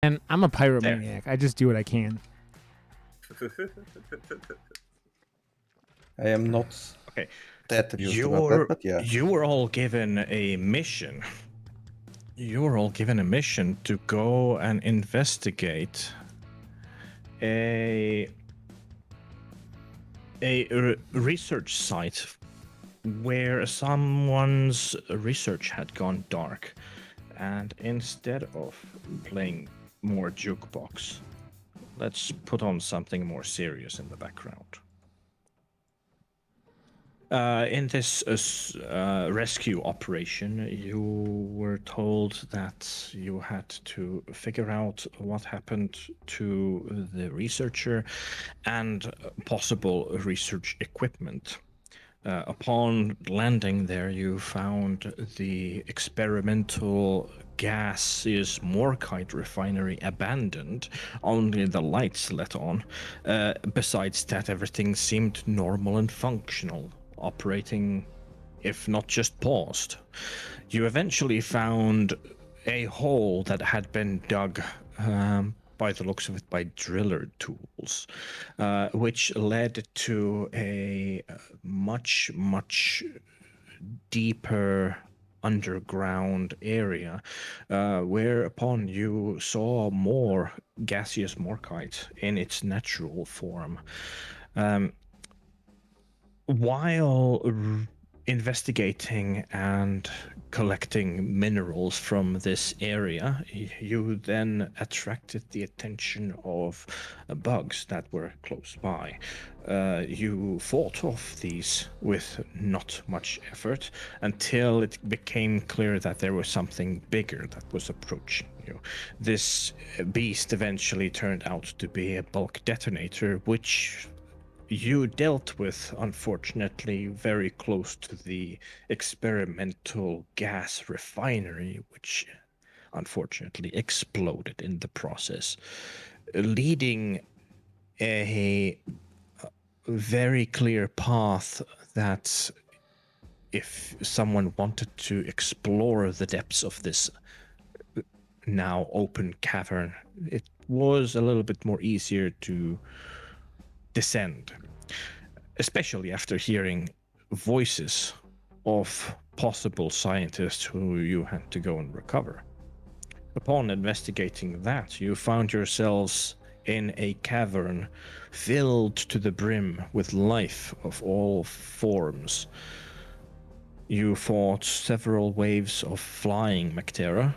And I'm a pyromaniac. I just do what I can. I am not Okay. that amused about that, but yeah. You were all given a mission. You were all given a mission to go and investigate a research site where someone's research had gone dark, and instead of playing more jukebox, let's put on something more serious in the background. In this rescue operation, you were told that you had to figure out what happened to the researcher and possible research equipment. Upon landing there, you found the experimental gaseous morkite refinery abandoned, only the lights lit on. Besides that, everything seemed normal and functional, operating, if not just paused. You eventually found a hole that had been dug, by the looks of it, by driller tools, which led to a much, much deeper underground area, whereupon you saw more gaseous morkite in its natural form. While investigating and collecting minerals from this area, you then attracted the attention of bugs that were close by. You fought off these with not much effort until it became clear that there was something bigger that was approaching you. This beast eventually turned out to be a bulk detonator, which you dealt with, unfortunately, very close to the experimental gas refinery, which unfortunately exploded in the process, leading a very clear path that if someone wanted to explore the depths of this now open cavern, it was a little bit more easier to descend, especially after hearing voices of possible scientists who you had to go and recover. Upon investigating that, you found yourselves in a cavern filled to the brim with life of all forms. You fought several waves of flying Mactera,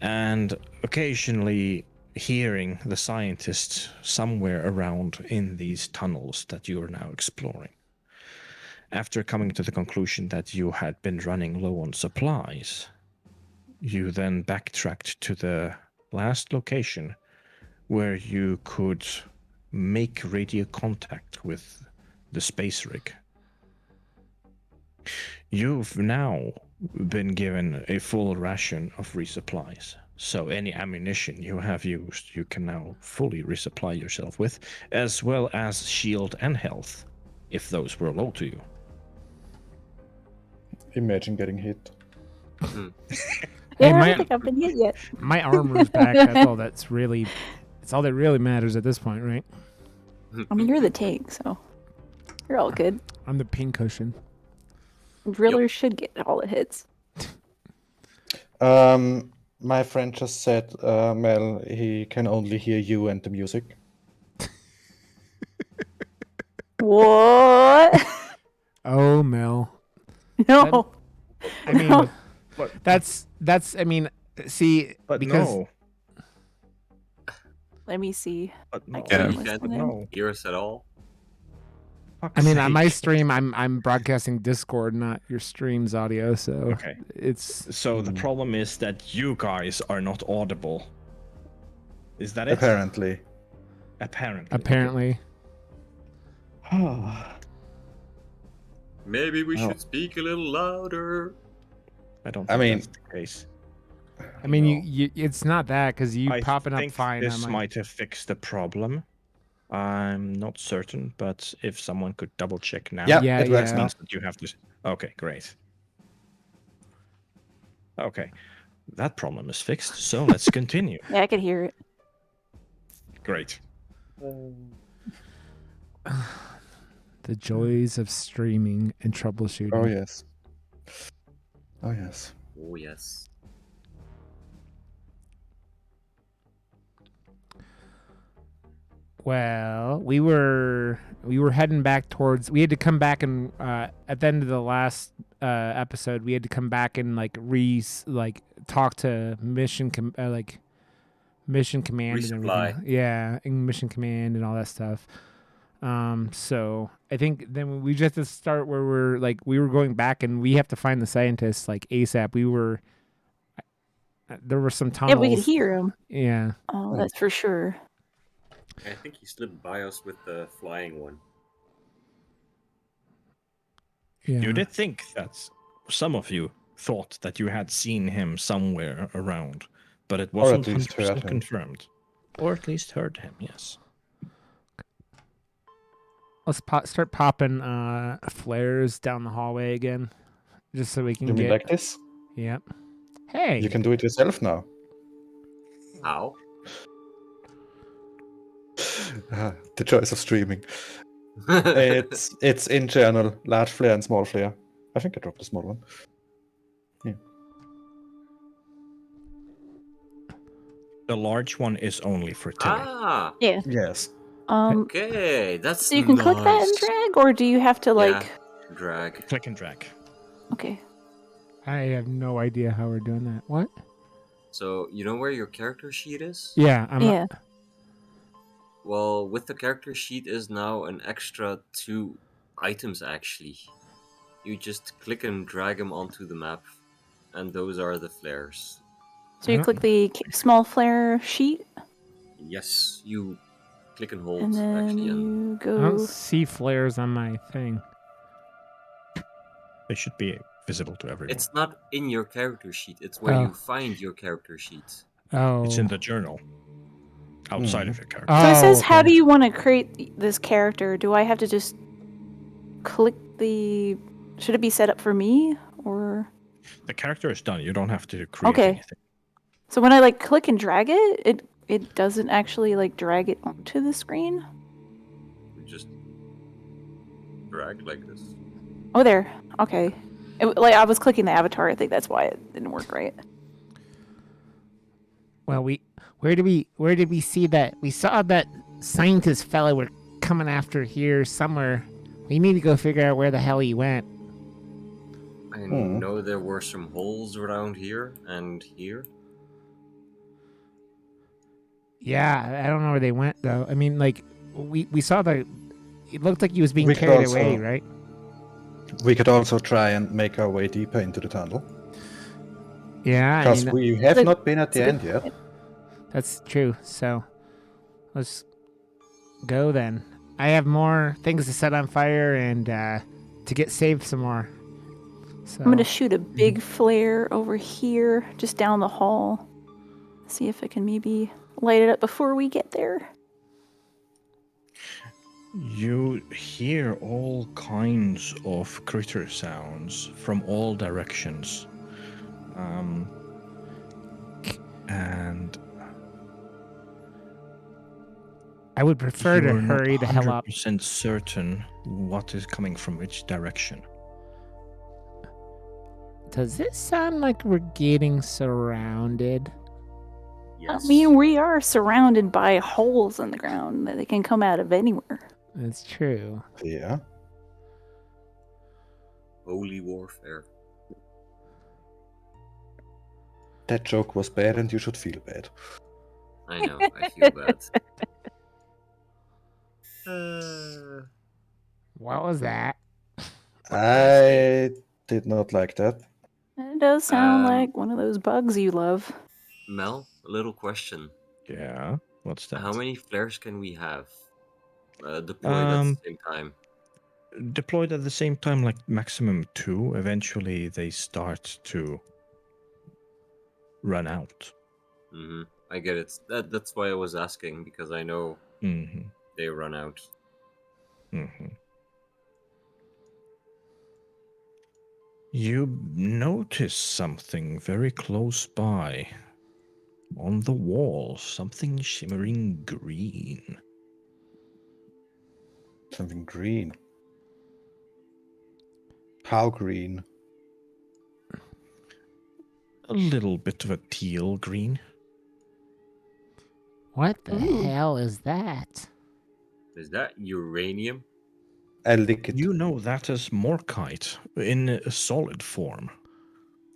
and occasionally hearing the scientists somewhere around in these tunnels that you are now exploring. After coming to the conclusion that you had been running low on supplies, you then backtracked to the last location where you could make radio contact with the space rig. You've now been given a full ration of resupplies. So any ammunition you have used, you can now fully resupply yourself with, as well as shield and health, if those were low to you. Imagine getting hit. Hey, Yeah, I my- don't think I've been hit yet. My armor's back. That's all that's really... It's all that really matters at this point, right? I mean, you're the tank, so you're all good. I'm the pincushion. Drillers should get all the hits. My friend just said, Mel, he can only hear you and the music. What? Oh, Mel. No. I mean, No. that's. I mean, see, But because no. Let me see. But no. can't you listen can't in. hear us at all. I mean, on my Fuck's sake. stream, I'm broadcasting Discord, not your stream's audio. So Okay. it's So the problem is that you guys are not audible. Is that it? Apparently. Apparently. Maybe we Oh. should speak a little louder. I don't I think mean- that's the case. I mean, you it's not that because you I popping up think fine. this on my... might have fixed the problem. I'm not certain, but if someone could double check now. Yeah, Yeah, it works yeah. now. Means that you have to. Okay, great. Okay. That problem is fixed, so let's continue. Yeah, I could hear it. Great. The joys of streaming and troubleshooting. Oh yes. Oh yes. Oh, yes. Well, we were heading back towards. We had to come back and at the end of the last episode, we had to come back and talk to mission mission command and Resupply. everything. Yeah, and mission command and all that stuff. So I think then we just have to start where we were going back and we have to find the scientists like ASAP. There were some tunnels. Yeah, we could hear him. Yeah. Oh, that's for sure. I think he slipped by us with the flying one. Yeah. You did think that some of you thought that you had seen him somewhere around, but it Or at wasn't least heard 100% him. confirmed. Or at least heard him, yes. Let's start popping flares down the hallway again, just so we can You mean get. like this? Yep. Hey. You can do it yourself now. How? The choice of streaming. It's in channel, large flare and small flare. I think I dropped the small one. The large one is only for Timmy. Ah, Yeah. Yes. okay. That's So you can click that and nice. drag, or do you have to like? Drag. Click and drag. Okay. I have no idea how we're doing that. What? So, you know where your character sheet is? Yeah. Yeah. Well, with the character sheet is now an extra 2 items, actually. You just click and drag them onto the map, and those are the flares. So you click the small flare sheet, Yes, you click and hold, and then actually. And you I go. don't see flares on my thing. They should be visible to everyone. it's not in your character sheet, it's where Oh. you find your character sheet. Oh. It's in the journal. Outside of your character. So it says, "How okay. do you want to create this character? Do I have to just click the? Should it be set up for me, or The character is done. You don't have to create Okay. anything. so when I like click and drag it, it doesn't actually like drag it onto the screen? You just drag like this. Oh, there. Okay. Like I was clicking the avatar. I think that's why it didn't work right. Well, where did we see that? We saw that scientist fella were coming after here somewhere. We need to go figure out where the hell he went. I know there were some holes around here and here. Yeah, I don't know where they went though. I mean, like we saw the. It looked like he was being We could carried also- away, right? We could also try and make our way deeper into the tunnel. Yeah, I Because mean, we have Look, not been at the it's a end good yet. that's true. So let's go then. I have more things to set on fire and to get saved some more. So I'm gonna shoot a big flare over here, just down the hall. See if I can maybe light it up before we get there. You hear all kinds of critter sounds from all directions. And I would prefer to you're not hurry the hell up. 100% certain what is coming from which direction. Does it sound like we're getting surrounded? Yes. I mean, we are surrounded by holes in the ground that they can come out of anywhere. That's true. Yeah. Holy warfare. That joke was bad and you should feel bad. I know, I feel bad. What was that? I did not like that. It does sound Um, like one of those bugs you love. Mel, a little question. Yeah, what's that? How many flares can we have deployed at the same time? Deployed at the same time, like maximum 2. Eventually, they start to run out. I get it. That's why I was asking, because I know Mm-hmm. they run out. Mm-hmm. You notice something very close by. On the wall, something shimmering green. Something green. How green? A little bit of a teal green. What the Ooh. hell is that? Is that uranium? I lick it. You know that as morkite in a solid form.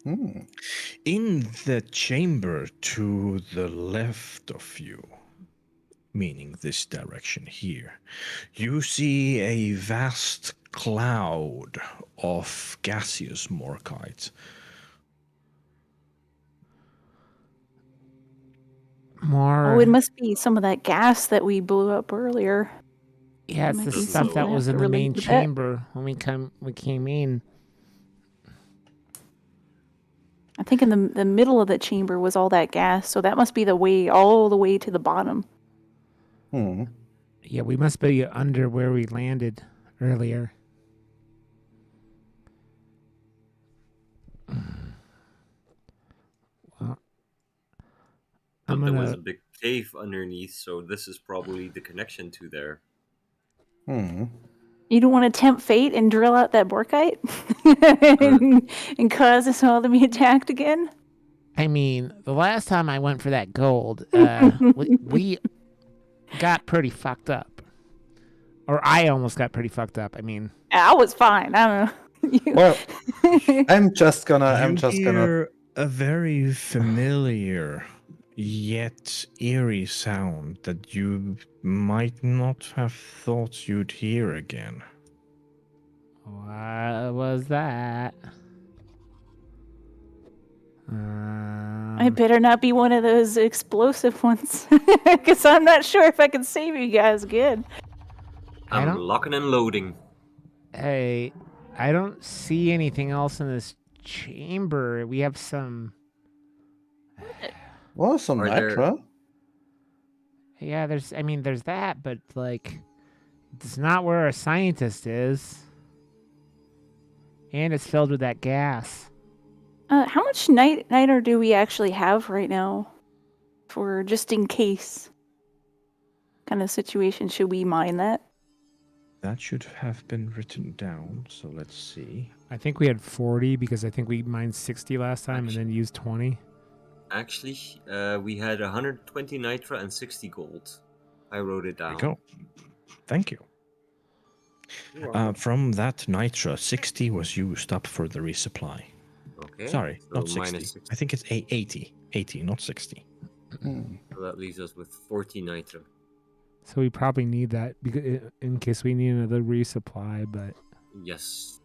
Hmm. In the chamber to the left of you, meaning this direction here, you see a vast cloud of gaseous morkite. More. Oh, it must be some of that gas that we blew up earlier. Yeah, it's might the be stuff something that that was has in to the relate main to that. chamber when we came in. I think in the middle of the chamber was all that gas, so that must be the way all the way to the bottom. Hmm. Yeah, we must be under where we landed earlier. Well, But I'm there was gonna. a big cave underneath, so this is probably the connection to there. Hmm. You don't want to tempt fate and drill out that borkite and cause us all to be attacked again? I mean, the last time I went for that gold, we got pretty fucked up, or I almost got pretty fucked up. I mean, I was fine. I don't know. You- Well, I'm just gonna. You hear a very familiar yet eerie sound that you might not have thought you'd hear again. what was that? I better not be one of those explosive ones, because I'm not sure if I can save you guys again. I I'm don't. locking and loading. Hey, I don't see anything else in this chamber. We have some. Oh, some Are there- nitra. Yeah, there's that, but like, it's not where a scientist is, and it's filled with that gas. How much niter do we actually have right now, for just in case kind of situation? Should we mine that? That should have been written down, so let's see. I think we had 40 because I think we mined 60 last time and then used 20. Actually, we had 120 nitra and 60 gold. I wrote it There down. you go. Thank you. From that nitra, 60 was used up for the resupply. Okay. Sorry, so not 60. minus 60. I think it's 80. 80, not 60. Hmm. So that leaves us with 40 nitra. So we probably need that because in case we need another resupply. But Yes.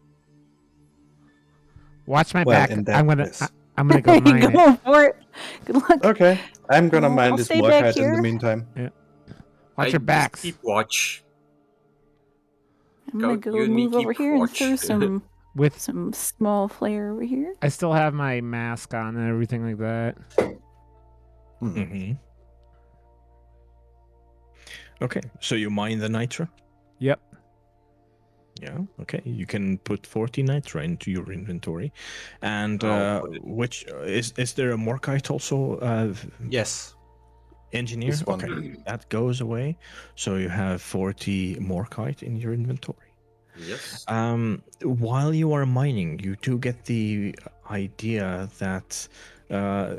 watch my Well, back. in that I'm gonna case. I'm gonna go mine it. Go for it. Good luck. Okay, I'm gonna Well, mine I'll this stay back morkite in the here. meantime. Watch your just backs. Keep watch. I'm gonna Go- go you and me move over keep here and watch. throw some With small flare over here. I still have my mask on and everything like that. Hmm. Mm-hmm. Okay, so you mine the nitra? Yep. Yeah, okay. You can put 40 nitra into your inventory. And I'll put it- which is there a morkite also Yes. engineer? This one. Okay, that goes away. So you have 40 morkite in your inventory. Yes. While you are mining, you do get the idea that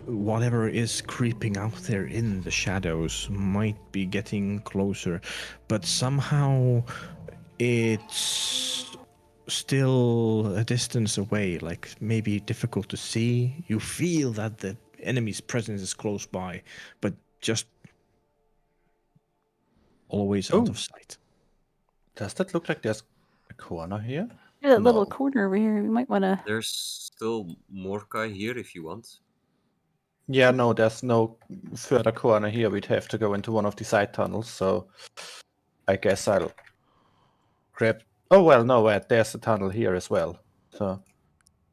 whatever is creeping out there in the shadows might be getting closer, but somehow it's still a distance away, like maybe difficult to see. You feel that the enemy's presence is close by, but just always out Oh. of sight. Does that look like there's a corner here? There's that little No. corner over here. We might want to. There's still more guy here if you want. Yeah, no, there's no further corner here. We'd have to go into one of the side tunnels, so I guess I'll grab. Oh, well, no, wait, there's a tunnel here as well. So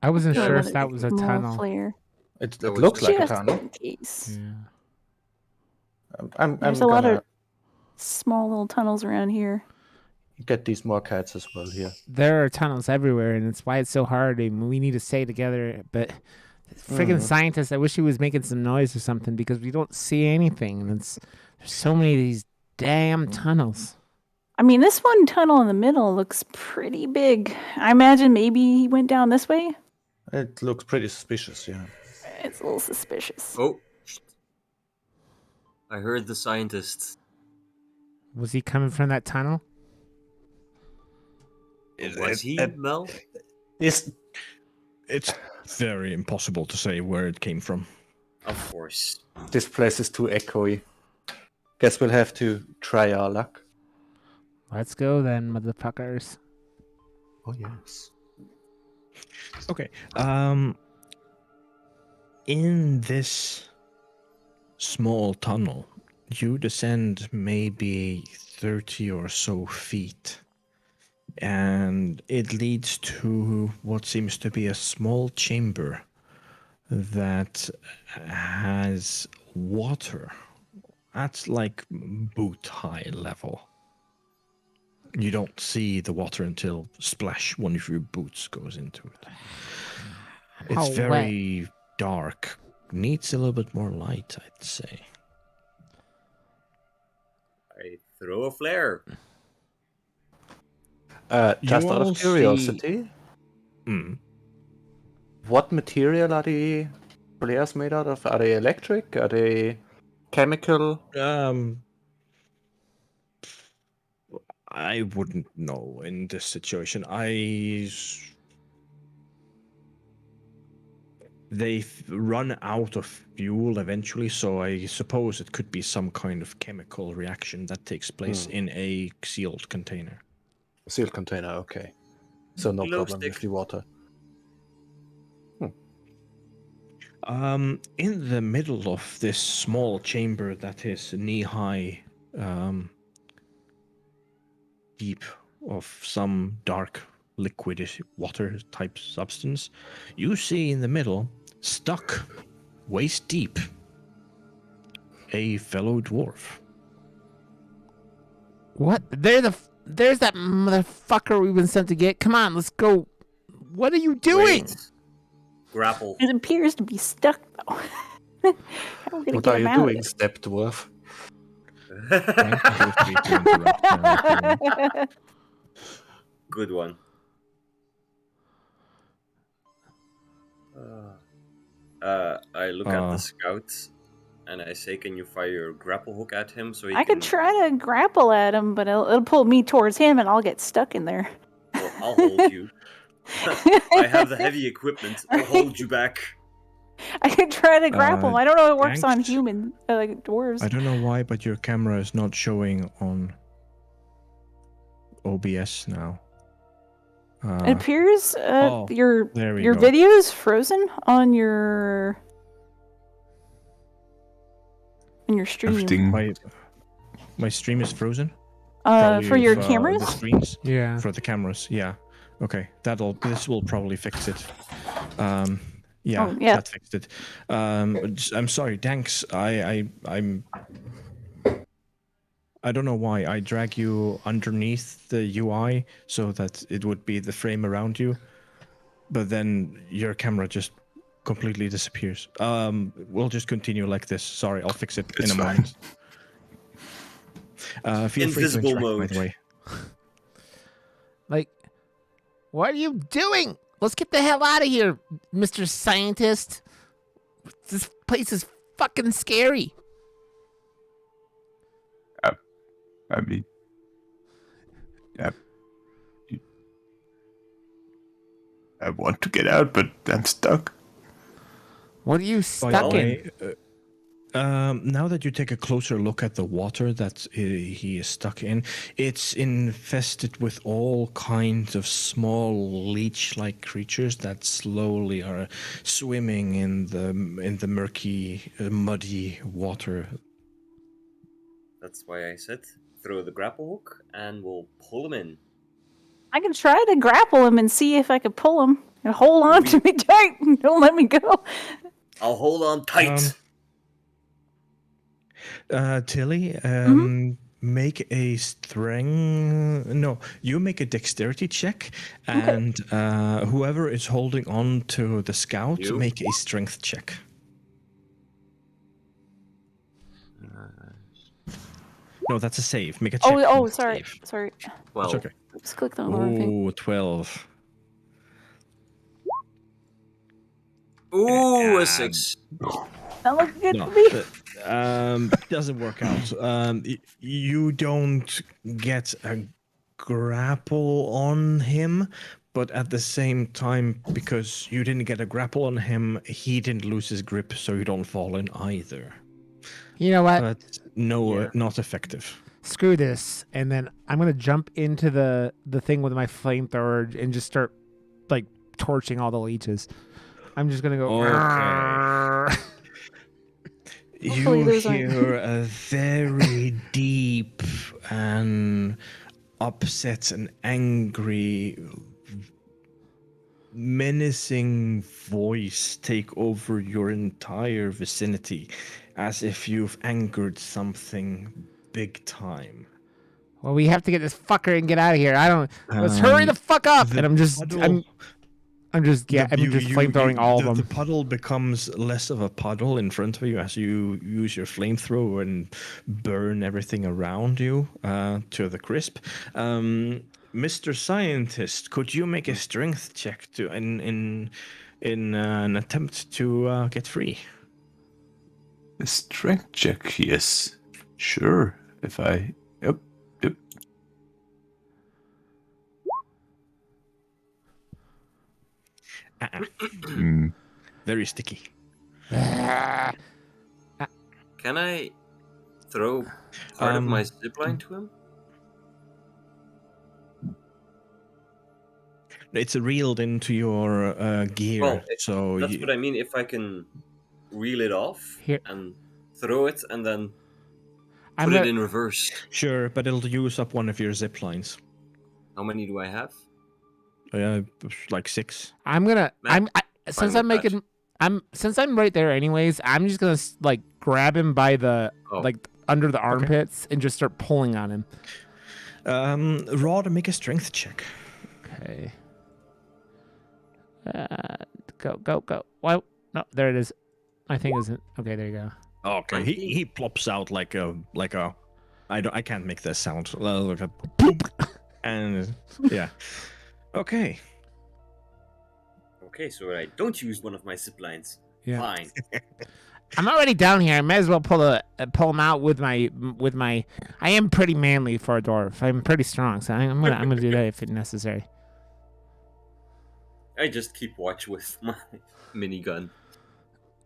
I wasn't Yeah, sure another if that was a small tunnel. flare. it That was looks just- like a Just tunnel. in case. Yeah. I'm There's gonna. a lot of small little tunnels around here. get these more cats as well here. There are tunnels everywhere, and it's why it's so hard. And we need to stay together. But friggin' scientist, I wish he was making some noise or something because we don't see anything. And there's so many of these damn tunnels. I mean, this one tunnel in the middle looks pretty big. I imagine maybe he went down this way. It looks pretty suspicious, yeah. It's a little suspicious. Oh, I heard the scientist. Was he coming from that tunnel? Was he, Mel? It's very impossible to say where it came from. Of course. This place is too echoey. Guess we'll have to try our luck. Let's go then, motherfuckers. Oh yes. Okay. In this small tunnel, you descend maybe 30 or so feet. And it leads to what seems to be a small chamber that has water at like boot high level. You don't see the water until splash, one of your boots goes into it. It's very dark. Needs a little bit more light, I'd say. I throw a flare. Just out of curiosity, what material are the flares made out of? Are they electric? Are they chemical? I wouldn't know in this situation. They run out of fuel eventually, so I suppose it could be some kind of chemical reaction that takes place in a sealed container. Sealed container, okay. So no Glow problem stick. with the water. In the middle of this small chamber that is knee-high, deep of some dark liquidish water type substance, you see in the middle, stuck waist deep, a fellow dwarf. What? There's that motherfucker we've been sent to get. Come on, let's go. What are you doing? Wait. Grapple. It appears to be stuck, though. How are we gonna What get are him you out? doing, step dwarf? Feel free to interrupt. Good one. I look at the scout and I say, "Can you fire your grapple hook at him so he I can?" could try to grapple at him, but it'll pull me towards him, and I'll get stuck in there. Well, I'll hold you. I have the heavy equipment. I'll hold you back. I could try to grapple him. I don't know if it works on thanks. human, like dwarves. I don't know why, but your camera is not showing on OBS now. It appears your there we your go. video is frozen on your stream. Everything. My stream is frozen. For your The cameras. screens. Yeah. For the cameras, yeah. Okay, this will probably fix it. Yeah, Oh, yeah. that fixed it. I'm sorry, Danks. I don't know why I drag you underneath the UI so that it would be the frame around you, but then your camera just completely disappears. We'll just continue like this. Sorry, I'll fix it in a moment. Feel free to Invisible interact, by mode. the way. Like, what are you doing? Let's get the hell out of here, Mr. Scientist. This place is fucking scary. I mean, yeah. I want to get out, but I'm stuck. What are you By the stuck in? way, now that you take a closer look at the water that he is stuck in, it's infested with all kinds of small leech-like creatures that slowly are swimming in the murky, muddy water. That's why I said throw the grapple hook and we'll pull him in. I can try to grapple him and see if I could pull him and hold on to me tight. Don't let me go. I'll hold on tight. Tilly, make a strength. No, you make a dexterity check, and whoever is holding on to the scout You? make a strength check. No, that's a save. Make a check. Oh, not a sorry. save. Sorry. That's Well, okay. Just clicked on the wrong thing. Oh, 12. ooh, a Um, 6. Not looking good No, for me. doesn't work out. You don't get a grapple on him, but at the same time, because you didn't get a grapple on him, he didn't lose his grip, so you don't fall in either. You know what? But no, Yeah. not effective. Screw this. And then I'm gonna jump into the thing with my flamethrower and just start like torching all the leeches. I'm just gonna go. Okay. Hopefully You those aren't- hear a very deep and upset and angry, menacing voice take over your entire vicinity, as if you've angered something big time. Well, we have to get this fucker and get out of here. Let's hurry the fuck up. the And I'm just puddle- flamethrowing all of them. The puddle becomes less of a puddle in front of you as you use your flamethrower and burn everything around you to the crisp. Mr. Scientist, could you make a strength check to in an attempt to get free? A strength check, yes. Sure. If I. Yep. Hmm. Very sticky. Can I throw part of my zipline to him? It's reeled into your gear, Well, so That's what I mean. If I can reel it off Here. and throw it and then I'm put it gonna- in reverse. sure, but it'll use up one of your zip lines. How many do I have? Like 6. I'm gonna. Man, Since with I'm making. Since I'm right there anyways. I'm just gonna like grab him by the like under the armpits and just start pulling on him. Rod, make a strength check. Okay. Go. Well, no, there it is. My thing isn't. Okay, there you go. Okay, 19? he plops out like a I can't make this sound like a boop, and yeah. Okay. Okay, so I don't use one of my zip lines. Yeah. Fine. I'm already down here. I may as well pull him out with my. I am pretty manly for a dwarf. I'm pretty strong, so I'm gonna do that if it's necessary. I just keep watch with my minigun.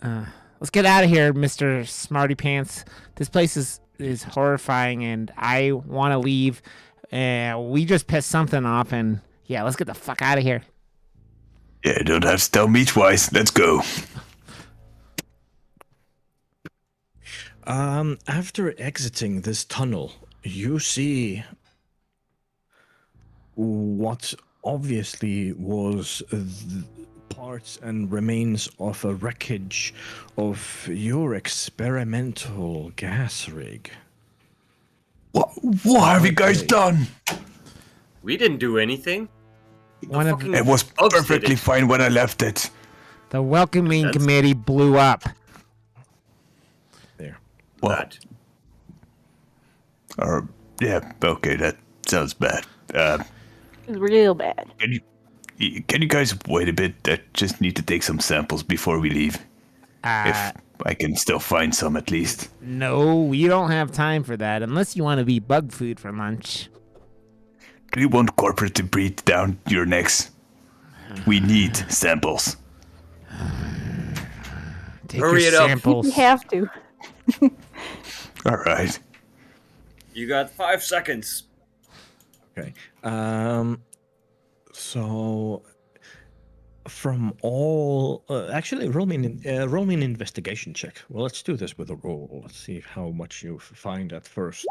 Let's get out of here, Mr. Smarty Pants. This place is horrifying, and I want to leave. We just pissed something off, and yeah, let's get the fuck out of here. Yeah, don't have to tell me twice. Let's go. After exiting this tunnel, you see what obviously was parts and remains of a wreckage of your experimental gas rig. What have you guys done? We didn't do anything. One of fucking It was bugs did perfectly it. fine when I left it. the welcoming committee blew up. There. Well, Bad. or yeah, okay, that sounds bad. It's real bad. Can you guys wait a bit? I just need to take some samples before we leave. If I can still find some, at least. No, we don't have time for that unless you want to be bug food for lunch. Do you want corporate to breathe down your necks? We need samples. Take Hurry your it up. samples. We have to. All right. You got 5 seconds. Okay. So from all actually roll me an investigation check. Well, let's do this with a roll. Let's see how much you find at first.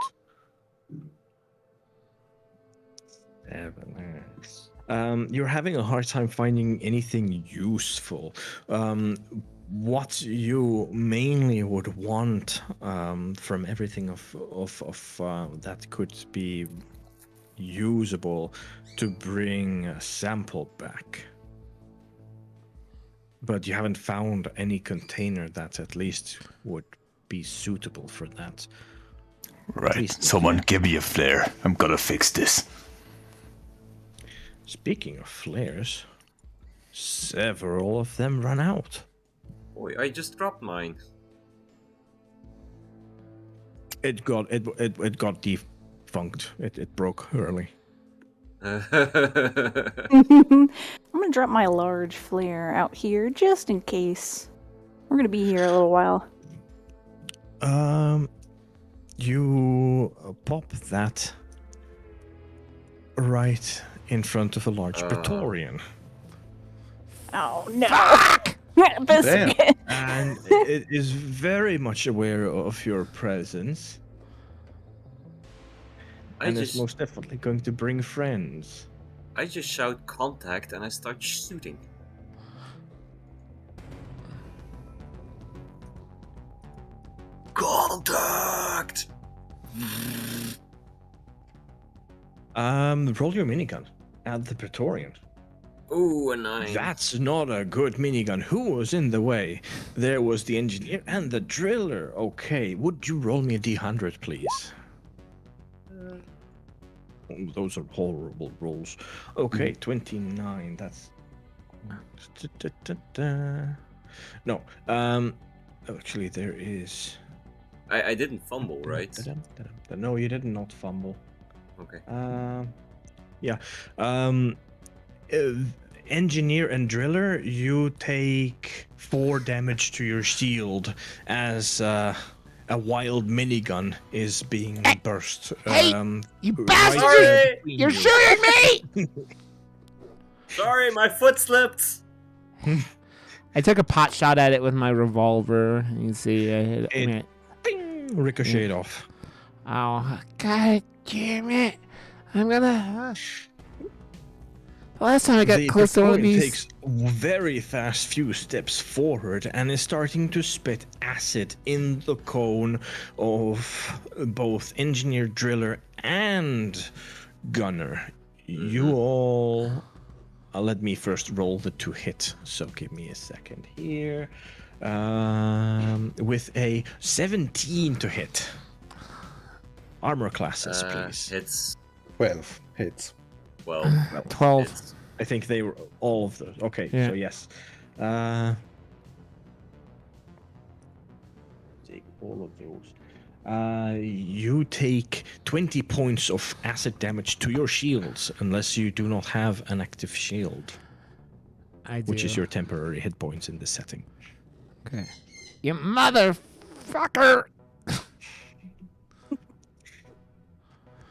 7. You're having a hard time finding anything useful. what you mainly would want from everything of that could be usable to bring a sample back. But you haven't found any container that at least would be suitable for that. Right. Please, Someone give me a flare. I'm gonna fix this. Speaking of flares, several of them run out. Boy, I just dropped mine. It got defunct. It broke early. I'm gonna drop my large flare out here just in case. We're gonna be here a little while. You pop that right in front of a large Praetorian. Oh no! Damn. Biscuit. And it is very much aware of your presence. And it's most definitely going to bring friends. I just shout contact and I start shooting. Contact! Roll your minigun at the Praetorian. Ooh, a 9. That's not a good minigun. Who was in the way? There was the engineer and the driller. Okay, would you roll me a D100, please? Oh, those are horrible rolls. Okay, 29. That's no. Actually, there is. I didn't fumble, right? No, you did not fumble. Okay. Yeah. Engineer and driller, you take 4 damage to your shield as a wild minigun is being burst. Hey, you bastard! Sorry! You're shooting me! Sorry, my foot slipped! I took a pot shot at it with my revolver. You can see I hit It ricocheted off. Oh, god damn it. I'm gonna... The last time I got close to one of Praetorian these... takes very fast few steps forward and is starting to spit acid in the cone of both engineer, driller, and gunner. You all... let me first roll the to hit, so give me a second here. With a 17 to hit. Armor classes, please. Hits 12 hits. 12. 12. Hits. I think they were all of those. Okay, Yeah. so yes. Take all of those. You take 20 points of acid damage to your shields, unless you do not have an active shield, I do. which is your temporary hit points in this setting. Okay. You motherfucker!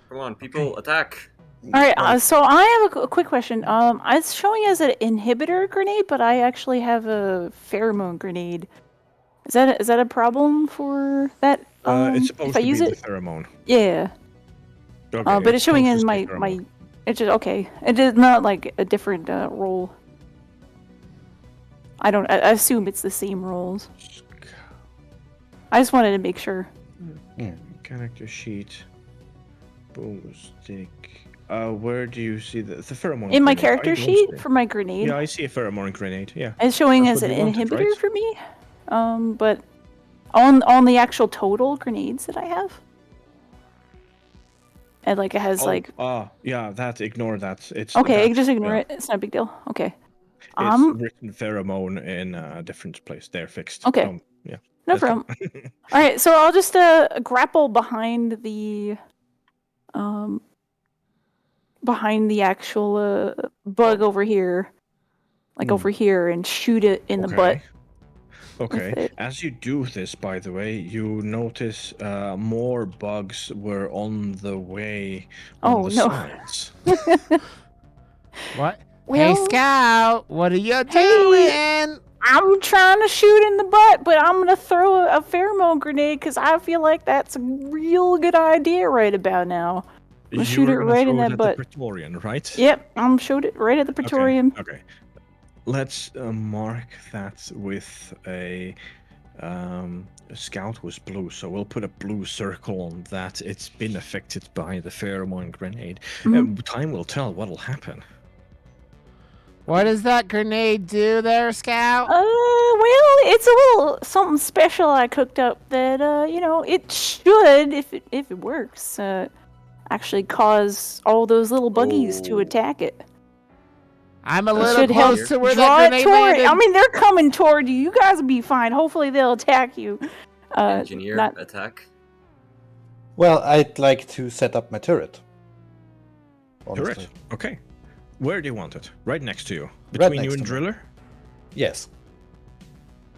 Come on, people, attack! All right. So I have a quick question. It's showing as an inhibitor grenade, but I actually have a pheromone grenade. Is that a problem for that? It's supposed if I to use be it? the pheromone. Yeah. Okay, But it's showing supposed as to my say pheromone. It's just okay. It is not like a different roll. I assume it's the same rolls. I just wanted to make sure. Character sheet. Boom stick. Where do you see the pheromone? In my grenade? character I sheet don't see- for my grenade, Yeah, I see a pheromone grenade. Yeah. it's showing That's as what an you wanted, inhibitor right? for me. But on the actual total grenades that I have, and like it has like yeah, that ignore that. It's okay, that, just ignore yeah. it. It's not a big deal. Okay. It's written pheromone in a different place. They're fixed. Okay. Yeah. No that's problem. fine. All right, so I'll just grapple behind the actual bug over here, like over here, and shoot it in the butt. Okay. with it. As you do this, by the way, you notice more bugs were on the way on Oh, the no. sides. What? Well, hey, Scout! What are you Hey. doing? I'm trying to shoot in the butt, but I'm gonna throw a pheromone grenade because I feel like that's a real good idea right about now. I'm gonna shoot it You're gonna right in throw it that at butt. the Praetorian, right? Yep, I'm shooting it right at the Praetorian. Okay. let's mark that with a scout was blue, so we'll put a blue circle on that. It's been affected by the pheromone grenade. Time will tell what'll happen. What does that grenade do there, Scout? Well, it's a little something special I cooked up that, it should, if it works, actually cause all those little buggies to Oh. attack it. I'm a It little should help close to where draw that it grenade toward. landed. I mean, they're coming toward you. You guys will be fine. Hopefully, they'll attack you. Engineer not- attack. Well, I'd like to set up my turret. Honestly. Correct. Okay. Where do you want it? Right next to you. Right Between you next and to me. Driller? Yes.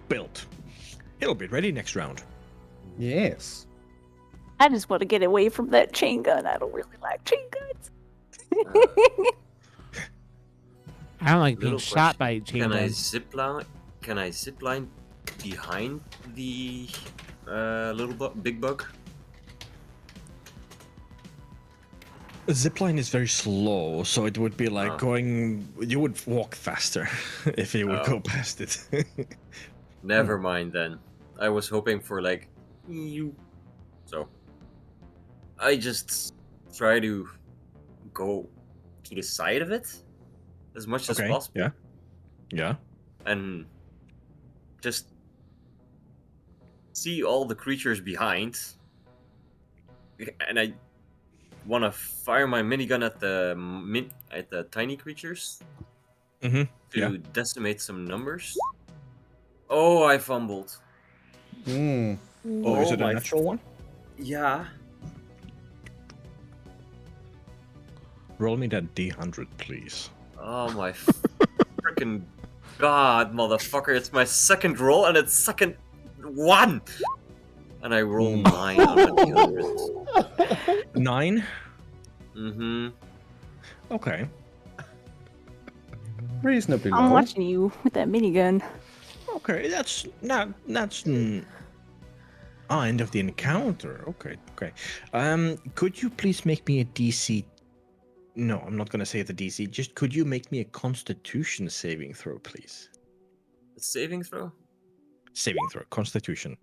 Built. It'll be ready next round. Yes. I just want to get away from that chain gun. I don't really like chain guns. I don't like being Little shot question. by chain Can I guns. zip line? Can I zip line behind the big bug? The zipline is very slow, so it would be like Oh. going. You would walk faster if you would Oh. go past it. Never mind then. I was hoping for like you. So I just try to go to the side of it as much as possible. Yeah. Yeah. And just see all the creatures behind. And I want to fire my minigun at the tiny creatures Mm-hmm. to decimate some numbers. Oh, I fumbled. Hmm. Oh, is it a my natural one? Yeah. Roll me that D100, please. Oh my freaking god, motherfucker! It's my second roll and it's second one, and I roll 9 on a D100. 9? Mm-hmm. Okay. Reasonably I'm low. watching you with that minigun. Okay, that's end of the encounter. Okay. Could you please make me a DC? No, I'm not gonna say the DC. Just could you make me a Constitution saving throw, please? Saving throw. Saving throw, Constitution.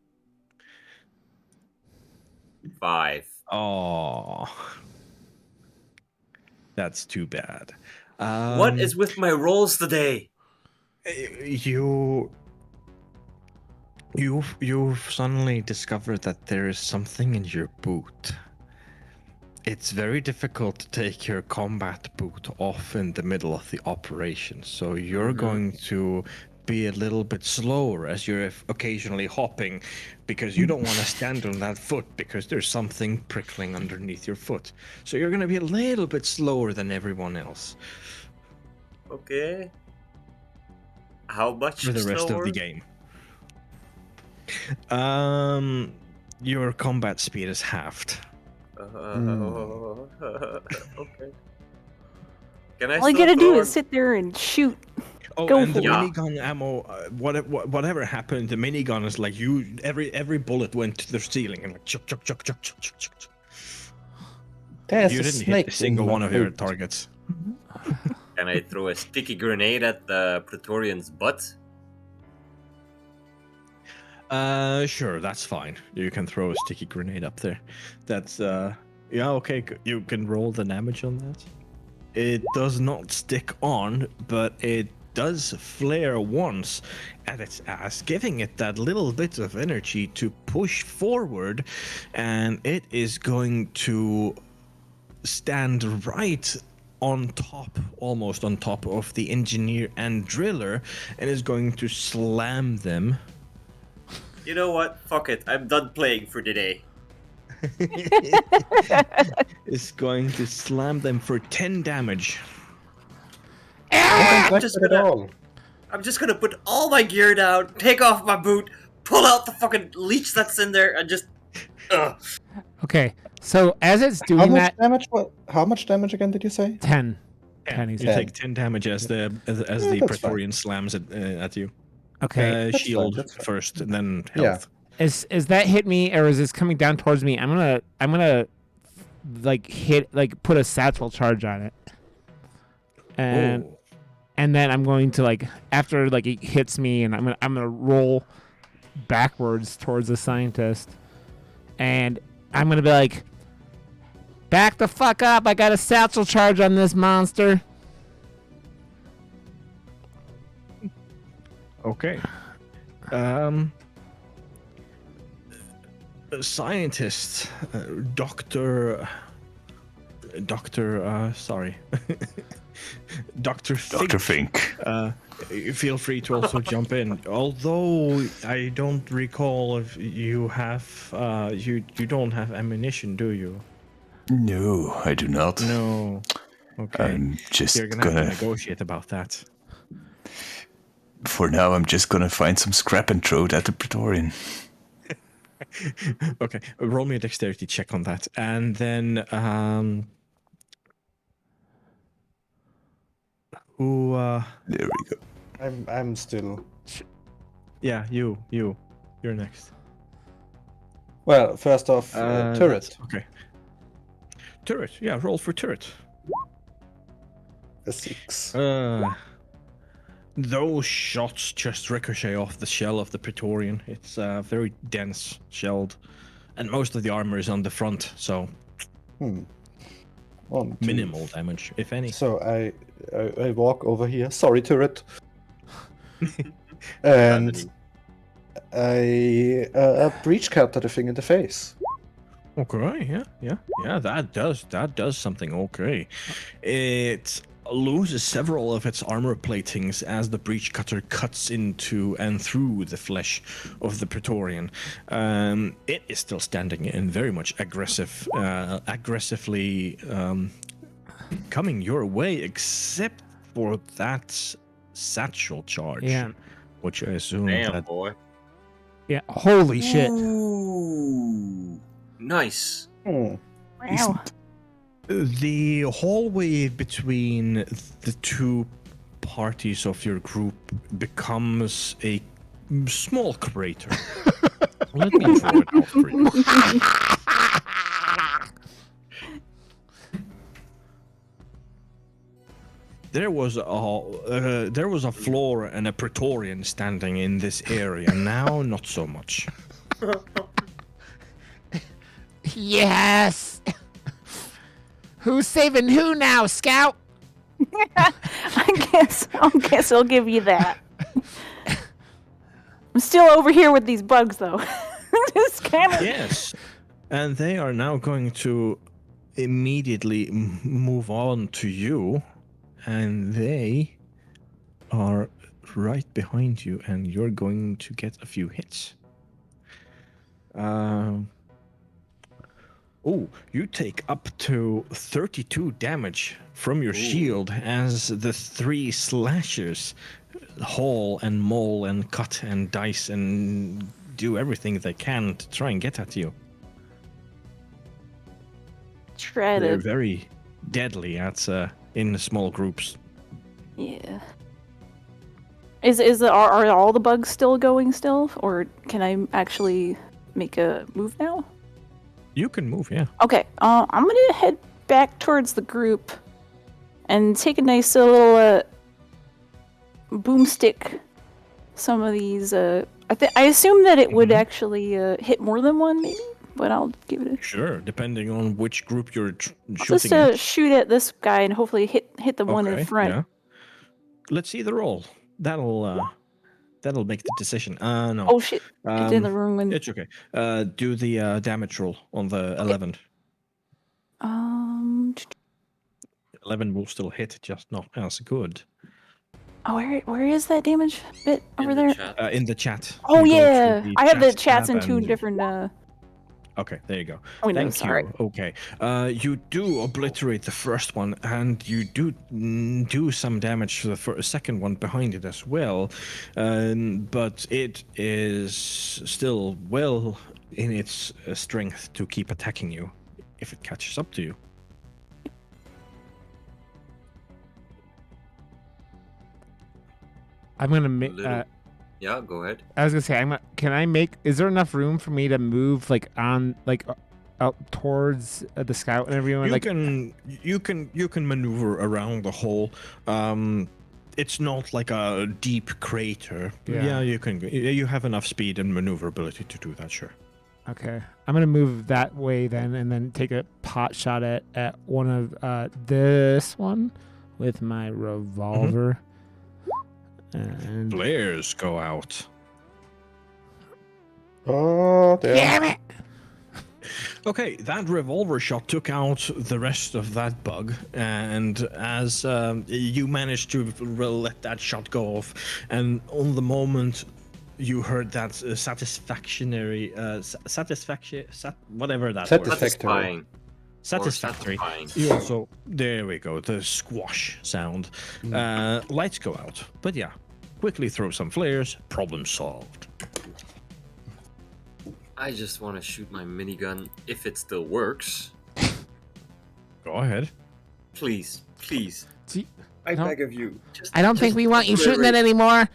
5. Oh, that's too bad. What is with my rolls today? You've suddenly discovered that there is something in your boot. It's very difficult to take your combat boot off in the middle of the operation, so you're going to be a little bit slower as you're occasionally hopping, because you don't want to stand on that foot because there's something prickling underneath your foot. So you're going to be a little bit slower than everyone else Okay. How much for the rest slower? of the game. Your combat speed is halved. Okay. Can I All you still gotta do throw is sit there and shoot. Oh, Go and the for it. minigun ammo, whatever happened, the minigun is like every bullet went to the ceiling and like chuck. There's You a didn't hit snake a single in my one of your boot. targets. Can I throw a sticky grenade at the Praetorian's butt? Sure, that's fine. You can throw a sticky grenade up there. That's yeah, okay. You can roll the damage on that. It does not stick on, but it does flare once at its ass, giving it that little bit of energy to push forward, and it is going to stand right on top, almost on top of the engineer and driller, and is going to slam them. You know what? Fuck it. I'm done playing for today. Is going to slam them for 10 damage. I don't just like it at gonna- all. I'm just gonna put all my gear down, take off my boot, pull out the fucking leech that's in there, and just. Okay, so as it's How doing much that, damage? How much damage again did you say? 10. Yeah, Pennies. you take 10 damage as the that's Praetorian slams at you. Okay, That's Shield fine, that's fine. first, and then Yeah. health. is that hit me or is this coming down towards me? I'm gonna like put a satchel charge on it, and Oh. and then I'm going to like after like it hits me, and I'm gonna roll backwards towards the scientist, and I'm gonna be like, "Back the fuck up! I got a satchel charge on this monster." Okay. Scientist, Doctor, sorry, Doctor Fink. Feel free to also jump in. Although I don't recall if you have, you don't have ammunition, do you? No, I do not. No. Okay. I'm just You're gonna have to negotiate about that. For now, I'm just gonna find some scrap and throw it at the Praetorian. Okay, roll me a dexterity check on that, and then who? There we go. I'm still. Yeah, you're next. Well, first off, turret. Okay. Turret, yeah, roll for turret. A 6. Those shots just ricochet off the shell of the Praetorian. It's very dense shelled, and most of the armor is on the front, so 1, 2. minimal damage, if any. So I walk over here. Sorry, turret. And I breach counter the thing in the face. Okay, yeah. That does something. Okay, it loses several of its armor platings as the breach cutter cuts into and through the flesh of the Praetorian. It is still standing and very much aggressively coming your way, except for that satchel charge. Yeah. Which I assume Damn, that boy. Yeah. Holy shit. Ooh, nice. Wow. the hallway between the two parties of your group becomes a small crater. Let me draw it out for you. There was a floor and a Praetorian standing in this area. Now, not so much. Yes. Who's saving who now, Scout? I guess I'll give you that. I'm still over here with these bugs, though. Just kind of. Yes, and they are now going to immediately move on to you, and they are right behind you, and you're going to get a few hits. You take up to 32 damage from your shield as the three slashers haul and maul and cut and dice and do everything they can to try and get at you. They're Shredded. very deadly at in small groups. Yeah. Are all the bugs still going still, or can I actually make a move now? You can move, yeah. Okay, I'm gonna head back towards the group and take a nice little boomstick. Some of these, I assume that it would actually hit more than one, maybe, but I'll give it a. Sure, depending on which group you're I'll shooting just at. shoot at this guy and hopefully hit the one in front. Yeah. Let's see the roll. That'll make the decision. No. Oh shit! It's in the wrong one. It's okay. Do the damage roll on the 11. 11 will still hit, just not as good. Oh, where is that damage bit over there? In the chat. Oh You go yeah, through the I have the chat chats in tab two and- different. Okay, there you go. Oh, no, Thank sorry. you. Okay. You do obliterate the first one, and you do some damage to the second one behind it as well. But it is still well in its strength to keep attacking you if it catches up to you. I'm gonna make. Yeah, go ahead. I was gonna say, can I make? Is there enough room for me to move out towards the scout and everyone? You can maneuver around the hole. it's not like a deep crater. Yeah. You can. You have enough speed and maneuverability to do that. Sure. Okay. I'm gonna move that way then, and then take a pot shot at one of this one with my revolver. And Flares go out. Oh, damn it! Okay, that revolver shot took out the rest of that bug, and as you managed to let that shot go off, and on the moment you heard that satisfactory, whatever that word. Satisfying. Satisfactory. Satisfying. You also, there we go, the squash sound. Lights go out, but yeah, quickly throw some flares, problem solved. I just want to shoot my minigun if it still works. Go ahead. Please, please. See, I don't- beg of you. I don't think we want you shooting it anymore.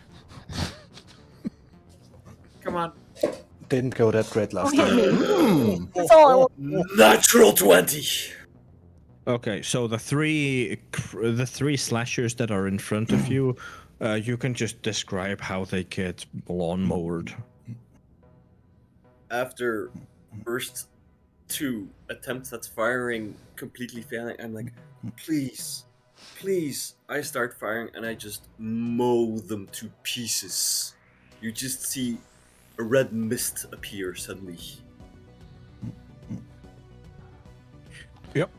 Come on. Didn't go that great last time. That's all I want. Natural 20. Okay, so the three slashers that are in front of you, you can just describe how they get lawnmowered. After first 2 attempts at firing completely failing, I'm like, please, please. I start firing and I just mow them to pieces. You just see a red mist appear suddenly. Yep.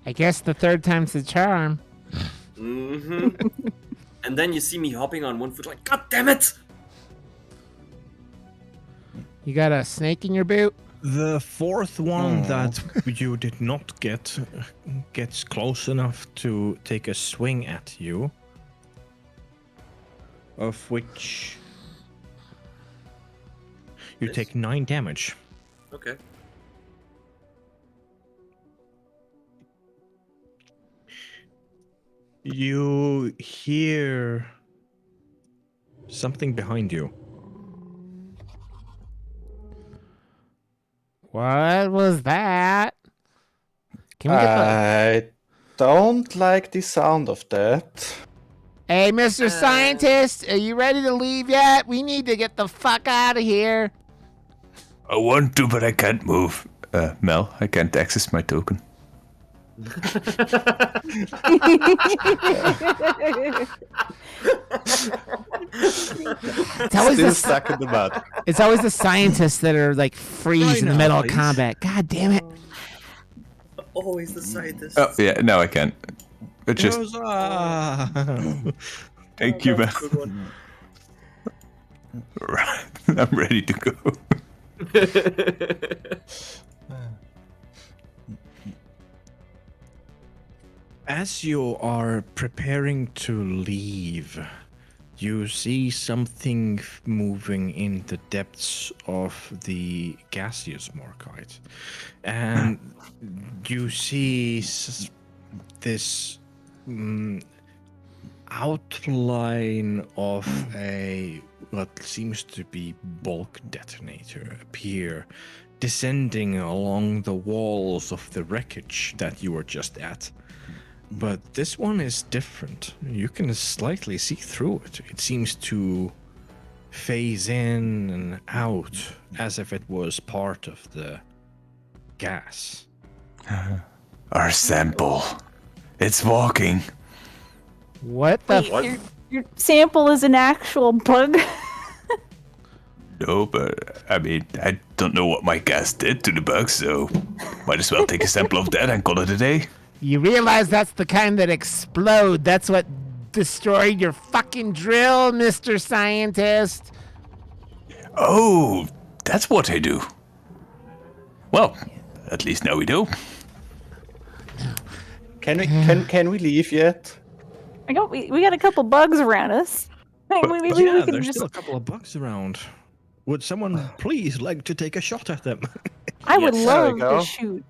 I guess the third time's the charm. Mm-hmm. And then you see me hopping on one foot like, God damn it! You got a snake in your boot? The fourth one that you did not get gets close enough to take a swing at you, of which you take 9 damage. Okay. You hear something behind you. What was that? Can we get the... I don't like the sound of that. Hey, Mr. Scientist, are you ready to leave yet? We need to get the fuck out of here. I want to, but I can't move. Mel, I can't access my token. It's always Still the stuck in the mud. It's always the scientists that are like freeze in the now, middle of please. combat. God damn it. Always the scientist. Oh, yeah, no, I can't. It just, Huzzah! thank you, man. Good one. Right, I'm ready to go. As you are preparing to leave, you see something moving in the depths of the gaseous morkite. And you see this outline of a what seems to be bulk detonator appear, descending along the walls of the wreckage that you were just at. But this one is different. You can slightly see through it. It seems to phase in and out as if it was part of the gas. Our sample. It's walking. What the Wait, your sample is an actual bug? No, but I mean, I don't know what my gas did to the bug, so might as well take a sample of that and call it a day. You realize that's the kind that explode. That's what destroyed your fucking drill, Mr. Scientist. Oh, that's what I do. Well, at least now we do. Can we leave yet? we got a couple bugs around us. We Yeah, can there's just. still a couple of bugs around. Would someone please like to take a shot at them? I would Yes, there love we go. to shoot.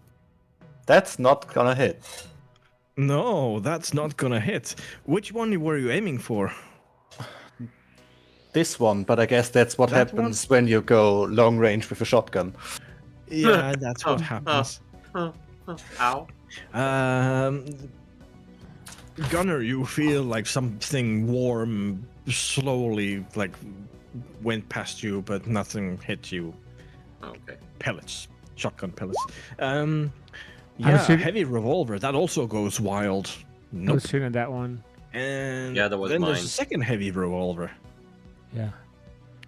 That's not gonna hit. No, that's not gonna hit. Which one were you aiming for? This one, but I guess that's what That happens when you go long range with a shotgun. Yeah, that's what happens. Ow. Gunner, you feel like something warm slowly went past you, but nothing hit you. Okay. Pellets, shotgun pellets. was Yeah, shooting- heavy revolver. That also goes wild. I Nope. was shooting at that one. And Yeah, that was then there's mine. a second heavy revolver. Yeah.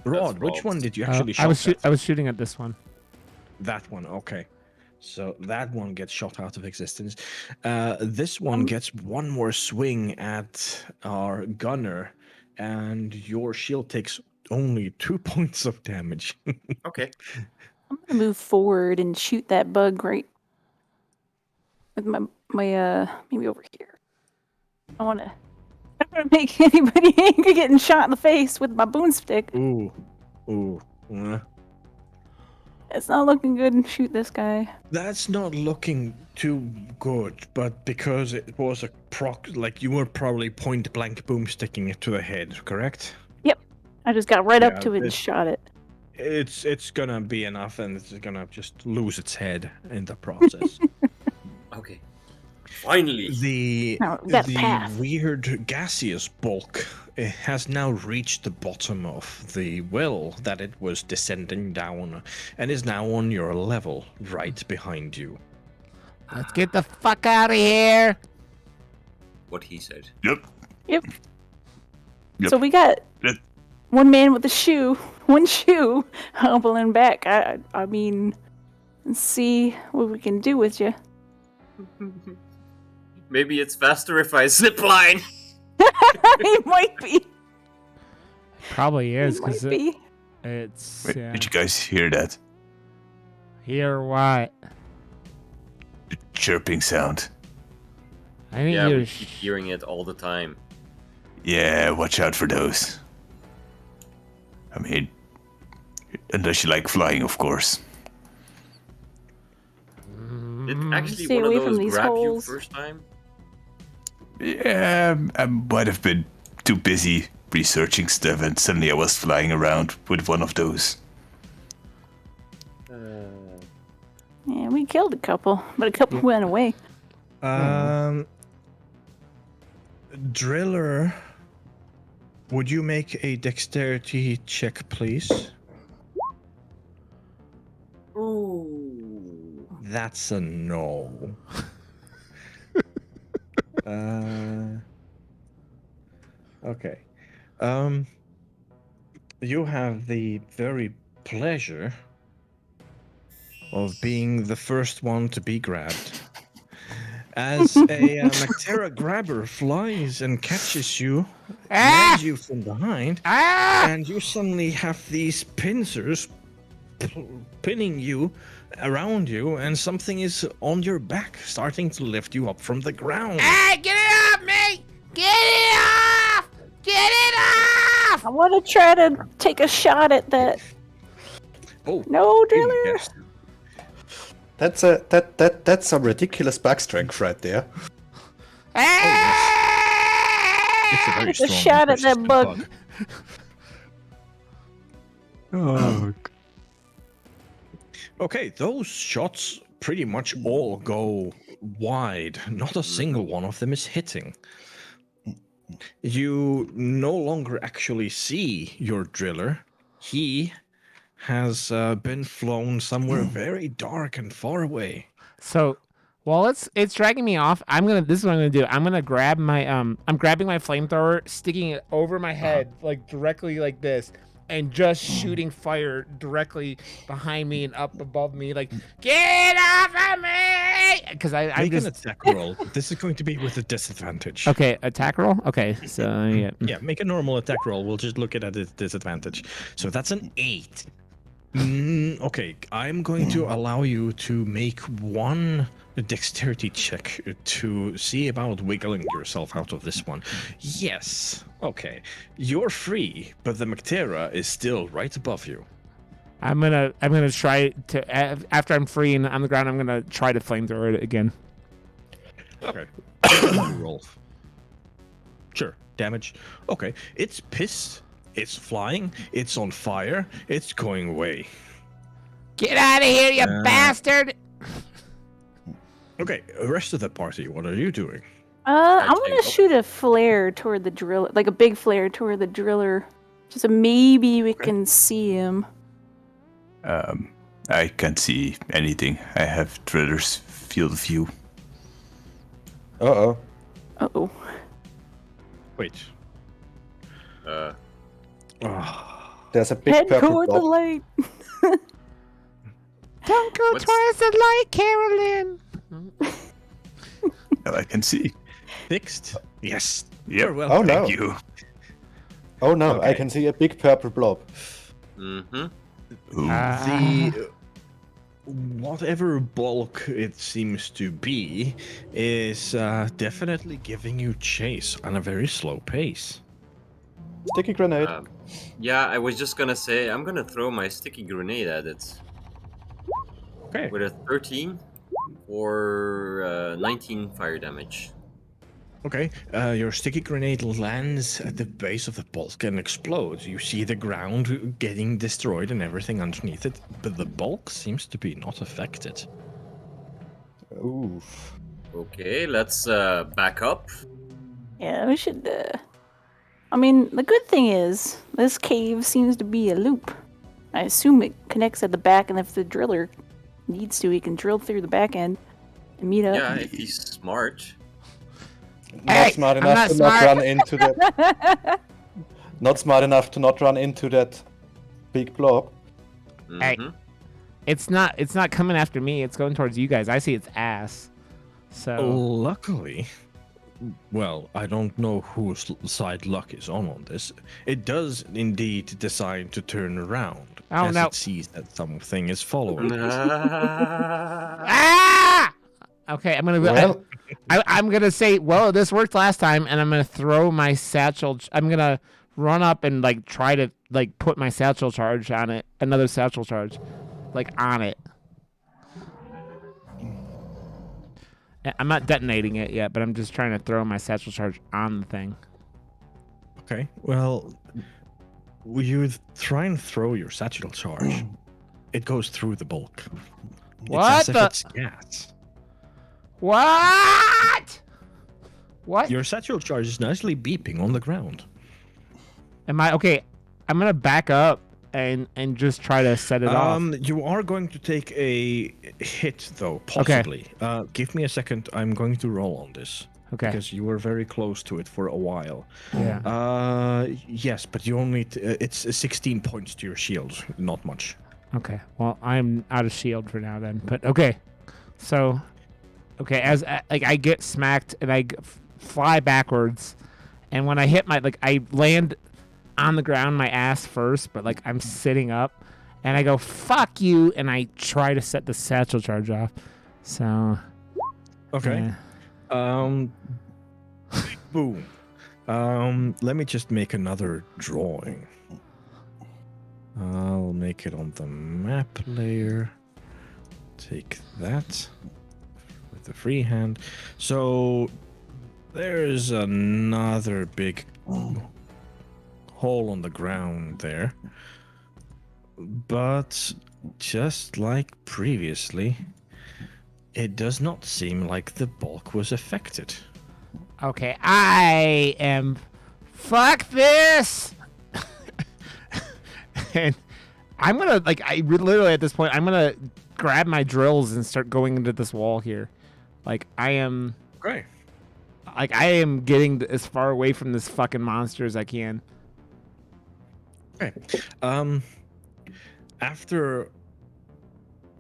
Rod, which Rob's. one did you actually I was shot at? I was shooting at this one. That one, okay. So that one gets shot out of existence. This one gets one more swing at our gunner, and your shield takes only 2 points of damage. Okay. I'm gonna move forward and shoot that bug right with my maybe over here. I don't wanna make anybody angry getting shot in the face with my boomstick. Ooh. It's not looking good and shoot this guy. That's not looking too good, but because it was a you were probably point blank boomsticking it to the head, correct? Yep. I just got right Yeah, up to it and shot it. It's gonna be enough, and it's gonna just lose its head in the process. Okay. Finally. Now, we gotta The pass. weird gaseous bulk has now reached the bottom of the well that it was descending down, and is now on your level, right behind you. Let's get the fuck out of here. What he said. Yep. Yep. Yep. So we got Yep. one man with one shoe, hobbling back. I mean, let's see what we can do with you. Maybe it's faster if I zipline. It might be. Probably is It because might be. it's. Wait, Yeah. did you guys hear that? Hear what? The chirping sound. I think Yeah, you're. we keep hearing it all the time. Yeah, watch out for those. I mean, unless you like flying, of course. Did actually Stay one of away from those these grab holes. you first time? Yeah, I might have been too busy researching stuff, and suddenly I was flying around with one of those. Yeah, we killed a couple, but a couple went away. Driller, would you make a dexterity check, please? Ooh. That's a no. Okay. You have the very pleasure of being the first one to be grabbed. As a Mactera grabber flies and catches you, lands you from behind, and you suddenly have these pincers pinning you around you, and something is on your back, starting to lift you up from the ground. Hey, get it off me! Get it off! Get it off! I want to try to take a shot at that. Oh, No, Driller. yes. That's some ridiculous back strength right there. It's a very Take a strong shot at that persistent bug. Oh, Okay, those shots pretty much all go wide. Not a single one of them is hitting. You no longer actually see your driller. He has been flown somewhere very dark and far away. So, while it's dragging me off, this is what I'm gonna do. I'm gonna grab my I'm grabbing my flamethrower, sticking it over my head, like directly like this, and just shooting fire directly behind me and up above me, like, get off of me! Because I'm Make an just attack roll. This is going to be with a disadvantage. okay. Attack roll. Okay, so yeah. Yeah, make a normal attack roll. We'll just look at it at disadvantage. So that's an 8. Okay, I'm going to allow you to make one dexterity check to see about wiggling yourself out of this one. Yes. Okay. You're free, but the Mactera is still right above you. I'm gonna try to after I'm free and on the ground. I'm gonna try to flamethrower it again. Okay. Roll. Sure. Damage. Okay. It's pissed. It's flying. It's on fire. It's going away. Get out of here, you bastard! Okay. The rest of the party, what are you doing? I'm Actually, gonna shoot a flare toward the driller, like a big flare toward the driller, just so maybe we can see him. I can't see anything. I have driller's field of view. Uh-oh. Uh-oh. Wait. Uh, There's a big Head purple toward the blob. light. Don't go What's- towards the light, Carolyn. Now I can see. Fixed? Yes. Yep. You're welcome. Oh, no. Thank you. Oh no, I Okay. can see a big purple blob. mm-hmm. Ooh. The whatever bulk it seems to be is definitely giving you chase on a very slow pace. Sticky grenade. Yeah, I was just gonna say I'm gonna throw my sticky grenade at it Okay. with a 13 or 19 fire damage. Okay. Your sticky grenade lands at the base of the bulk and explodes. You see the ground getting destroyed and everything underneath it, but the bulk seems to be not affected. Oof. Okay, let's back up. Yeah, we should. I mean, the good thing is this cave seems to be a loop. I assume it connects at the back, and if the driller needs to, he can drill through the back end and meet up. Yeah, if he's smart. Not Hey, smart I'm enough not to smart. not run into that. Not smart enough to not run into that big blob. Hey. Mhm. It's not coming after me. It's going towards you guys. I see its ass. So Luckily, well, I don't know whose side luck is on this. It does indeed decide to turn around Oh, as no. it sees that something is following. ah! Okay, I'm gonna. Well, I'm gonna say, well, this worked last time, and I'm gonna throw my satchel. I'm gonna run up and like try to like put my satchel charge on it, another satchel charge, like on it. I'm not detonating it yet, but I'm just trying to throw my satchel charge on the thing. Okay, well, you try and throw your satchel charge. It goes through the bulk. What It's as the- if it's gas. What? What? Your satchel charge is nicely beeping on the ground. Am I okay? I'm gonna back up and just try to set it off. You are going to take a hit though, possibly. Give me a second. I'm going to roll on this Okay. because you were very close to it for a while. Yeah. Yes, but you only it's 16 points to your shield, not much. Okay. Well, I'm out of shield for now then. But okay. So, okay, as like I get smacked and I fly backwards, and when I hit I land on the ground, my ass first, but like I'm sitting up, and I go fuck you, and I try to set the satchel charge off. So. Okay. yeah. Boom. Let me just make another drawing. I'll make it on the map layer. Take that with the free hand. So there's another big hole on the ground there. But just like previously, it does not seem like the bulk was affected. Okay, I am. Fuck this! And I'm gonna literally at this point I'm gonna grab my drills and start going into this wall here. Like I am getting as far away from this fucking monster as I can. Okay. After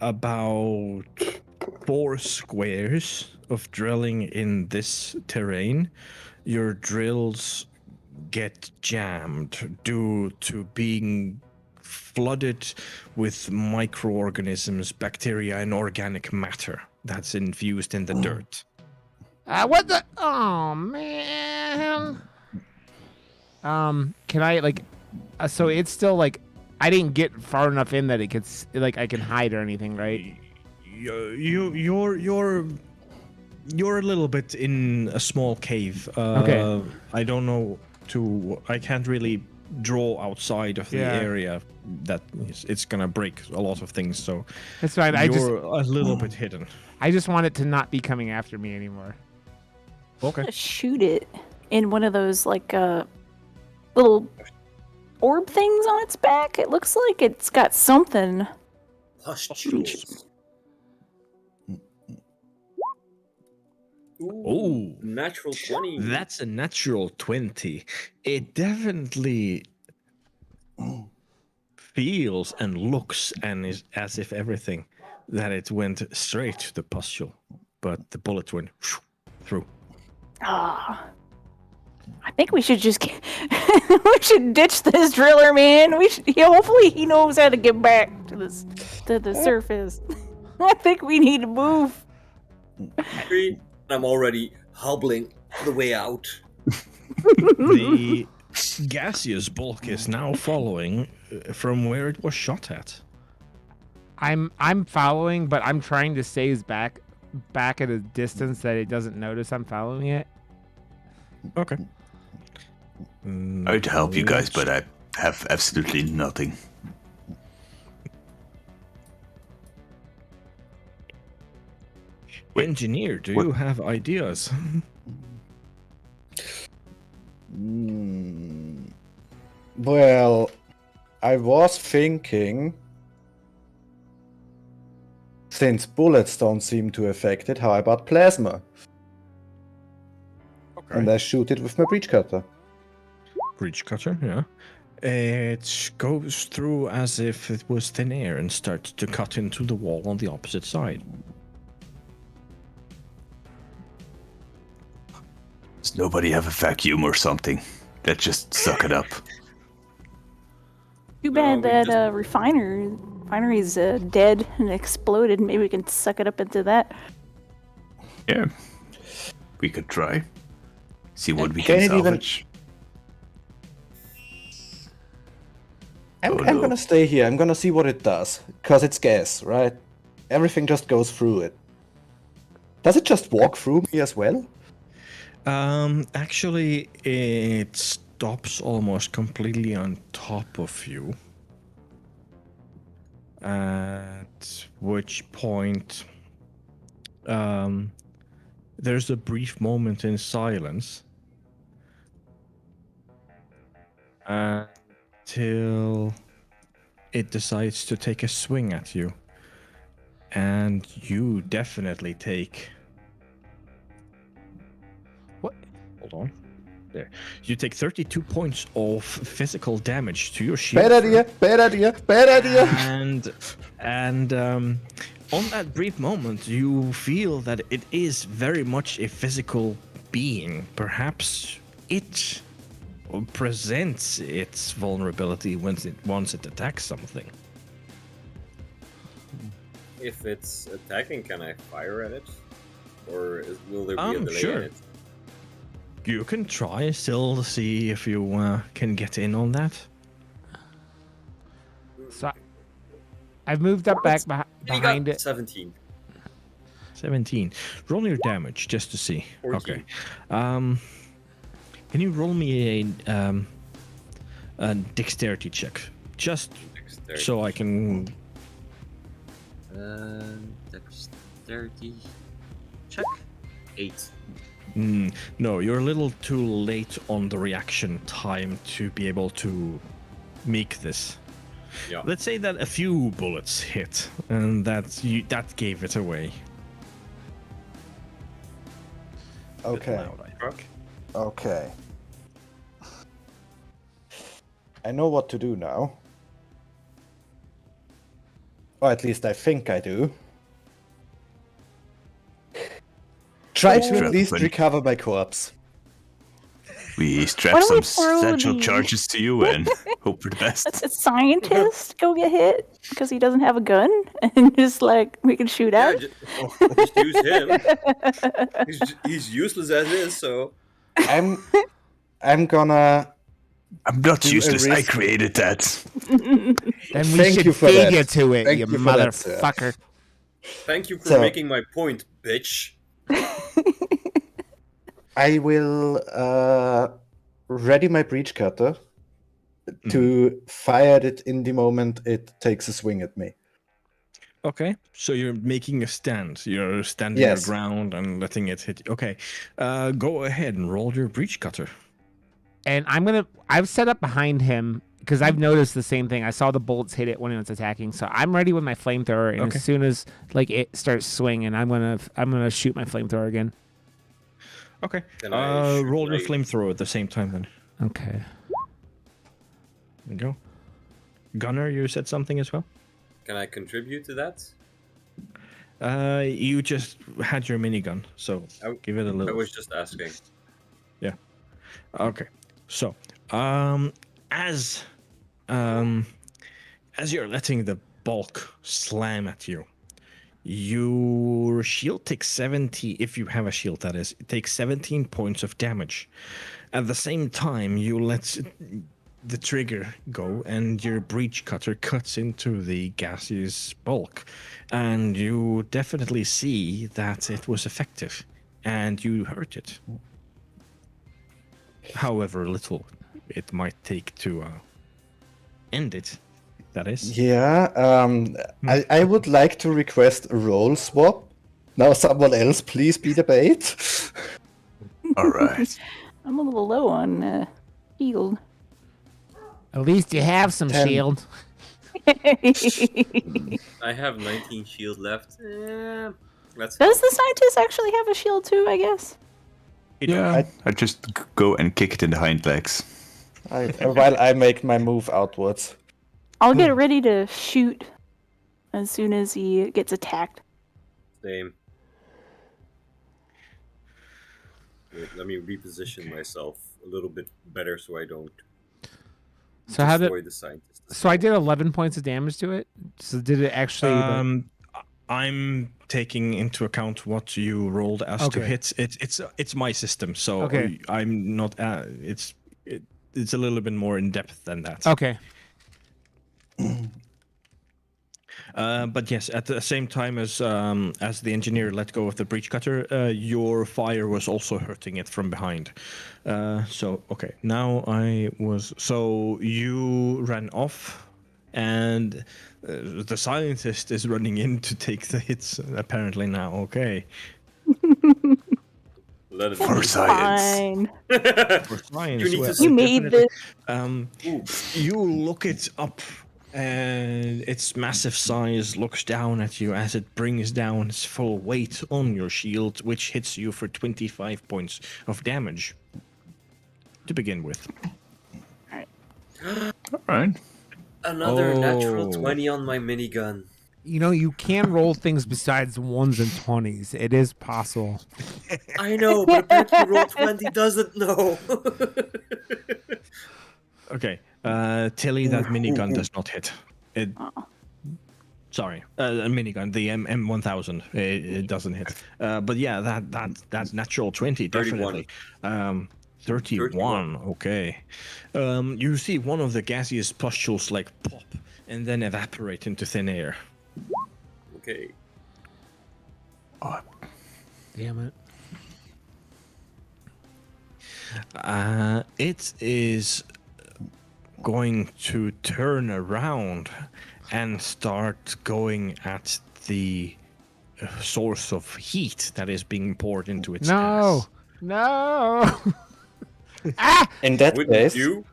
about 4 squares of drilling in this terrain, your drills get jammed due to being flooded with microorganisms, bacteria, and organic matter that's infused in the dirt. What the? Oh man. Can I so it's still I didn't get far enough in that it could I can hide or anything, right? You're a little bit in a small cave. Okay. I don't know I can't really draw outside of the Yeah. area that it's gonna break a lot of things. So It's fine. you're a little bit hidden. I just want it to not be coming after me anymore. Okay. Just shoot it in one of those like little orb things on its back. It looks like it's got something. Pustules. Ooh. Natural 20. That's a natural 20. It definitely feels and looks and is as if everything that it went straight to the pustule, but the bullet went through. Ah. I think we should just we should ditch this driller, man. Hopefully he knows how to get back to the surface. I think we need to move. I'm already hobbling the way out. The gaseous bulk is now following from where it was shot at. I'm following, but I'm trying to stay back at a distance that it doesn't notice I'm following it. Okay. I'd help you guys, but I have absolutely nothing. Engineer, do you have ideas? Well, I was thinking, since bullets don't seem to affect it, how about plasma? Okay. And I shoot it with my breech cutter. Breach cutter, yeah. It goes through as if it was thin air and starts to cut into the wall on the opposite side. Does nobody have a vacuum or something? Let's just suck it up. Too bad we that just- refinery's dead and exploded. Maybe we can suck it up into that. Yeah. We could try. See what we Can can it even- salvage. I'm no. gonna stay here. I'm gonna see what it does. Because it's gas, right? Everything just goes through it. Does it just walk through me as well? Actually, it stops almost completely on top of you. At which point, there's a brief moment in silence until it decides to take a swing at you. And you definitely take... What? Hold on. There. You take 32 points of physical damage to your shield. Bad idea, bad idea, bad idea! And on that brief moment, you feel that it is very much a physical being. Perhaps it presents its vulnerability once it attacks something. If it's attacking, can I fire at it? Or will there be a delay Sure. in it? You can try still to see if you can get in on that. So I've moved up back He behind got it. 17. 17. Roll your damage just to see. 14. Okay. Can you roll me a dexterity check? Just Dexterity. so I can... Dexterity. Check. 8. No, you're a little too late on the reaction time to be able to make this. Yeah. Let's say that a few bullets hit, and that gave it away. Okay, Loud, I think. okay. I know what to do now. Or at least I think I do. Try to at Strap least in. recover my corpse. We Why strap don't some we throw satchel the- charges to you and hope for the Let's best. a scientist go get hit because he doesn't have a gun and just like we can shoot Yeah, at. just use him. He's useless as is, so. I'm gonna. I'm not Do a useless. I risk- created that. Then we Thank should you for feed that. you to it, Thank you you for that, sir. motherfucker. Thank you for So- making my point, bitch. I will ready my breech cutter to fire it in the moment it takes a swing at me. Okay, so you're making a stand. You're standing your Yes. ground and letting it hit you. Okay, go ahead and roll your breach cutter. And I've set up behind him because I've noticed the same thing. I saw the bullets hit it when it was attacking, so I'm ready with my flamethrower. And Okay. as soon as like it starts swinging, I'm gonna shoot my flamethrower again. Okay, Can I shoot roll your my- flamethrower at the same time then. Okay. There you go. Gunner, you said something as well? Can I contribute to that? You just had your minigun, so give it a I little. was just asking. Yeah. Okay. So, as you're letting the bulk slam at you, your shield takes 70. If you have a shield, that is, it takes 17 points of damage. At the same time, you let the trigger go, and your breach cutter cuts into the gaseous bulk, and you definitely see that it was effective, and you hurt it. However little it might take to end it, that is. Yeah, I would like to request a role swap. Now someone else please be the bait. All right. I'm a little low on healed. At least you have some 10. shield. I have 19 shield left. Let's Does the scientist actually have a shield too, I guess? Yeah, I just go and kick it in the hind legs. While I make my move outwards. I'll get ready to shoot as soon as he gets attacked. Same. Wait, let me reposition myself a little bit better so I don't So how did? destroy the scientist. So I did 11 points of damage to it. So did it actually? I'm taking into account what you rolled as to Okay. hit. It's my system, so Okay. I'm not. It's a little bit more in depth than that. Okay. But yes, at the same time as the engineer let go of the breach cutter, your fire was also hurting it from behind. So okay, now so you ran off, and the scientist is running in to take the hits apparently now. Okay. Let it For be. science. Fine. For science, You need well, to You made definitely. this. You look it up, and its massive size looks down at you as it brings down its full weight on your shield, which hits you for 25 points of damage to begin with. All right. Another natural Oh. 20 on my minigun. You know, you can roll things besides 1s and 20s. It is possible. I know, but apparently roll 20 doesn't know. Okay, Tilly, that minigun does not hit. Sorry, a minigun, the M1000, it doesn't hit. But yeah, that natural 20 definitely. 31. Okay. You see one of the gaseous pustules like pop and then evaporate into thin air. Okay. Damn it. It is going to turn around and start going at the source of heat that is being poured into its No. ass. No. In that Wouldn't case, you?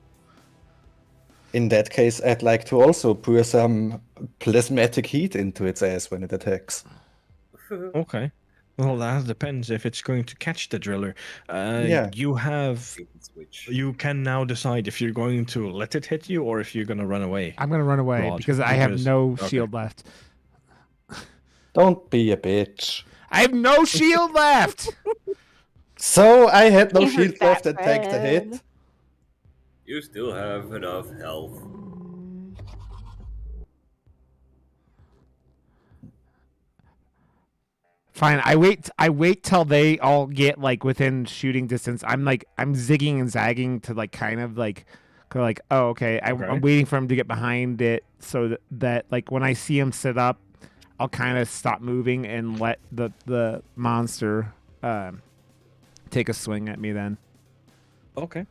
I'd like to also pour some plasmatic heat into its ass when it attacks. Okay. Well, that depends if it's going to catch the driller. Yeah. Switch. You can now decide if you're going to let it hit you or if you're going to run away. I'm going to run away Rod, because I have because- no okay. shield left. Don't be a bitch. I have no shield left. So I had no Can't hurt shield left and that take the bad. hit. You still have enough health. Fine. I wait till they all get like within shooting distance. I'm zigging and zagging to like kind of like go like, oh, okay. I'm waiting for him to get behind it so that like when I see him sit up, I'll kind of stop moving and let the monster take a swing at me then. Okay,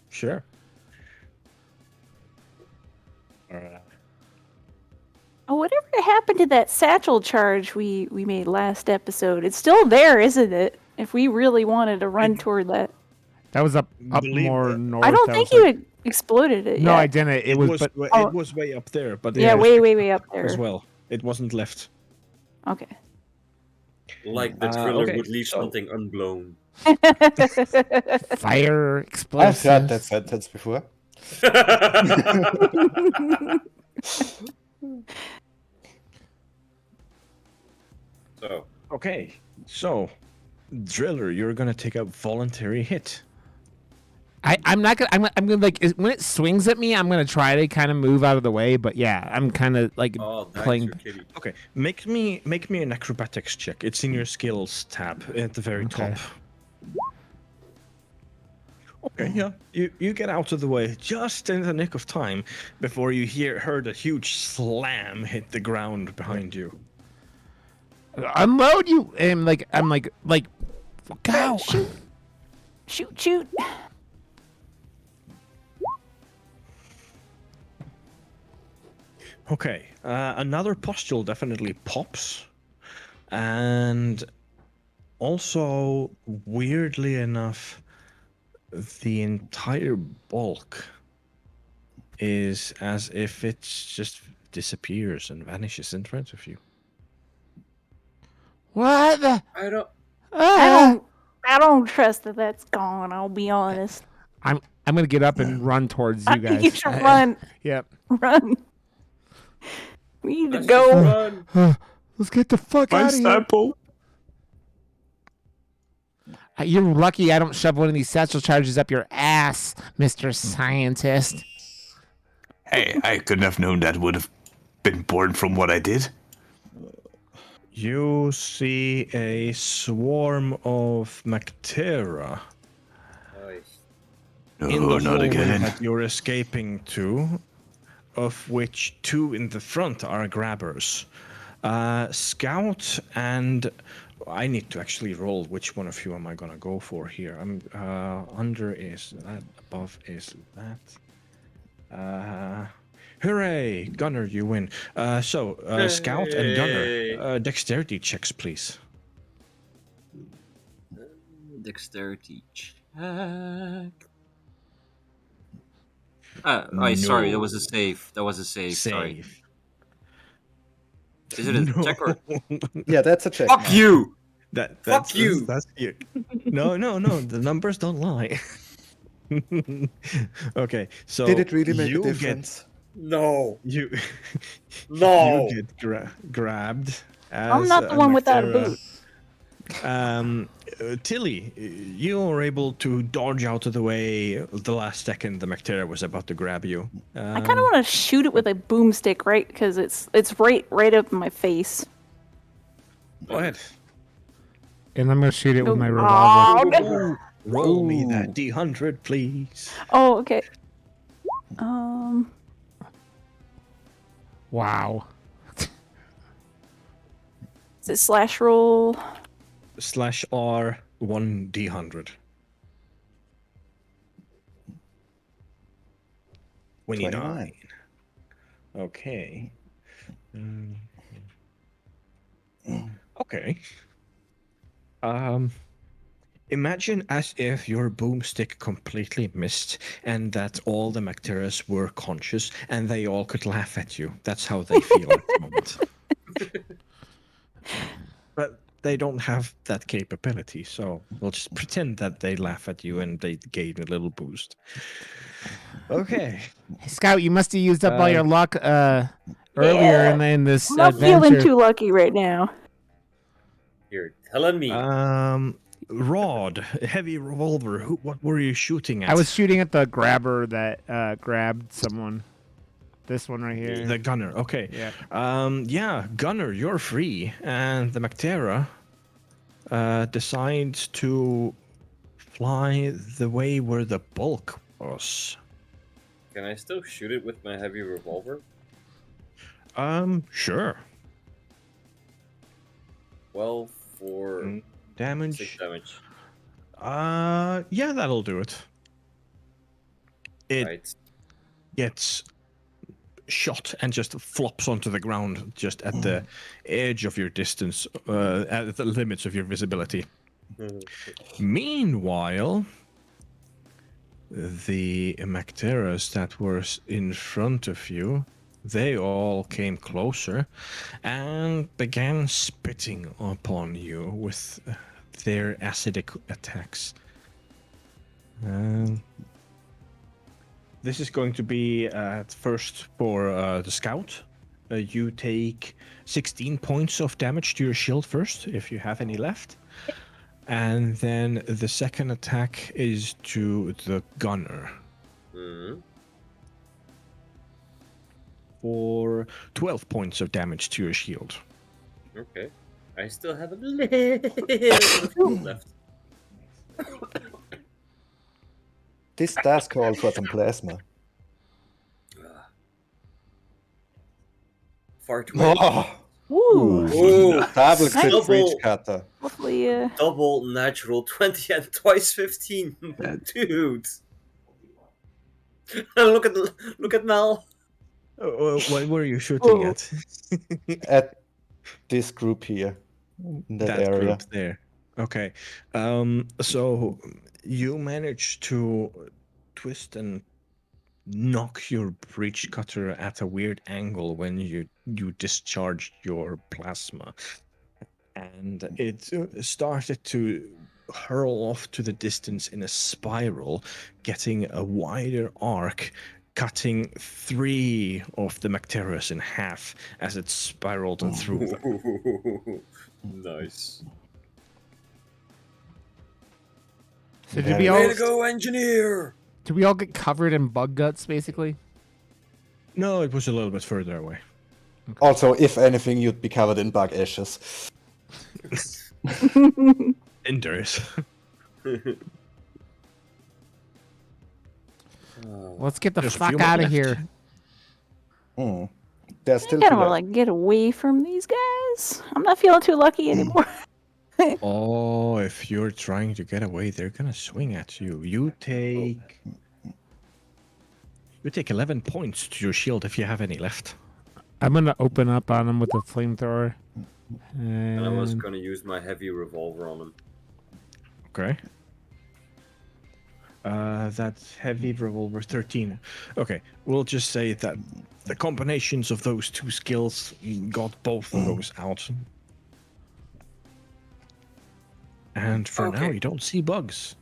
sure. Oh, whatever happened to that satchel charge we made last episode? It's still there, isn't it? If we really wanted to run toward that. That was up Believe more that. north. I don't That think was you like- had exploded it No, yet. I didn't. It was, but it was way up there, but Yeah, it was way up there. as well. It wasn't left. Okay. Like the thriller okay, would leave so- something unblown. fire I've explosives. heard that sentence before. So, Okay, so Driller, you're gonna take a voluntary hit. I'm not gonna. I'm gonna like when it swings at me. I'm gonna try to kind of move out of the way. But yeah, I'm kind of like oh, that's playing. your kitty. Okay, make me an acrobatics check. It's in your skills tab at the very Okay. top. Okay, yeah. You get out of the way just in the nick of time before you heard a huge slam hit the ground behind you. Unload you. And I'm like go. Shoot. Okay, another pustule definitely pops, and also weirdly enough, the entire bulk is as if it just disappears and vanishes in front of you. What the? I don't. I don't trust that that's gone. I'll be honest. I'm gonna get up and run towards I you think guys. you should run. Yep. Run. We need to Let's go. just run. Let's get the fuck My out of here. sample. You're lucky I don't shove one of these satchel charges up your ass, Mr. Scientist. Hey, I couldn't have known that would have been born from what I did. You see a swarm of Mactera Nice. No, in the not hallway again. that you're escaping to, of which 2 in the front are grabbers. Scout and I need to actually roll which one of you am I gonna go for here. I'm under is that, above is that. Hooray! Gunner, you win. So Scout and Gunner, dexterity checks, please. Dexterity check. Sorry, that was a save. Sorry. Is it a check or? Yeah, that's a check. Fuck you! That's you! That's you. No. The numbers don't lie. Okay, so Did it really make a you difference? No. You No. you get grabbed. I'm not the one without a boot. Tilly, you were able to dodge out of the way the last second the Mactera was about to grab you. I kind of want to shoot it with a boomstick, right? Because it's right up in my face. Go ahead. And I'm gonna shoot it with my Oh, revolver. no. Roll me that D100, please. Oh, okay. Wow. Is it slash roll? /R 1D100. 29. Okay. Okay. Imagine as if your boomstick completely missed and that all the Macteras were conscious and they all could laugh at you. That's how they feel at the moment. But they don't have that capability, so we'll just pretend that they laugh at you and they gain a little boost. Okay. Hey, Scout, you must have used up all your luck earlier in this I'm not adventure. feeling too lucky right now. You're telling me. Rod, heavy revolver. What were you shooting at? I was shooting at the grabber that grabbed someone. This one right here. The gunner. Okay. Yeah. Yeah, gunner, you're free, and the Mactera decides to fly the way where the bulk was. Can I still shoot it with my heavy revolver? Sure. 12 for Damage. 6 damage. Yeah, that'll do it. It Right. gets shot and just flops onto the ground just at the edge of your distance, at the limits of your visibility. Meanwhile, the Macteras that were in front of you, they all came closer and began spitting upon you with their acidic attacks. This is going to be at first for the scout. You take 16 points of damage to your shield first, if you have any left. And then the second attack is to the gunner. For 12 points of damage to your shield. Okay. I still have a little left. This does call for some plasma. Far too Oh, Woo! Oh, double crit Double. breach cutter. Hopefully, double natural 20 and twice 15. Dude. Look at Mel. What were you shooting Whoa. at? At this group here, in that area. Group there. Okay. So you managed to twist and knock your breach cutter at a weird angle when you discharged your plasma, and it started to hurl off to the distance in a spiral, getting a wider arc, cutting 3 of the Macteras in half as it spiraled through them. Nice. So did Very we good. all Way to go, engineer! did we all get covered in bug guts basically? No, it was a little bit further away. Also, if anything, you'd be covered in bug ashes. Indoors. Let's get the There's a fuck few more out of left. here. There's I still kind two of want to left. like get away from these guys. I'm not feeling too lucky anymore. Oh, if you're trying to get away, they're gonna swing at you. You take 11 points to your shield if you have any left. I'm gonna open up on him with a flamethrower. And I was And gonna use my heavy revolver on him. Okay. That's heavy revolver 13. Okay, we'll just say that the combinations of those two skills got both of those out. And for now, Okay. you don't see bugs.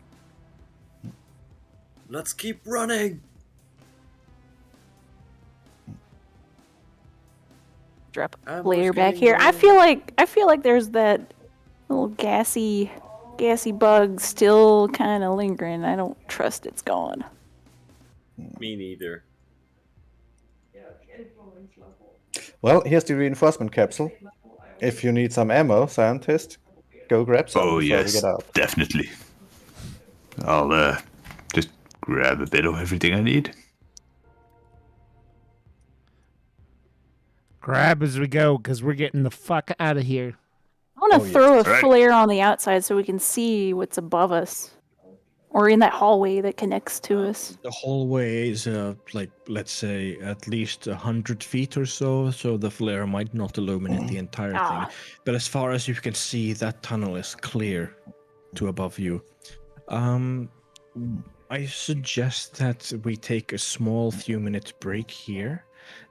Let's keep running! Drop a I'm flare just back getting here. I low. feel like there's that little gassy bug still kind of lingering. I don't trust it's gone. Me neither. Well, here's the reinforcement capsule. If you need some ammo, scientist, go grab some Oh, before we yes, get out. definitely. I'll just grab a bit of everything I need. grab as we go, because we're getting the fuck out of here. I want to Oh, yes. throw a Alright. flare on the outside so we can see what's above us, or in that hallway that connects to us. The hallway is like, let's say, at least 100 feet or so, so the flare might not illuminate the entire Ah. thing. But as far as you can see, that tunnel is clear to above you. I suggest that we take a small few-minute break here,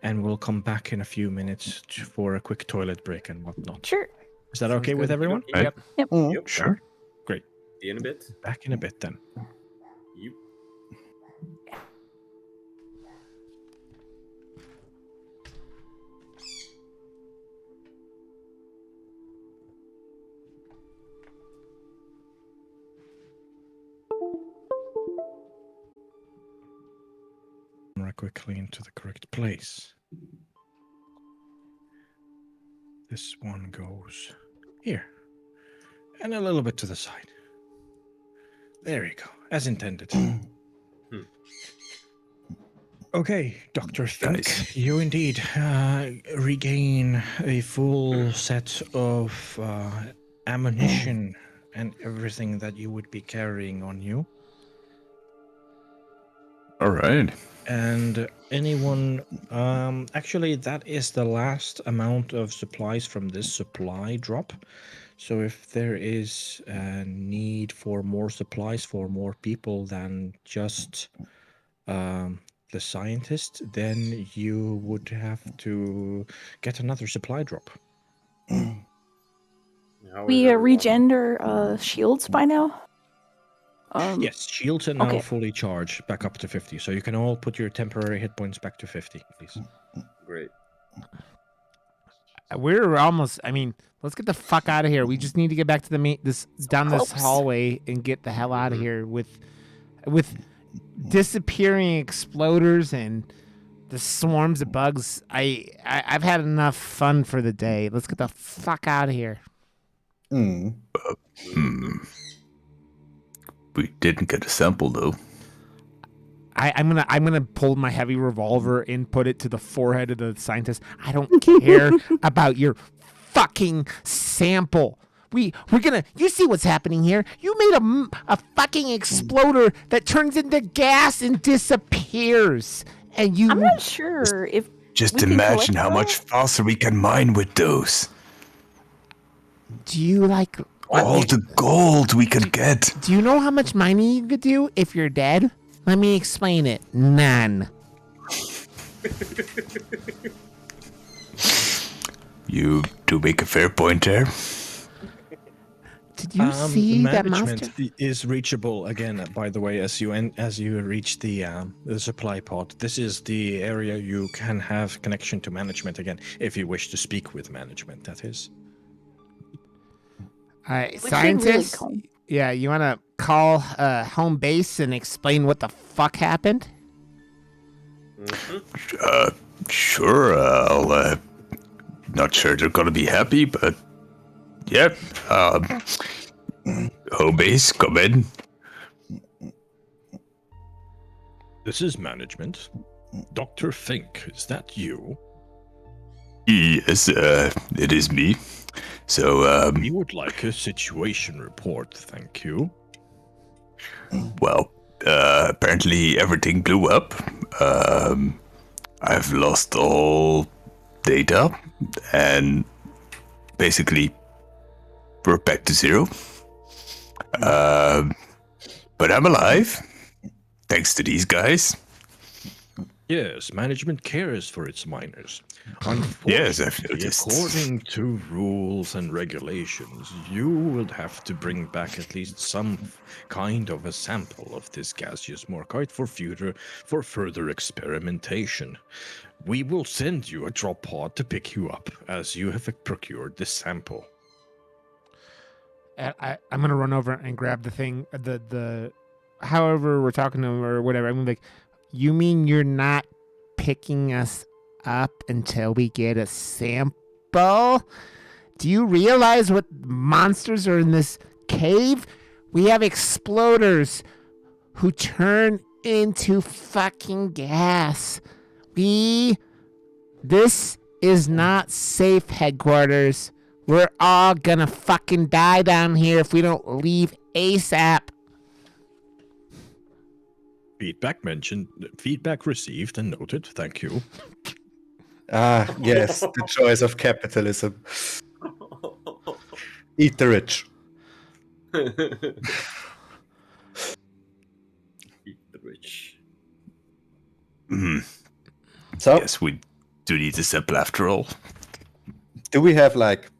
and we'll come back in a few minutes for a quick toilet break and whatnot. Sure. Is that Sounds okay with good. everyone? Yep. Yep. Sure. Great. See you in a bit. Back in a bit then. You. Camera quickly into the correct place. This one goes here. And a little bit to the side. There you go, as intended. Okay, Dr. Fink, Nice. you indeed regain a full set of ammunition and everything that you would be carrying on you. All right. And anyone, actually, that is the last amount of supplies from this supply drop. So if there is a need for more supplies for more people than just the scientist, then you would have to get another supply drop. How is We everyone? regender shields by now. Yes, shields are now okay. fully charged, back up to 50. So you can all put your temporary hit points back to 50, please. Great. We're almost. I mean, let's get the fuck out of here. We just need to get back to the this down this close. hallway and get the hell out of here with disappearing exploders and the swarms of bugs. I've had enough fun for the day. Let's get the fuck out of here. Mm. We didn't get a sample though. I'm gonna pull my heavy revolver and put it to the forehead of the scientist. I don't care about your fucking sample. We're gonna. You see what's happening here? You made a fucking exploder that turns into gas and disappears. And you. I'm not sure if Just we can imagine collect how that. much faster we can mine with those. Do you like All the gold we could get. Do you know how much mining you could do if you're dead? Let me explain it. None. You do make a fair point there. Did you see that monster? Management is reachable again. By the way, as you reach the supply pod, this is the area you can have connection to management again if you wish to speak with management. That is. Scientist? Really Yeah, you want to call home base and explain what the fuck happened? Sure. I'll. Not sure they're gonna be happy, but yep. Home base, come in. This is management. Dr. Fink, is that you? Yes, it is me. So, We would like a situation report, thank you. well, apparently everything blew up. I've lost all data, and basically we're back to zero. But I'm alive, thanks to these guys. Yes, management cares for its miners. Yes, I've Unfortunately, noticed. according to rules and regulations, you will have to bring back at least some kind of a sample of this gaseous morkite for further experimentation. We will send you a drop pod to pick you up, as you have procured this sample. I'm gonna run over and grab the thing. The however we're talking to him or whatever. I'm like, you mean you're not picking us up until we get a sample? Do you realize what monsters are in this cave? We have exploders who turn into fucking gas. This is not safe, headquarters. We're all gonna fucking die down here if we don't leave ASAP. Feedback received and noted, thank you. Ah, yes, the choice of capitalism. Eat the rich. Eat the rich. So, Yes, we do need a sample after all. do we have, like,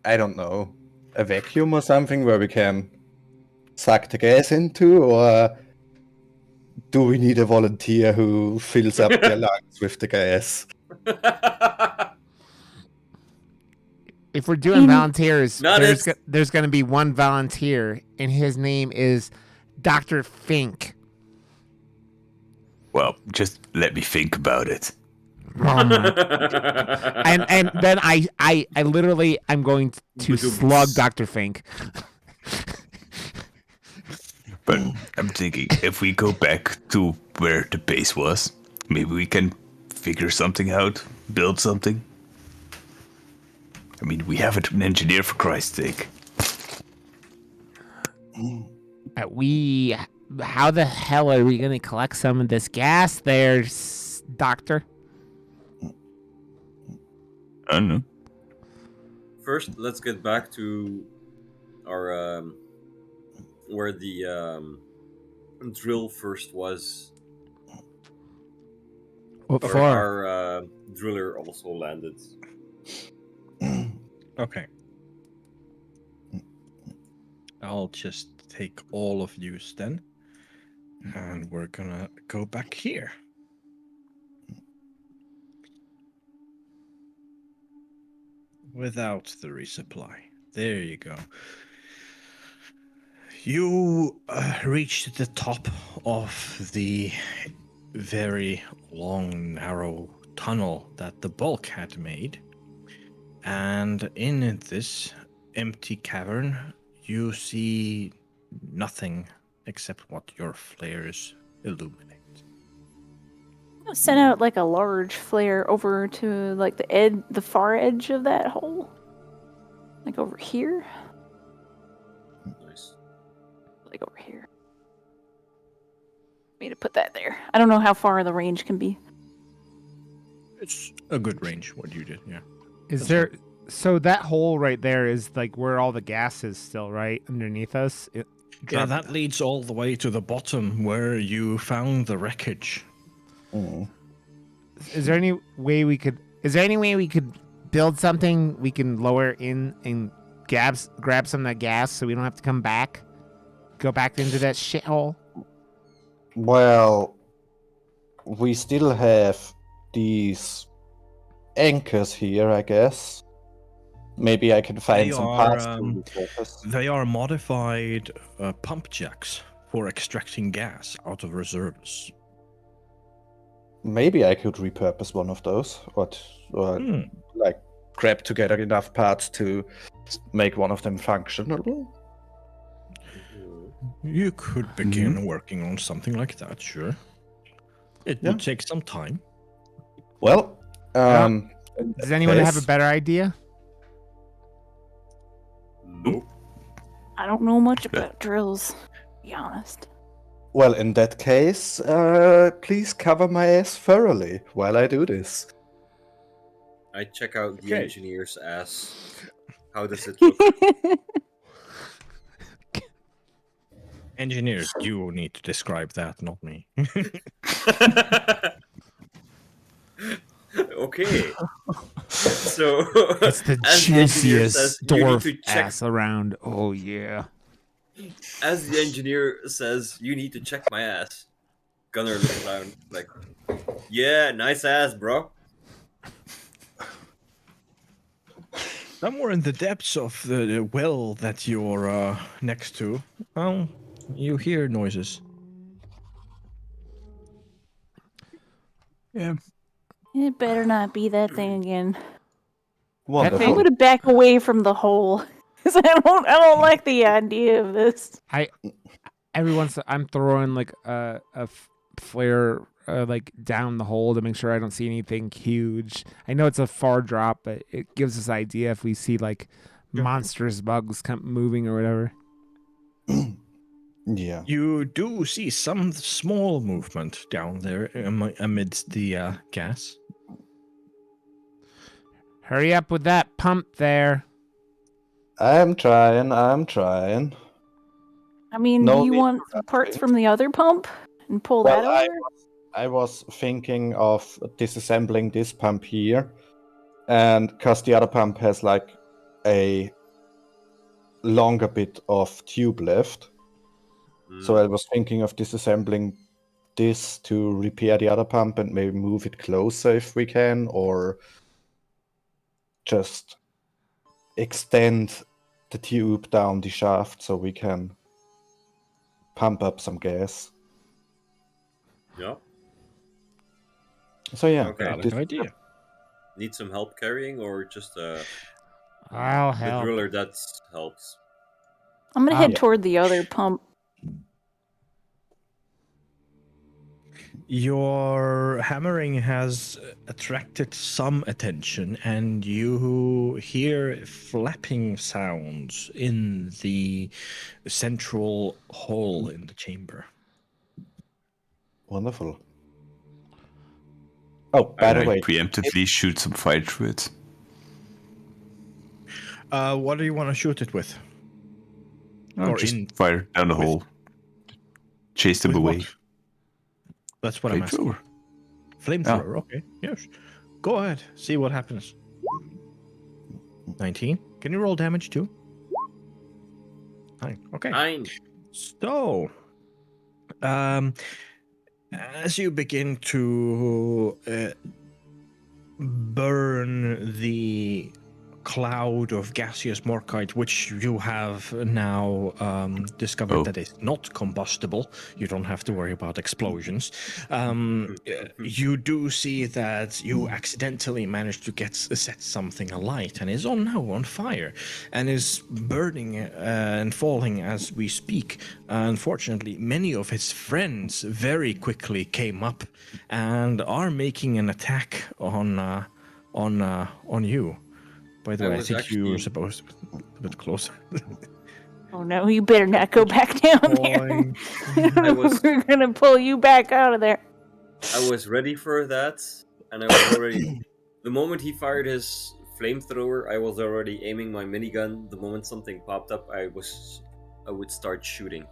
I don't know, a vacuum or something where we can suck the gas into, or do we need a volunteer who fills up their lungs with the gas? If we're doing volunteers, Not there's going to be one volunteer, and his name is Dr. Fink. Well, just let me think about it. Oh my. and then I literally I'm going to slug Dr. Fink. But I'm thinking, if we go back to where the base was, maybe we can figure something out, build something. I mean, we have an engineer, for Christ's sake. We how the hell are we gonna collect some of this gas there, Doctor? I don't know. First, let's get back to our where the drill first was. What Or for? our driller also landed. Okay. I'll just take all of yous then. And we're gonna go back here. Without the resupply. There you go. You reached the top of the very long, narrow tunnel that the bulk had made. And in this empty cavern, you see nothing except what your flares illuminate. I'll send out like a large flare over to like the far edge of that hole. Like over here. Nice. Like over here. Me to put that there. I don't know how far the range can be. It's a good range, what you did, yeah. Is there? So that hole right there is like where all the gas is still, right underneath us. Yeah, that leads all the way to the bottom where you found the wreckage. Is there any way we could? Is there any way we could build something we can lower in and grab some of that gas so we don't have to come back, go back into that shithole? Well, we still have these anchors here, I guess. Maybe I can find They some are, parts to repurpose. They are modified pump jacks for extracting gas out of reserves. Maybe I could repurpose one of those, or like grab together enough parts to make one of them functional. You could begin working on something like that, sure. It would take some time. Well, does anyone have a better idea? Nope. I don't know much about drills, to be honest. Well, in that case, please cover my ass thoroughly while I do this. I check out the Okay. engineer's ass. How does it look? Engineers, you need to describe that, not me. Okay. So It's the as the engineer juiciest says, you need dwarf to check. ass around. Oh yeah. As the engineer says, you need to check my ass. Gunner looks around like, yeah, nice ass, bro. Somewhere in the depths of the well that you're next to, well, you hear noises. Yeah. It better not be that thing again. I'm Wonderful. gonna back away from the hole. Cause I don't like the idea of this. Every once I'm throwing like a flare like down the hole to make sure I don't see anything huge. I know it's a far drop, but it gives us idea if we see like monstrous bugs moving or whatever. Yeah. You do see some small movement down there amidst the gas. Hurry up with that pump there. I'm trying. I mean, No do you need want for parts that. from the other pump and pull Well, that over? I was thinking of disassembling this pump here, and because the other pump has like a longer bit of tube left, so I was thinking of disassembling this to repair the other pump and maybe move it closer if we can, or just extend the tube down the shaft so we can pump up some gas. Yeah. So yeah, Okay. Valid idea. Need some help carrying or just I'll the help. driller that helps? I'm gonna head yeah. toward the other pump. Your hammering has attracted some attention, and you hear flapping sounds in the central hole in the chamber. Wonderful. Oh, by the I way, preemptively shoot some fire through it. What do you want to shoot it with? Or Just in fire down the with- hole. Chase them with away. what? That's what I'm asking. Flamethrower. Flamethrower, okay. Yes. Go ahead. See what happens. 19. Can you roll damage too? 9. Okay. 9. So, as you begin to burn the cloud of gaseous morkite, which you have now discovered that is not combustible. You don't have to worry about explosions. You do see that you accidentally managed to set something alight and is now on fire and is burning and falling as we speak. Unfortunately, many of his friends very quickly came up and are making an attack on you. By the way, I think you were supposed to be a bit closer. Oh no, you better not go back down there. We're gonna pull you back out of there. I was ready for that, and I was already. The moment he fired his flamethrower, I was already aiming my minigun. The moment something popped up, I would start shooting.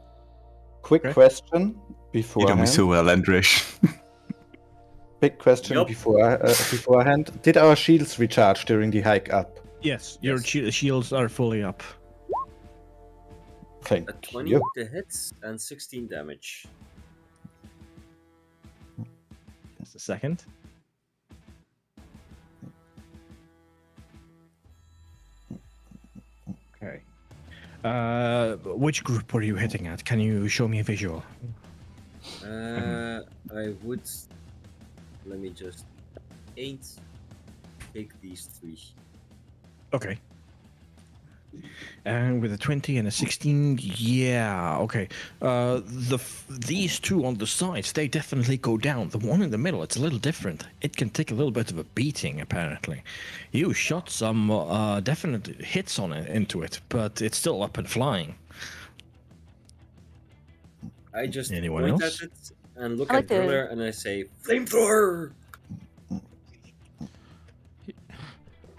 quick question You beforehand. know me so well, Andresh. Big question Yup. beforehand. Did our shields recharge during the hike up? Yes, your shields are fully up. Thank A 20 you. to hits and 16 damage. Just a second. Okay. Which group were you hitting at? Can you show me a visual? I would. Let me just. 8. Take these 3. Okay. And with a 20 and a 16, yeah, okay. These two on the sides, they definitely go down. The one in the middle, it's a little different. It can take a little bit of a beating, apparently. You shot some definite hits on it into it, but it's still up and flying. I just Anyone point else? at it and look I like at to- Driller and I say, Flamethrower!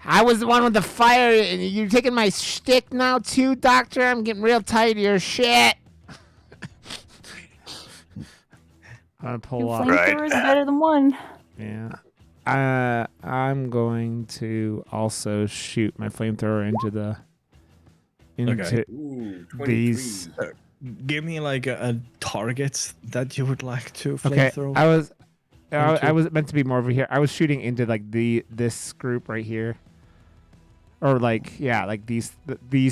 I was the one with the fire, and you're taking my shtick now too, Doctor? I'm getting real tired of your shit. I'm gonna Two pull up. flamethrowers is better than one. Yeah. I'm going to also shoot my flamethrower into Ooh, 23. these. Give me like a target that you would like to Okay, flamethrow. I was meant to be more over here. I was shooting into like this group right here, or like like these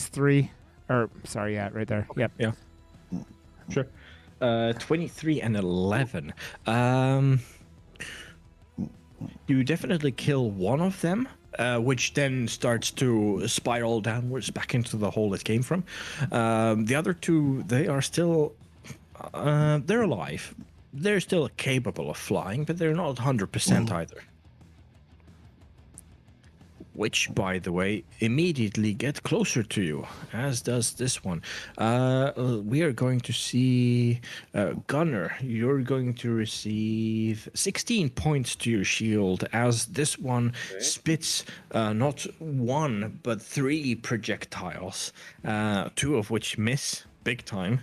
3, or sorry, right there. Yep. Yeah. Sure. 23 and 11. You definitely kill one of them, which then starts to spiral downwards back into the hole it came from. The other 2, they are still... they're alive. They're still capable of flying, but they're not 100% either. Which, by the way, immediately get closer to you, as does this one. We are going to see Gunner. You're going to receive 16 points to your shield as this one spits not 1 but 3 projectiles, 2 of which miss big time.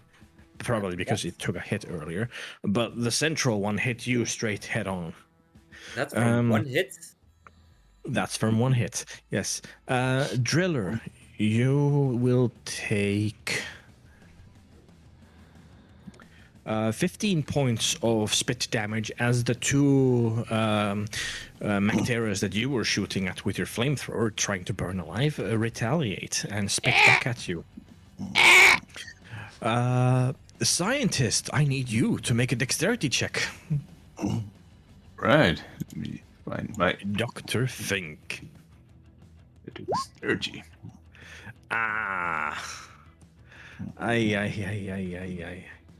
Probably because it took a hit earlier, but the central one hit you straight head on. That's from 1 hit? That's from 1 hit, yes. Driller, you will take 15 points of spit damage as the 2 Macteras that you were shooting at with your flamethrower, trying to burn alive, retaliate and spit back at you. Scientist, I need you to make a dexterity check. Right. Let me find my Dr. Fink. dexterity. Ay.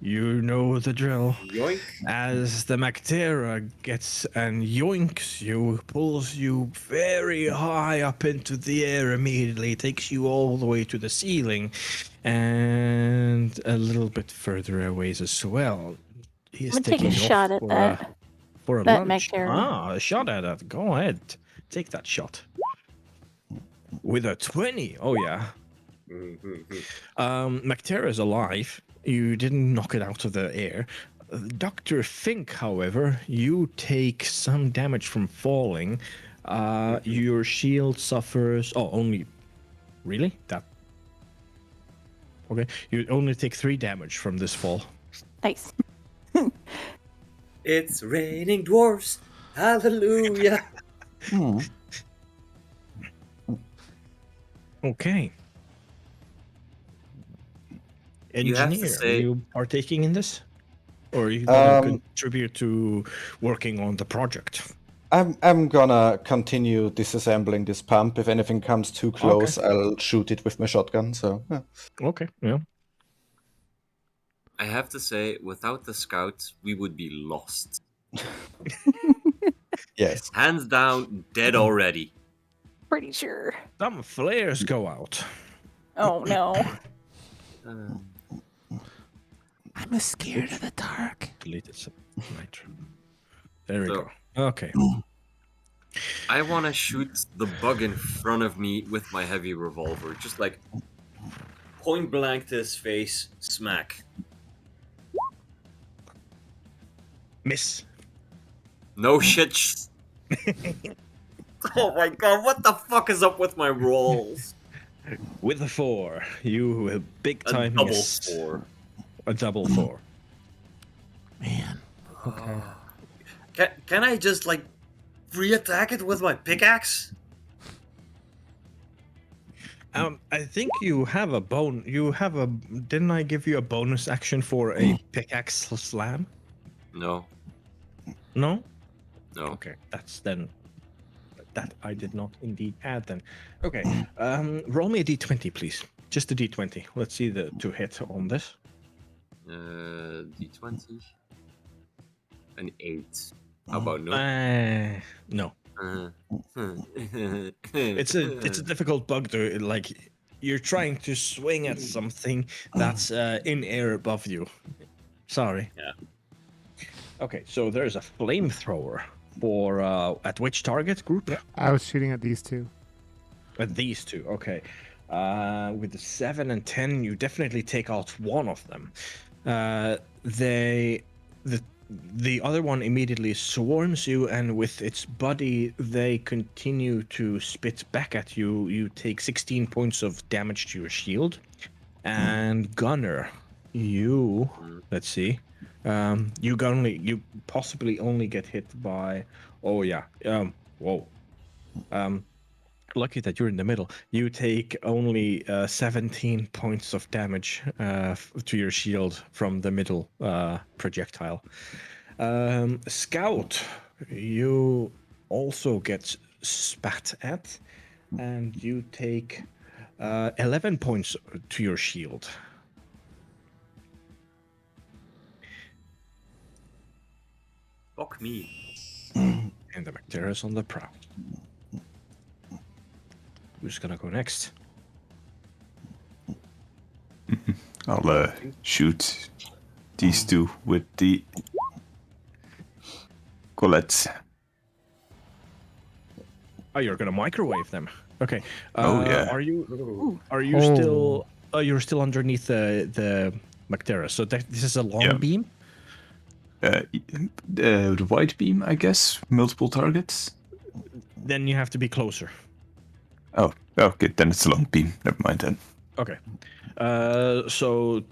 You know the drill. Yoink. As the Mactera gets and yoinks you, pulls you very high up into the air immediately, takes you all the way to the ceiling, and a little bit further away as well. He is I'm gonna take a taking off shot at for that. for a That lunch. Mactera. Ah, a shot at that. Go ahead. Take that shot. With a 20. Oh, yeah. Mactera is alive. You didn't knock it out of the air. Dr. Fink, however, you take some damage from falling. Your shield suffers. Oh, only. Really? That. Okay. You only take 3 damage from this fall. Nice. It's raining dwarfs. Hallelujah. Hmm. Okay. You have to Engineer, say- are you partaking in this? Or are you going to contribute to working on the project? I'm gonna continue disassembling this pump. If anything comes too close, I'll shoot it with my shotgun. So yeah. Okay, yeah. I have to say, without the scouts, we would be lost. Yes. Hands down, dead already. Pretty sure. Some flares go out. Oh no. I'm scared of the dark. Deleted some nitro. There we So- go. Okay. I want to shoot the bug in front of me with my heavy revolver. Just like point blank to his face, smack. Miss. No shit. Oh my god, what the fuck is up with my rolls? With a 4, you big A time double missed. 4. A double 4. Man. Okay. Can I just like re-attack it with my pickaxe? I think you have a didn't I give you a bonus action for a pickaxe slam? No, No? no. Okay, that's then that I did not indeed add then. Okay. Roll me a d20, please. Just a d20. Let's see the to hit on this. D20. An 8. How about no? No. It's It's a difficult bug to like. You're trying to swing at something that's in air above you. Sorry. Yeah. Okay, so there's a flamethrower for at which target group? I was shooting at these two. At these two. Okay. With the 7 and 10, you definitely take out one of them. The other one immediately swarms you, and with its body, they continue to spit back at you. You take 16 points of damage to your shield. And Gunner, you let's see. You possibly only get hit by. Oh yeah. Whoa. Lucky that you're in the middle. You take only 17 points of damage to your shield from the middle projectile. Scout, you also get spat at, and you take 11 points to your shield. Fuck me. And the Mactera is on the prowl. Who's gonna go next? I'll shoot these two with the Colette. Oh, you're gonna microwave them. Okay. Oh, yeah. Are you Oh. still? Oh, you're still underneath the Mactera. So this is a long Yeah. beam. The white beam, I guess. Multiple targets. Then you have to be closer. Oh, okay. Then it's a long beam. Never mind then. Okay. So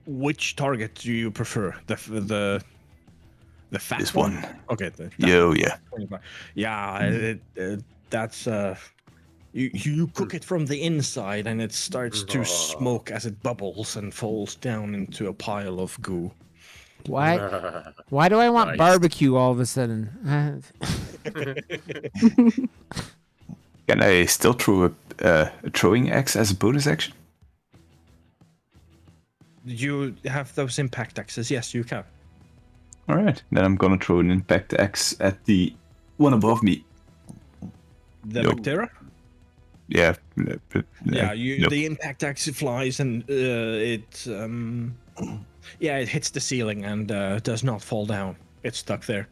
which target do you prefer? The fat This one? one. Okay. Yeah. Yeah. That's you cook it from the inside, and it starts to smoke as it bubbles and falls down into a pile of goo. Why? Why do I want Nice. barbecue all of a sudden? Can I still throw a throwing axe as a bonus action? You have those impact axes? Yes, you can. All right. Then I'm gonna throw an impact axe at the one above me. The No. Mactera? Yeah. The impact actually flies and it hits the ceiling and does not fall down. It's stuck there.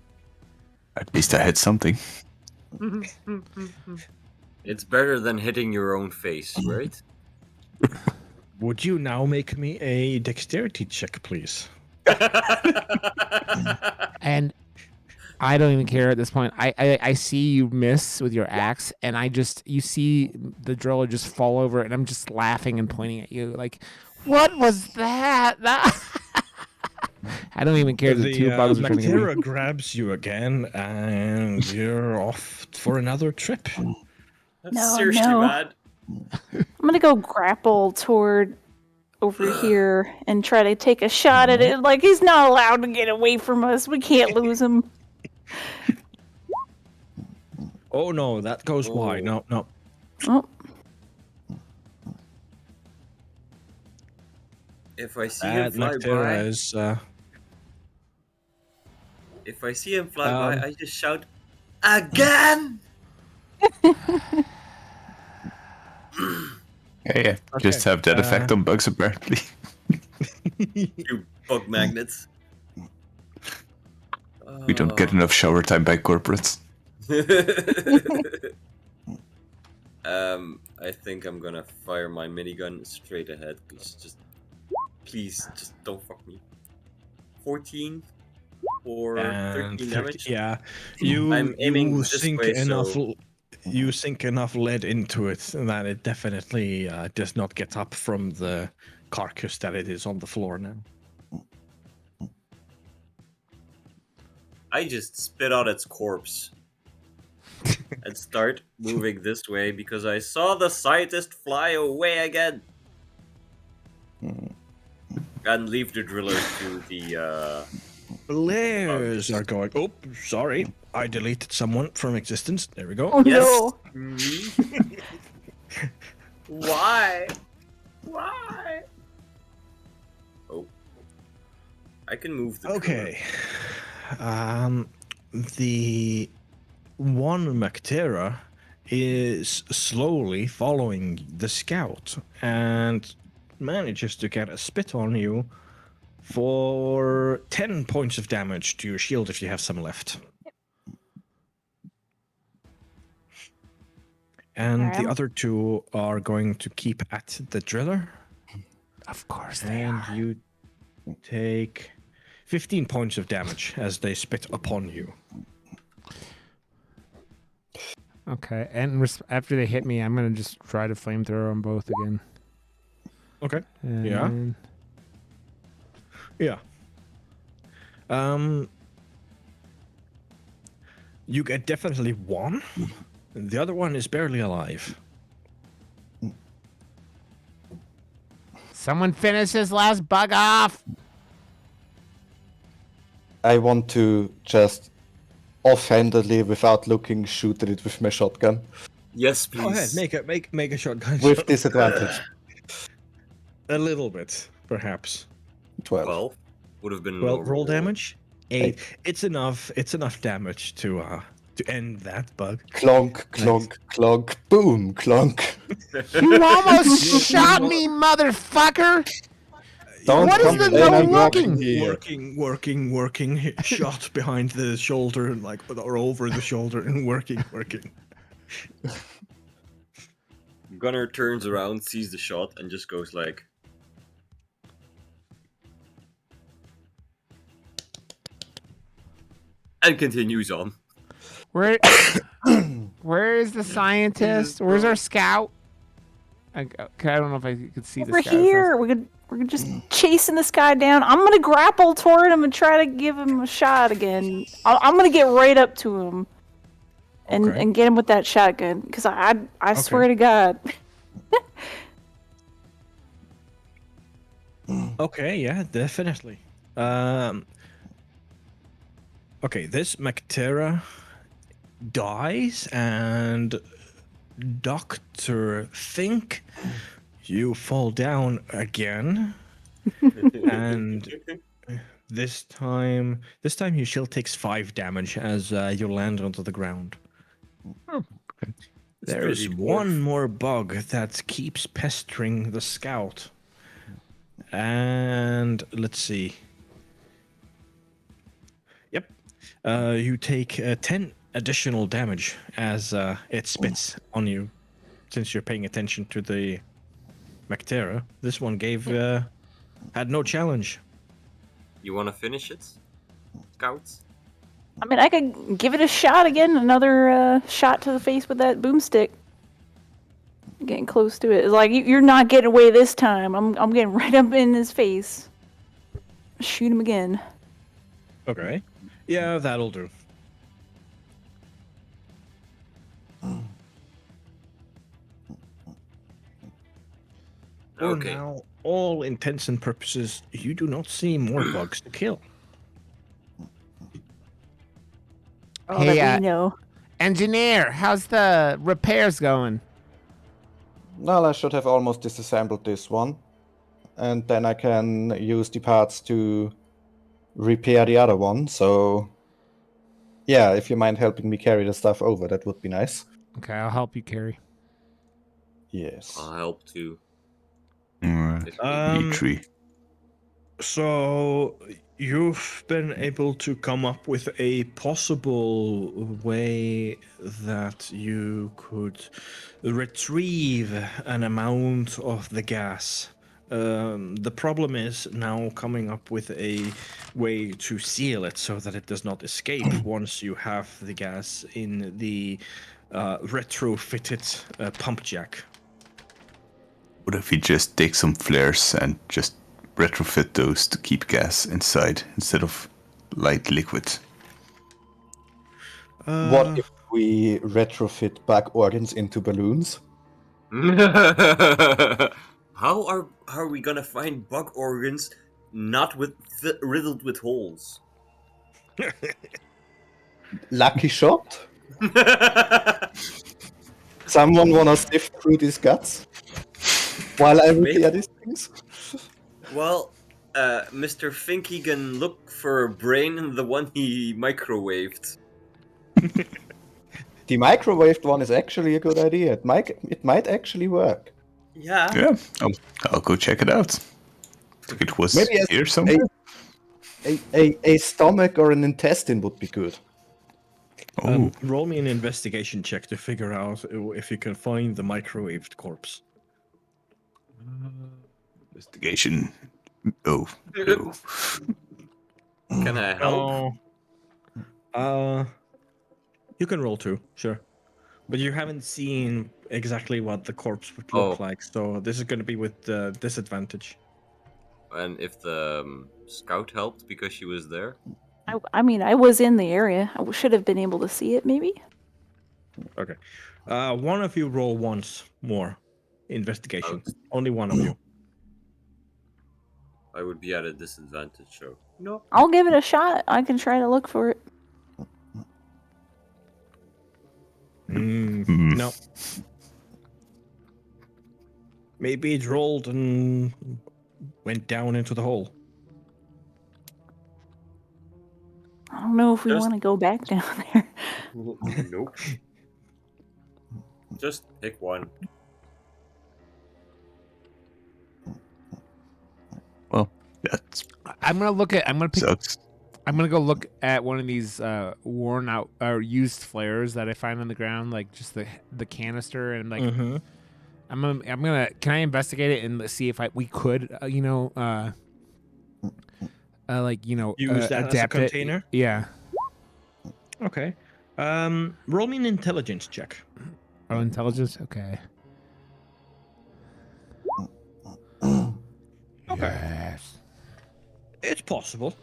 At least I had something. It's better than hitting your own face, right? Would you now make me a dexterity check, please? And I don't even care at this point. I see you miss with your axe, and you see the driller just fall over, and I'm just laughing and pointing at you like, what was that? I don't even care. The two bugs are trying to get me. Mactera grabs you again, and you're off for another trip. That's No, seriously no. bad. I'm gonna go grapple toward over here and try to take a shot at it. Like, he's not allowed to get away from us. We can't lose him. Oh no, that goes wide. No. Oh, If I see him fly by, is, if I see him fly by, I just shout, again! Yeah. Just have that effect on bugs, apparently. You bug magnets. We don't get enough shower time by corporates. I think I'm gonna fire my minigun straight ahead. Please, just don't fuck me. 14 or 13 damage. Yeah, I'm aiming you this sink way, enough. so- You sink enough lead into it that it definitely does not get up from the carcass that it is on the floor now. I just spit out its corpse and start moving this way because I saw the scientist fly away again. And leave the driller to the Players are going. Oh, sorry, I deleted someone from existence. There we go. oh Yes. no. Why? Why? Oh. I can move the Okay. The one Mactera is slowly following the scout and manages to get a spit on you for 10 points of damage to your shield if you have some left. And Alright. the other two are going to keep at the driller. Of course they And are. you take 15 points of damage as they spit upon you. Okay, and after they hit me, I'm gonna just try to flamethrower them both again. Okay. And Yeah. You get definitely one. The other one is barely alive. Someone finish this last bug off. I want to just offhandedly, without looking, shoot at it with my shotgun Yes, please. Go ahead, make a shotgun. with shot. disadvantage. A little bit, perhaps. 12. 12 would have been Well, lower roll damage. 8. Eight. It's enough. It's enough damage to end that bug. Clonk, clonk, clonk, boom, clonk. You almost shot me, motherfucker! Don't What is come the in no and walk looking? here. Working. Shot behind the shoulder and or over the shoulder and working. Gunner turns around, sees the shot, and just goes like... And continues on. Where is the scientist? Where's our scout? I don't know if I could see the Over scout. here. We're just chasing this guy down. I'm gonna grapple toward him and try to give him a shot again. I'm gonna get right up to him and get him with that shotgun because I swear to God. Okay, yeah, definitely. Okay, this Mactera dies, and Dr. Think you fall down again, and this time your shield takes 5 damage as you land onto the ground. There is Sturdy dwarf. one more bug that keeps pestering the scout. And let's see. Yep. You take 10 additional damage as it spits on you. Since you're paying attention to the Mactera, this one had no challenge. You want to finish it, scouts? I mean, I could give it a shot again. Another shot to the face with that boomstick. Getting close to it. It's like you're not getting away this time. I'm getting right up in his face. Shoot him again. Okay. Yeah, that'll do. For Okay. now, all intents and purposes, you do not see more bugs to kill. Oh, Hey, that we know. Engineer, how's the repairs going? Well, I should have almost disassembled this one. And then I can use the parts to repair the other one. So, yeah, if you mind helping me carry the stuff over, that would be nice. Okay, I'll help you carry. Yes. I'll help too. Alright. if need be. Tree. So you've been able to come up with a possible way that you could retrieve an amount of the gas. The problem is now coming up with a way to seal it so that it does not escape once you have the gas in the retrofitted pump jack. What if we just take some flares and just retrofit those to keep gas inside instead of light liquid? What if we retrofit back organs into balloons? How are we gonna find bug organs not riddled with holes? Lucky shot? Someone wanna sift through these guts? While I repair these things? Well, Mr. Finky can look for a brain in the one he microwaved. The microwaved one is actually a good idea. It might actually work. Yeah. Yeah, I'll go check it out. I think it was Maybe here somewhere. A stomach or an intestine would be good. Oh, Roll me an investigation check to figure out if you can find the microwaved corpse. investigation. Oh, no. Can I help? You can roll 2, sure. But you haven't seen exactly what the corpse would look like, so this is going to be with disadvantage. And if the scout helped because she was there? I mean, I was in the area. I should have been able to see it, maybe. Okay. One of you roll once more. Investigation. Out. Only one of you. I would be at a disadvantage, so. No. I'll give it a shot. I can try to look for it. No. Maybe it rolled and went down into the hole. I don't know if we Just- want to go back down there. Nope. Just pick one. Well, that I'm gonna pick. sucks. I'm gonna go look at one of these worn out or used flares that I find on the ground, like just the canister, and like I'm gonna. Can I investigate it and see if we could, Use that as a adapt container? it? Yeah. Okay. Roll me an intelligence check. Oh, intelligence. Okay. Okay. Yes. It's possible.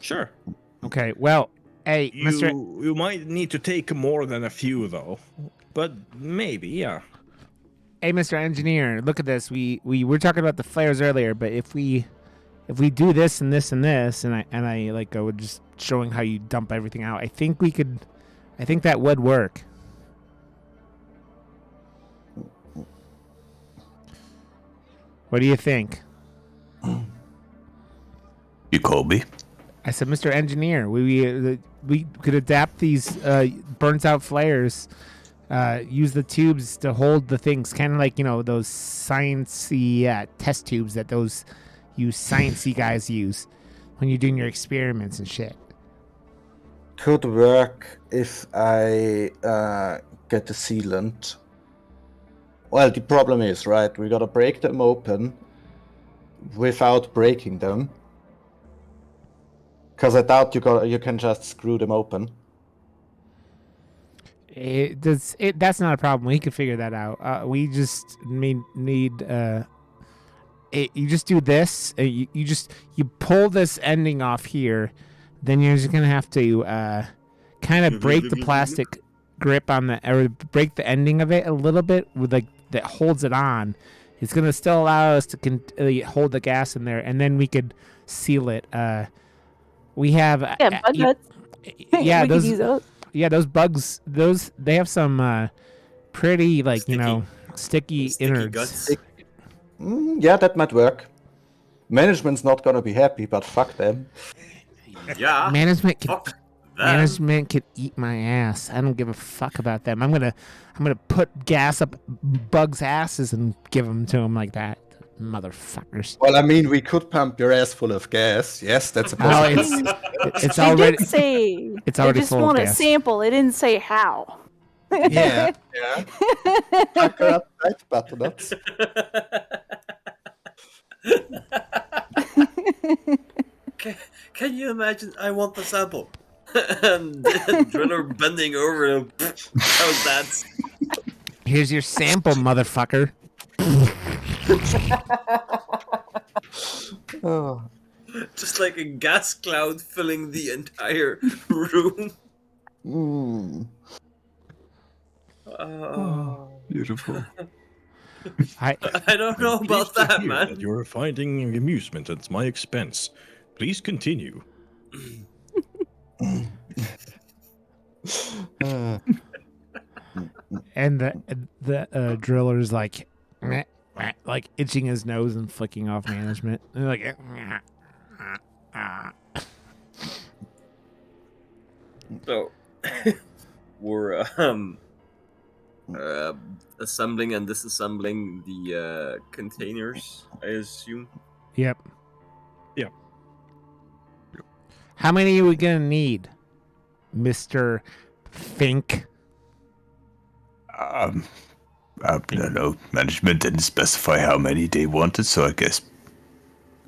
Sure. Okay. Well, hey, Mr. You might need to take more than a few though. But maybe, yeah. Hey, Mr. Engineer, look at this. We were talking about the flares earlier, but if we do this and this and this, and I like I would just showing how you dump everything out, I think that would work. What do you think? You called me. I said, Mr. Engineer, we could adapt these burnt out flares use the tubes to hold the things, kind of like those sciencey test tubes that those sciencey guys use when you're doing your experiments and shit. Could work if I get the sealant. Well, the problem is, right, we gotta break them open without breaking them. Because I doubt you can just screw them open. That's not a problem. We can figure that out. We just need you just do this. You pull this ending off here. Then you're just gonna have to kind of break the plastic grip on or break the ending of it a little bit with that holds it on. It's gonna still allow us to hold the gas in there, and then we could seal it. We have bug nuts. Yeah, we those could use those. Yeah, those bugs. They have some pretty sticky innards. Guts. Yeah, that might work. Management's not gonna be happy, but fuck them. Yeah. Management Fuck that. Management could eat my ass. I don't give a fuck about them. I'm gonna put gas up bugs' asses and give them to them like that, motherfuckers. Well, I mean, we could pump your ass full of gas. Yes, that's a possibility. It's They already. did say It's already they just full of want a gas. sample. They didn't say how. Yeah. Pucker up tight butternuts. Can you imagine? I want the sample. And Driller bending over. And, how's that? Here's your sample, motherfucker. Oh. Just like a gas cloud filling the entire room. Mm. Beautiful. I I don't know I'm about pleased to that, hear man. that you're finding amusement at my expense. Please continue. and the driller's like meh, meh, like itching his nose and flicking off management. And like So we're assembling and disassembling the containers, I assume. Yep. Yeah. How many are we gonna need, Mr. Fink? I don't know. Management didn't specify how many they wanted, so I guess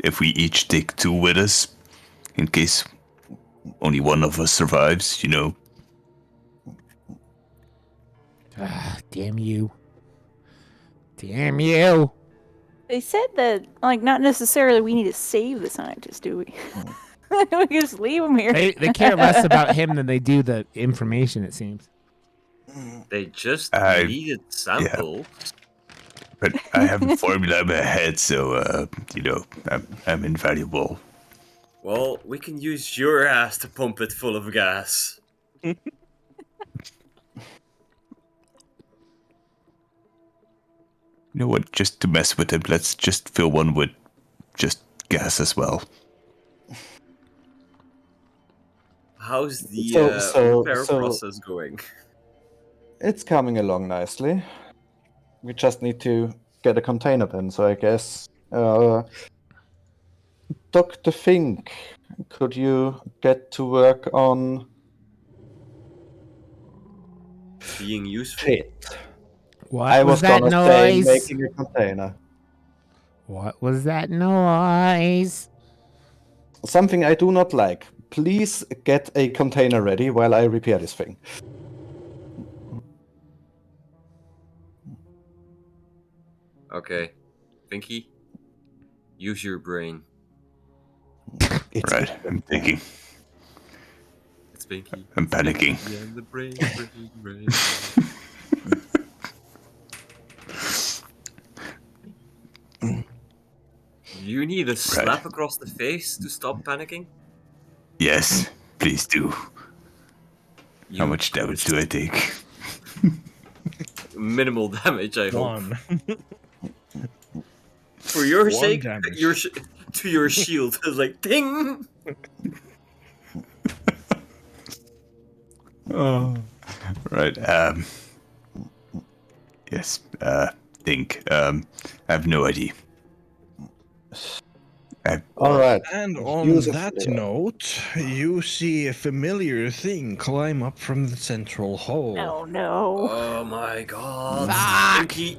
if we each take 2 with us, in case only one of us survives, Ah, damn you. Damn you. They said that, not necessarily we need to save the scientist, do we? We can just leave him here. They care less about him than they do the information, it seems. They just I- needed samples. But I have a formula in my head, so, I'm invaluable. Well, we can use your ass to pump it full of gas. You know what? Just to mess with him, let's just fill one with just gas as well. How's the repair process going? It's coming along nicely. We just need to get a container then, so I guess Dr. Fink, could you get to work on Being useful? shit? What I was was that gonna say noise? making a container. What was that noise? Something I do not like. Please get a container ready while I repair this thing. Okay. Pinky, use your brain. It's Right, I'm thinking. It's Pinky. I'm panicking. Yeah, the brain. You need a slap across the face to stop panicking? Yes, please do. How You much damage do I take? Minimal damage, I hope. One. For your One sake, damage. to your shield. It's like, ding! Oh. Right, Yes. Think. I have no idea. All right. And on Use a that flare. note, you see a familiar thing climb up from the central hall. Oh no. Oh my god. Fuck. Stinky.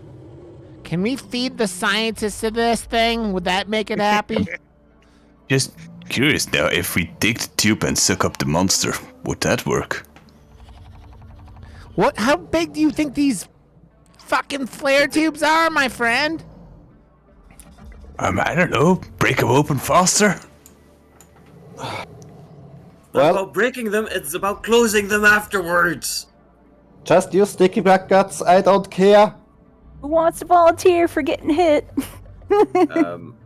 Can we feed the scientists to this thing? Would that make it happy? Just curious now, if we dig the tube and suck up the monster, would that work? What? How big do you think these fucking flare tubes are, my friend? I don't know. Break them open faster? Not Well- about breaking them, it's about closing them afterwards. Just use sticky black guts. I don't care. Who wants to volunteer for getting hit?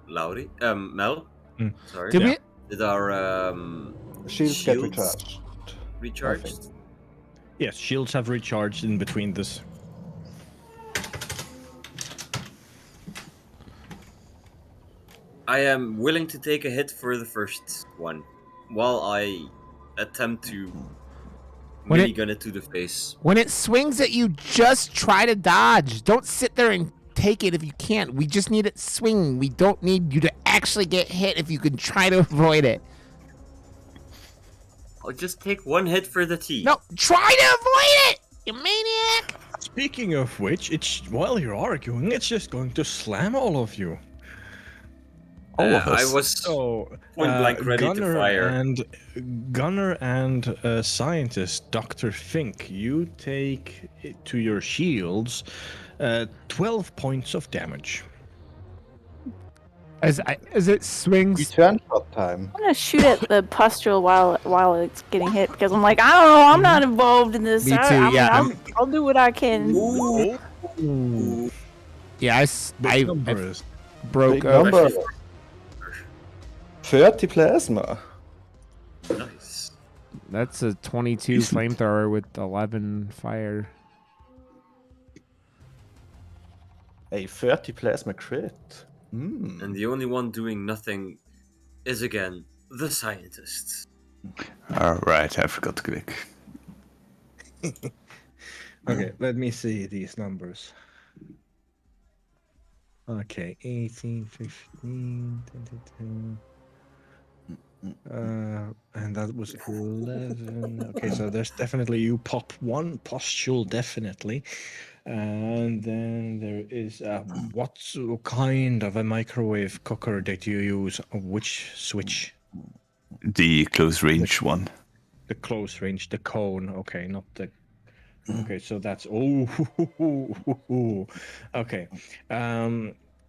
Laurie? Mel? Mm. Sorry. Did we? Did our Shields get Shields? recharged. recharged? Yes, shields have recharged in between this. I am willing to take a hit for the first one, while I attempt to When minigun it to the face. When it swings at you, just try to dodge. Don't sit there and take it if you can't. We just need it swinging. We don't need you to actually get hit if you can try to avoid it. I'll just take one hit for the T. No, try to avoid it, you maniac! Speaking of which, it's while you're arguing, it's just going to slam all of you. All of us. I was So, point blank ready to fire. Gunner and scientist Dr. Fink, you take to your shields 12 points of damage. As it swings, Return shot time. I'm gonna shoot at the pustule while it's getting hit because I'm like, I don't know, I'm not involved in this. Me too, I'll do what I can. Ooh. yeah, I numbers. broke Big up. number. 30 plasma. Nice. That's a 22 flamethrower with 11 fire. A 30 plasma crit. Mm. And the only one doing nothing is again the scientist. Alright, I forgot to click. Okay, let me see these numbers. Okay, 18, 15, 10. And that was 11. Okay, so there's definitely, you pop one pustule, definitely. And then there is, what kind of a microwave cooker did you use? Which switch? The close range one. The close range, the cone. Okay, not the. Okay, so that's okay.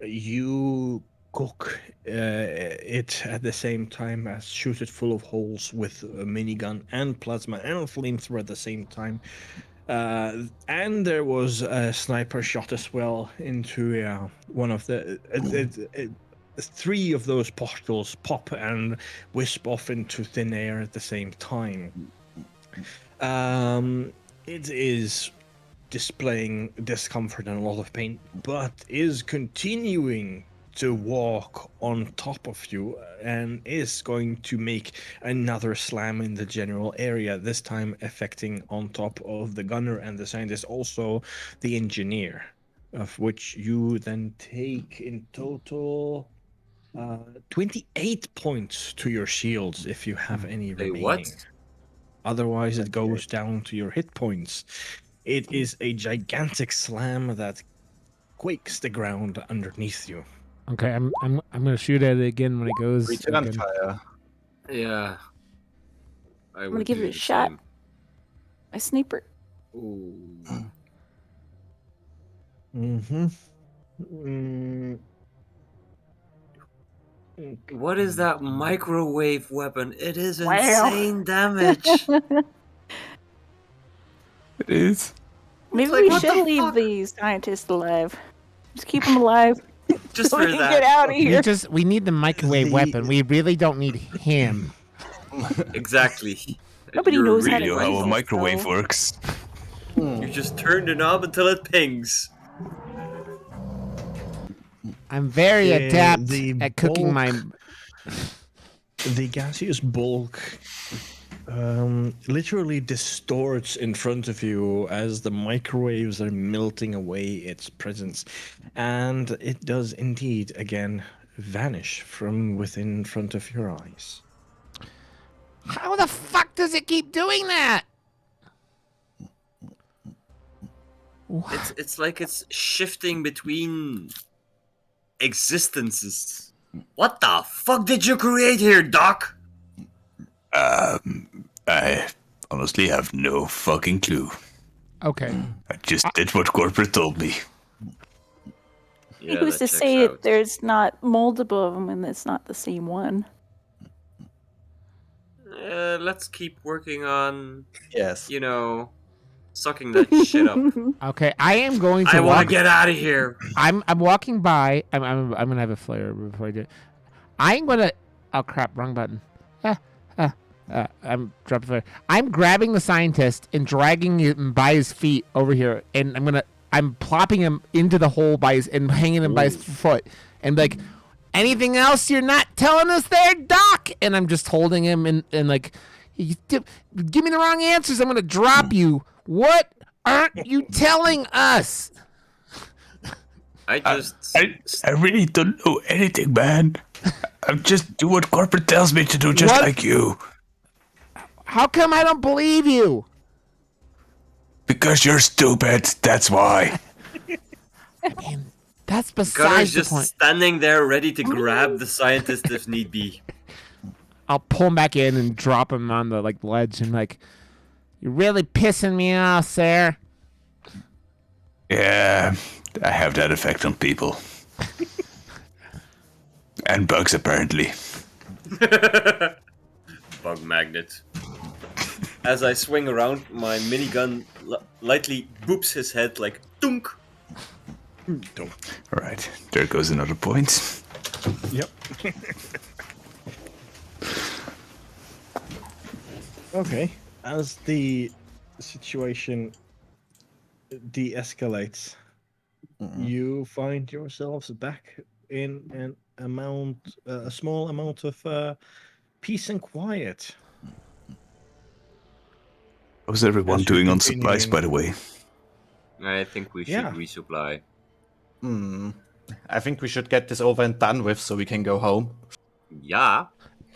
You cook it at the same time as shoot it full of holes with a minigun and plasma and flamethrower at the same time. And there was a sniper shot as well into one of the. Three of those pustules pop and wisp off into thin air at the same time. It is displaying discomfort and a lot of pain, but is continuing to walk on top of you and is going to make another slam in the general area, this time affecting on top of the gunner and the scientist, also the engineer, of which you then take in total 28 points to your shields if you have any Wait, remaining. what? Otherwise, it goes down to your hit points. It is a gigantic slam that quakes the ground underneath you. Okay, I'm gonna shoot at it again when it goes. Return again. fire. Yeah. I'm gonna give it a shot. My sniper. Ooh. What is that microwave weapon? It is Wow. insane damage. It is. Maybe like, we what should the leave fuck? these scientists alive. Just keep them alive. Just so for we can that. get out of here. We need the microwave weapon. We really don't need him. Exactly. Nobody You're knows how to You know use how a it, microwave so- works. You just turn the knob until it pings. I'm very adept the at cooking my. bulk- The gaseous bulk literally distorts in front of you as the microwaves are melting away its presence. And it does indeed, again, vanish from within front of your eyes. How the fuck does it keep doing that? It's like it's shifting between existences. What the fuck did you create here, Doc? I honestly have no fucking clue. Okay. I just did what corporate told me. Yeah, Who's that to checks say out. there's not multiple of them and it's not the same one? Let's keep working on, Yes. you know, sucking that shit up. Okay. I am going to I want walk. to get out of here. I'm walking by. I'm gonna have a flare before I do it. I'm gonna. Oh crap! Wrong button. I'm dropping flare. I'm grabbing the scientist and dragging him by his feet over here, and I'm plopping him into the hole by his and hanging him by his foot, and like, anything else you're not telling us there, Doc? And I'm just holding him and like, give me the wrong answers. I'm gonna drop you. What aren't you telling us? I really don't know anything, man. I just do what corporate tells me to do, just What? like you. How come I don't believe you? Because you're stupid, that's why. I mean, that's Gunner's besides the just point. standing there ready to grab the scientist if need be. I'll pull him back in and drop him on the ledge and you're really pissing me off, sir. Yeah, I have that effect on people. And bugs, apparently. Bug magnet. As I swing around, my minigun lightly boops his head like dunk. Alright, there goes another point. Yep. Okay. As the situation de-escalates, you find yourselves back in a small amount of peace and quiet. How's everyone As you're doing on supplies, continuing- by the way? I think we should Yeah. resupply. I think we should get this over and done with so we can go home. Yeah.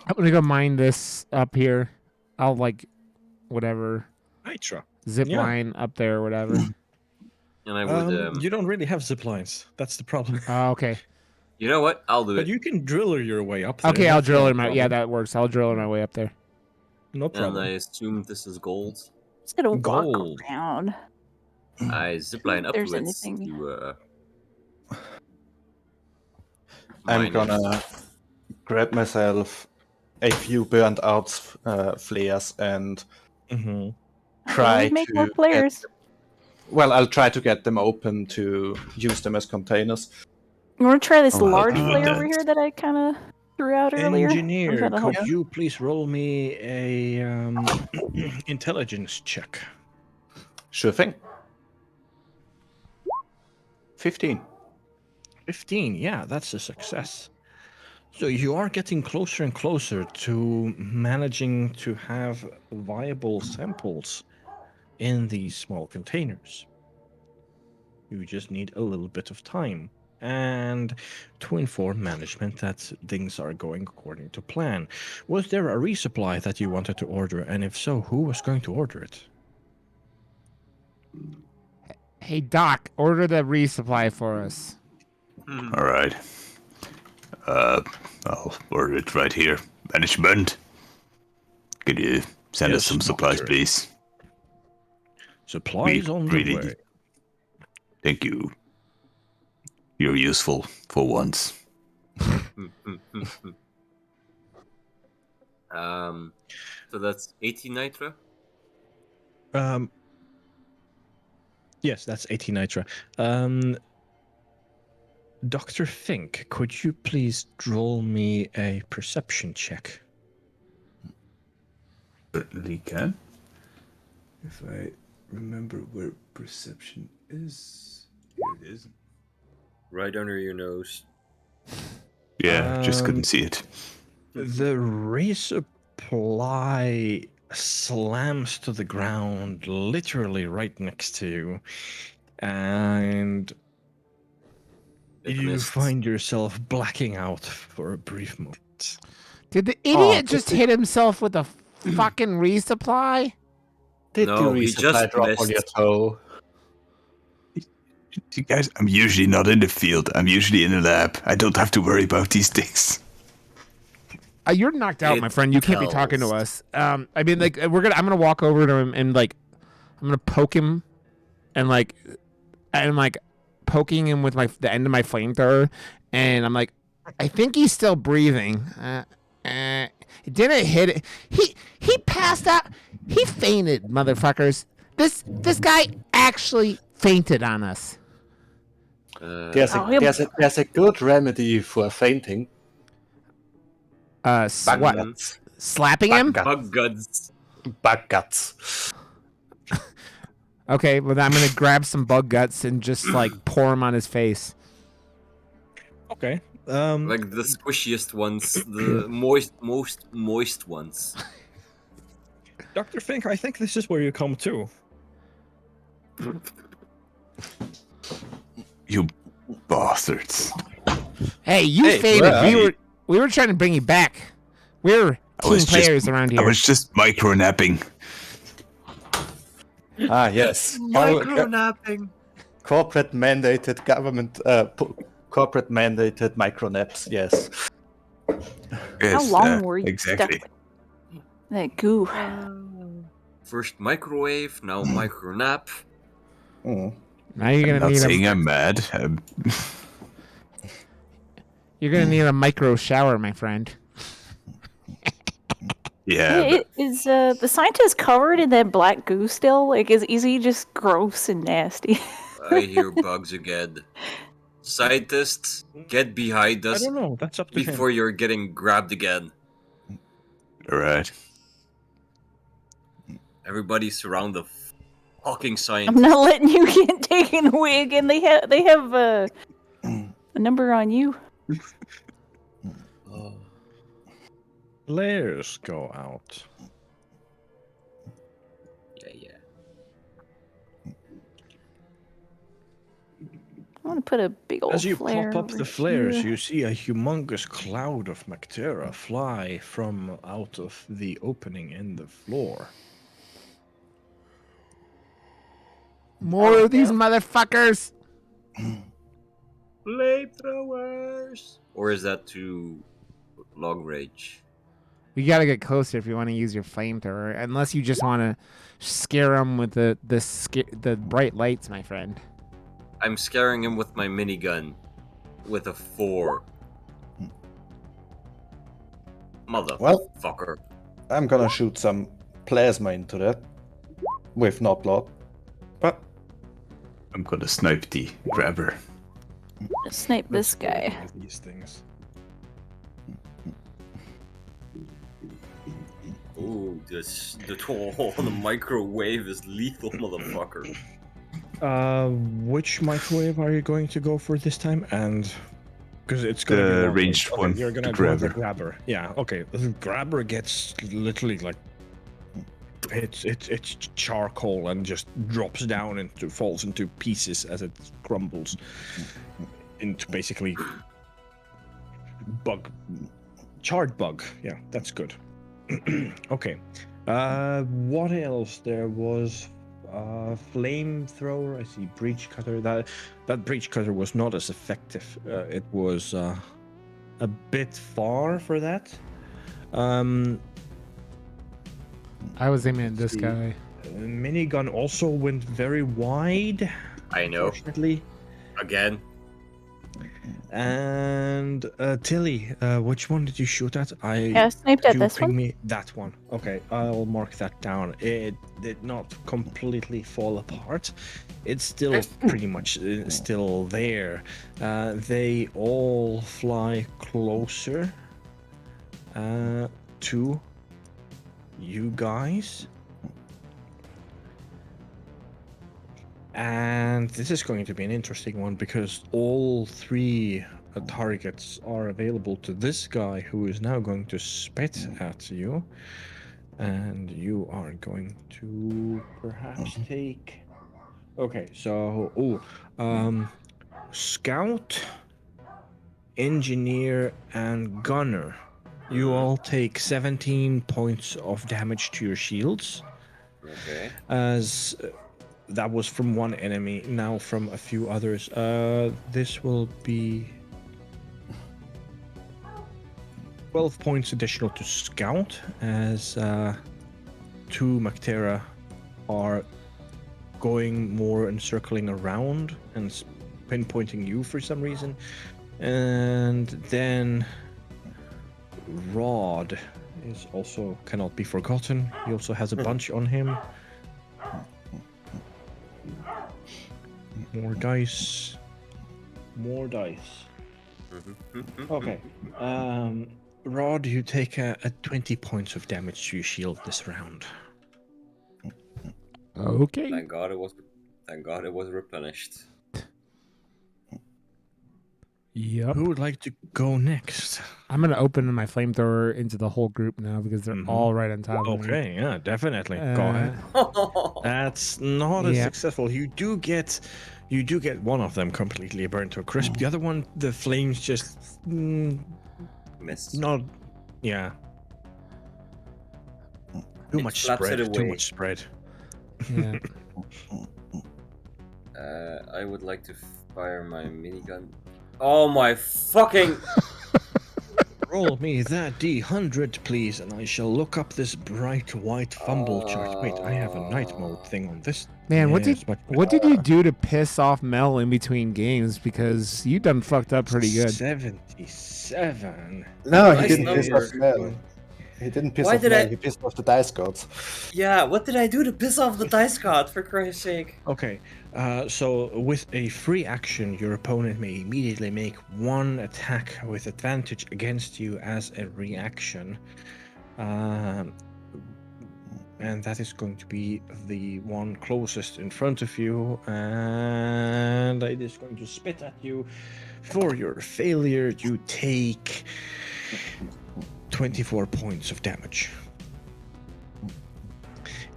I'm gonna go mine this up here. I'll whatever Nitra. zip Yeah. line up there or whatever. And I would, You don't really have zip lines. That's the problem. Oh, okay. you know what? I'll do But it. you can driller your way up there. Okay, I'll That's drill not a him out. Yeah, problem. that works. I'll drill my way up there. No And problem. I assume this is gold. Just gonna walk Gold. around. I zipline There's upwards anything. to I'm mine it. gonna grab myself a few burnt out flares and Mm-hmm. try Make to more players. I'll try to get them open to use them as containers. You want to try this Oh, I'll large do flare that. over here that I kind of threw out earlier? Engineer, That'll could help. you please roll me a intelligence check? Sure thing. 15. 15, yeah, that's a success. So you are getting closer and closer to managing to have viable samples in these small containers. You just need a little bit of time and to inform management that things are going according to plan. Was there a resupply that you wanted to order? And if so, who was going to order it? Hey, Doc, order the resupply for us. Alright. I'll order it right here. Management. Could you send us Yes, some supplies, doctor. please? Supplies on the really way. Thank you. You're useful for once. So that's 80 nitra. Yes, that's 80 nitra. Dr. Fink, could you please roll me a perception check? Certainly can. If I remember where perception is. Here it is. Right under your nose. Yeah, just couldn't Um, see it. The resupply slams to the ground, literally right next to you, and It you missed. find yourself blacking out for a brief moment. Did the Oh, idiot just hit himself with a fucking resupply? Did No, the he resupply just drop on missed. your toe? You guys, I'm usually not in the field. I'm usually in the lab. I don't have to worry about these things. You're knocked out, It my friend. You can't be talking to tells. us. I mean, like, I'm gonna walk over to him and like, I'm gonna poke him, and like, poking him with the end of my flamethrower, and I'm like, I think he's still breathing. It didn't hit it. He passed out. He fainted, motherfuckers. This guy actually fainted on us. There's he'll- there's a good remedy for fainting. What? Guts. Slapping him? Bug guts. Bug guts. Okay, well, I'm gonna grab some bug guts and just like pour them on his face. Okay. Like the squishiest ones, the most moist ones. Dr. Fink, I think this is where you come to. You bastards. Hey, you Hey, fainted. well, We were trying to bring you back. We're team players around I here. was just micro-napping. Ah, yes. Micro-napping. Corporate mandated government, corporate mandated micronaps. Yes. How Yes, long were you exactly. stuck with that goo? First microwave, now micro-nap. Mm. Now you're I'm gonna not need saying a I'm mad. you're gonna need a micro shower, my friend. Yeah, Is the scientist covered in that black goo still? Like, is he just gross and nasty? I hear bugs again. Scientists, get behind I us don't know. That's up to before him. you're getting grabbed again. all right. Everybody surround the fucking I'm scientist. not letting you get taken away again. They have a number on you. Flares go out. Yeah. I want to put a big old As you flare pop up over the flares, here. you see a humongous cloud of Mactera fly from out of the opening in the floor. More of these motherfuckers. Flamethrowers! Or is that too long range? You gotta get closer if you want to use your flamethrower, unless you just want to scare them with the bright lights, my friend. I'm scaring him with my minigun. With a 4. Well, Motherfucker. I'm gonna shoot some plasma into that with not lot. But I'm gonna snipe the grabber. Snipe this guy. These things. Ooh, the microwave is lethal, motherfucker. Which microwave are you going to go for this time? And because it's gonna The be longer. ranged Okay, one, You're gonna the go with the grabber. grabber. Yeah. Okay. The grabber gets literally like it's charcoal and just drops down falls into pieces as it crumbles into basically charred bug. Yeah, that's good. Okay. What else? There was flamethrower. I see breach cutter. That breach cutter was not as effective. It was a bit far for that. I was aiming at this See. guy. Minigun also went very wide. I know. Unfortunately. Again. And Tilly, which one did you shoot at? Yeah, I sniped at You this ping one. me that one. Okay, I'll mark that down. It did not completely fall apart. It's still pretty much still there. They all fly closer to you guys. And this is going to be an interesting one because all 3 targets are available to this guy who is now going to spit at you. And you are going to perhaps take. Okay, so scout, engineer, and gunner. You all take 17 points of damage to your shields, Okay. as that was from one enemy, now from a few others. This will be 12 points additional to scout, as 2 Mactera are going more and circling around and pinpointing you for some reason. And then Rod is also cannot be forgotten. He also has a bunch on him. More dice. More dice. Okay. Rod, you take a 20 points of damage to your shield this round. Okay. Thank God it was. Thank God it was replenished. Yep. Who would like to go next? I'm gonna open my flamethrower into the whole group now because they're all right on top of me. Okay, yeah, definitely. Go ahead. That's not as Yep. successful. You do get one of them completely burnt to a crisp. The other one, the flames just Missed. not. Yeah. Too It much flaps it spread. Too away. much spread. Yeah. I would like to fire my minigun. Oh my fucking! Roll me that D100, please, and I shall look up this bright white fumble chart. Wait, I have a night mode thing on this. Man, Yes, what did you do to piss off Mel in between games? Because you done fucked up pretty good. 77. No, he Nice didn't number. piss off Mel. He didn't piss Why off did Mel, I- he pissed off the dice gods. Yeah, what did I do to piss off the dice god? For Christ's sake! Okay, so with a free action, your opponent may immediately make one attack with advantage against you as a reaction. And that is going to be the one closest in front of you. And it is going to spit at you. For your failure, you take 24 points of damage.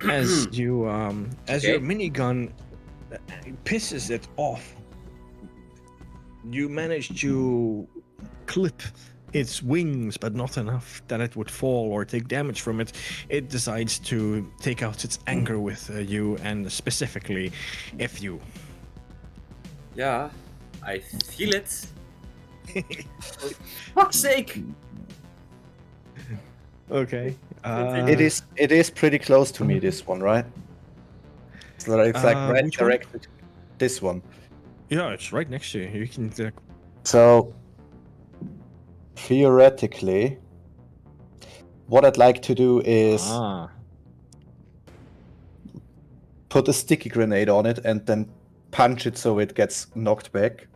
As you as your minigun pisses it off, you manage to clip its wings, but not enough that it would fall or take damage from it. It decides to take out its anger with you, and specifically F you. Yeah, I feel it. For fuck's sake! Okay. It is pretty close to me, this one, right? It's like right which one? directly to this one. Yeah, it's right next to you. You can. So theoretically, what I'd like to do is put a sticky grenade on it and then punch it so it gets knocked back.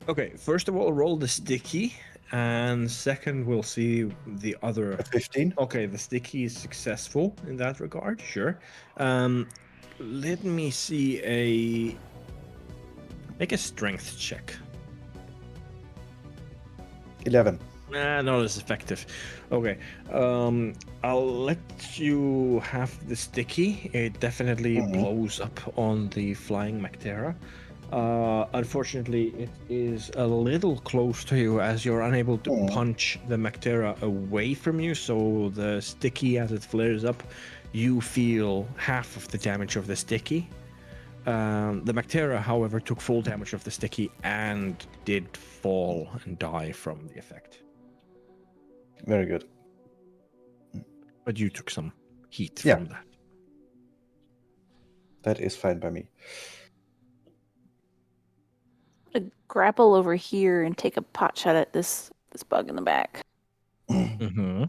Okay, first of all, roll the sticky, and second, we'll see the other. A 15. Okay, the sticky is successful in that regard, sure. Let me see make a strength check. 11. Nah, not as effective. Okay, I'll let you have the sticky. It definitely blows up on the flying Mactera. Unfortunately, it is a little close to you as you're unable to punch the Mactera away from you, so the sticky, as it flares up, you feel half of the damage of the sticky. The Mactera, however, took full damage of the sticky and did fall and die from the effect. Very good. But you took some heat Yeah. from that. That is fine by me. To grapple over here and take a pot shot at this bug in the back. Mm-hmm.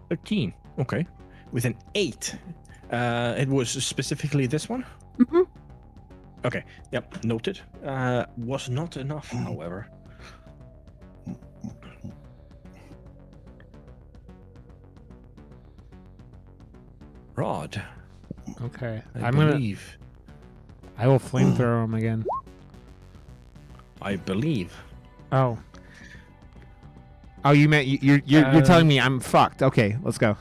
13. Okay. With an 8. It was specifically this one? Mm-hmm. Okay. Yep. Noted. Was not enough, however. Rod, Okay. I believe. I will flamethrower him again. I believe. Oh. Oh, you meant you're telling me I'm fucked. Okay, let's go.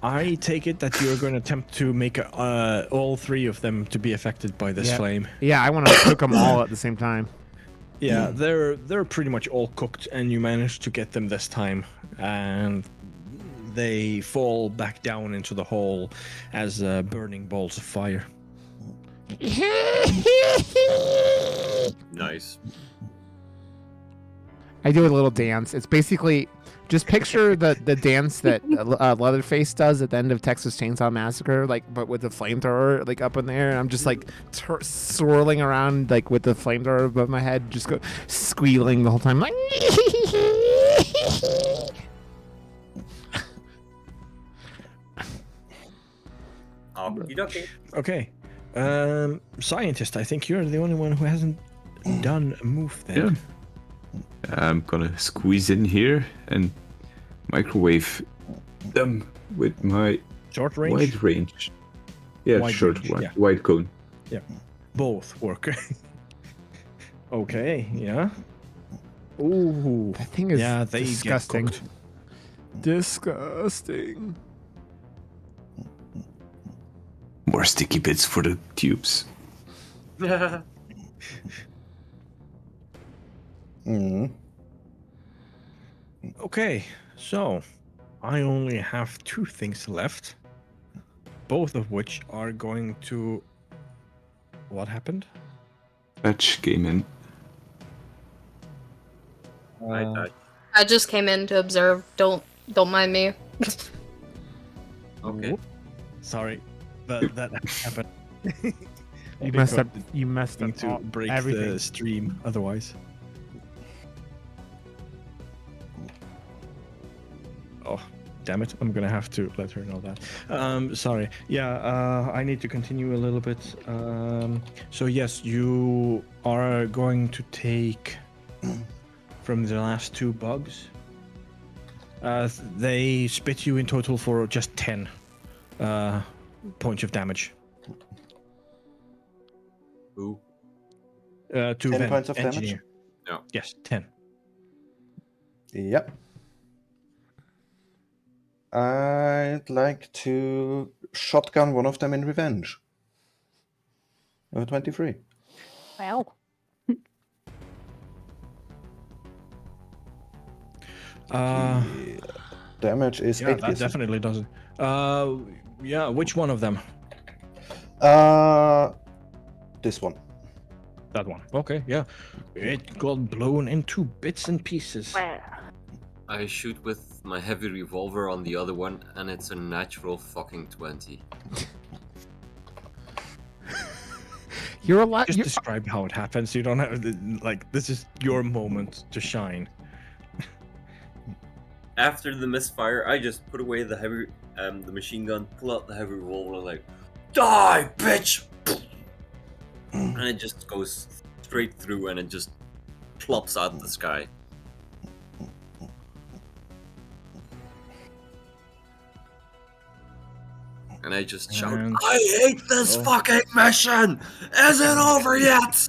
I take it that you're going to attempt to make all three of them to be affected by this flame. Yeah, I want to cook them all at the same time. Yeah, they're pretty much all cooked, and you managed to get them this time, and they fall back down into the hole as burning balls of fire. Nice. I do a little dance. It's basically just picture the dance that Leatherface does at the end of Texas Chainsaw Massacre, like but with the flamethrower like up in there. And I'm just like swirling around like with the flamethrower above my head, just go squealing the whole time, like. Okay, scientist. I think you're the only one who hasn't done a move then. Yeah. I'm gonna squeeze in here and microwave them with my Short range. wide range. Yeah, Wide short range, one, yeah. wide cone. Yeah, both work. Okay, yeah. Ooh, That thing is yeah, they disgusting. get cooked. Disgusting. More sticky bits for the tubes. Okay, so I only have two things left, both of which are going to. What happened? Batch came in. I just came in to observe. Don't mind me. Okay. Sorry, that happened. You messed up. You messed up to break everything. the stream otherwise. Oh, damn it! I'm gonna have to let her know that. Sorry. Yeah, I need to continue a little bit. So yes, you are going to take from the last two bugs. They spit you in total for just 10 points of damage. Who? To 10 points of engineer. No. Yes, 10. Yep. I'd like to shotgun one of them in revenge. Over 23. Wow. Damage is Yeah, 8 that piercing. definitely doesn't. Yeah, which one of them? This one. That one. Okay, yeah. It got blown into bits and pieces. I shoot with my heavy revolver on the other one, and it's a natural fucking 20. You're a lot. Just describe how it happens. You don't have like this is your moment to shine. After the misfire, I just put away the heavy, the machine gun, pull out the heavy revolver, and like, die, bitch! And it just goes straight through, and it just plops out of the sky. And I just shout, And- I hate this fucking mission! Isn't over yet!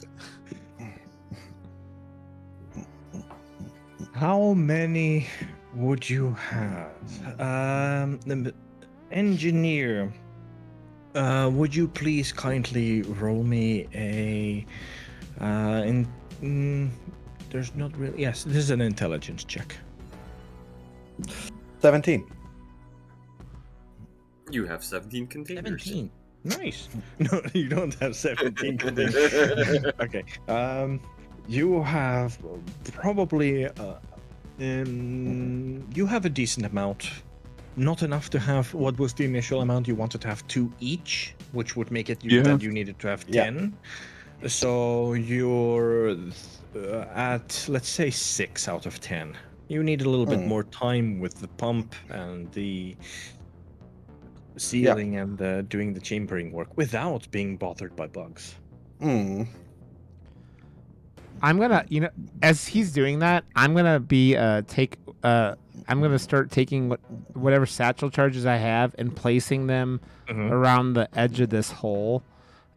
How many would you have? The engineer. Would you please kindly roll me a there's not really yes, this is an intelligence check. 17. You have 17 containers. 17. Nice. No, you don't have 17 containers. Okay. You have probably you have a decent amount. Not enough to have what was the initial amount you wanted to have 2 each, which would make it that you needed to have 10. So you're at let's say 6 out of 10. You need a little bit more time with the pump and the sealing and doing the chambering work without being bothered by bugs. Hmm. I'm gonna, as he's doing that, I'm gonna be I'm gonna start taking whatever satchel charges I have and placing them around the edge of this hole,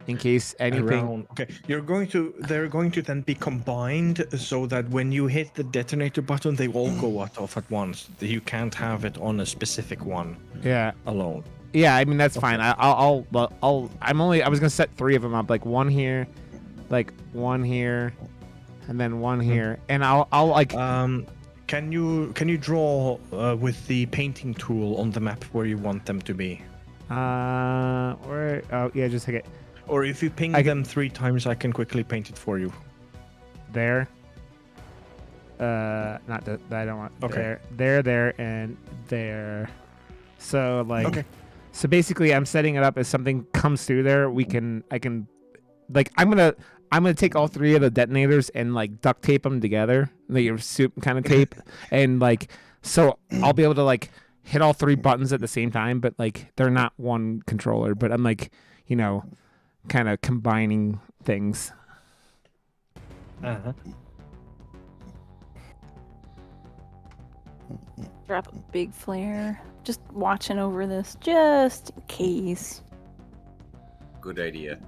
in case anything. Around. Okay, they're going to then be combined so that when you hit the detonator button, they all go off at once. You can't have it on a specific one Yeah. alone. Yeah, I mean that's fine. I was gonna set 3 of them up, like one here, like one here, and then one here, and I'll like. Can you draw with the painting tool on the map where you want them to be? Where? Oh yeah, just take it. Or if you ping them 3 times, I can quickly paint it for you. There. Not that I don't want. Okay. There, and there. So like. Okay. So basically, I'm setting it up as something comes through there. I can, like, I'm gonna take all 3 of the detonators and like duct tape them together, like your soup kind of tape, and like, so I'll be able to like hit all 3 buttons at the same time, but like they're not one controller. But I'm like, you know, kind of combining things. Drop a big flare. Just watching over this, just in case. Good idea.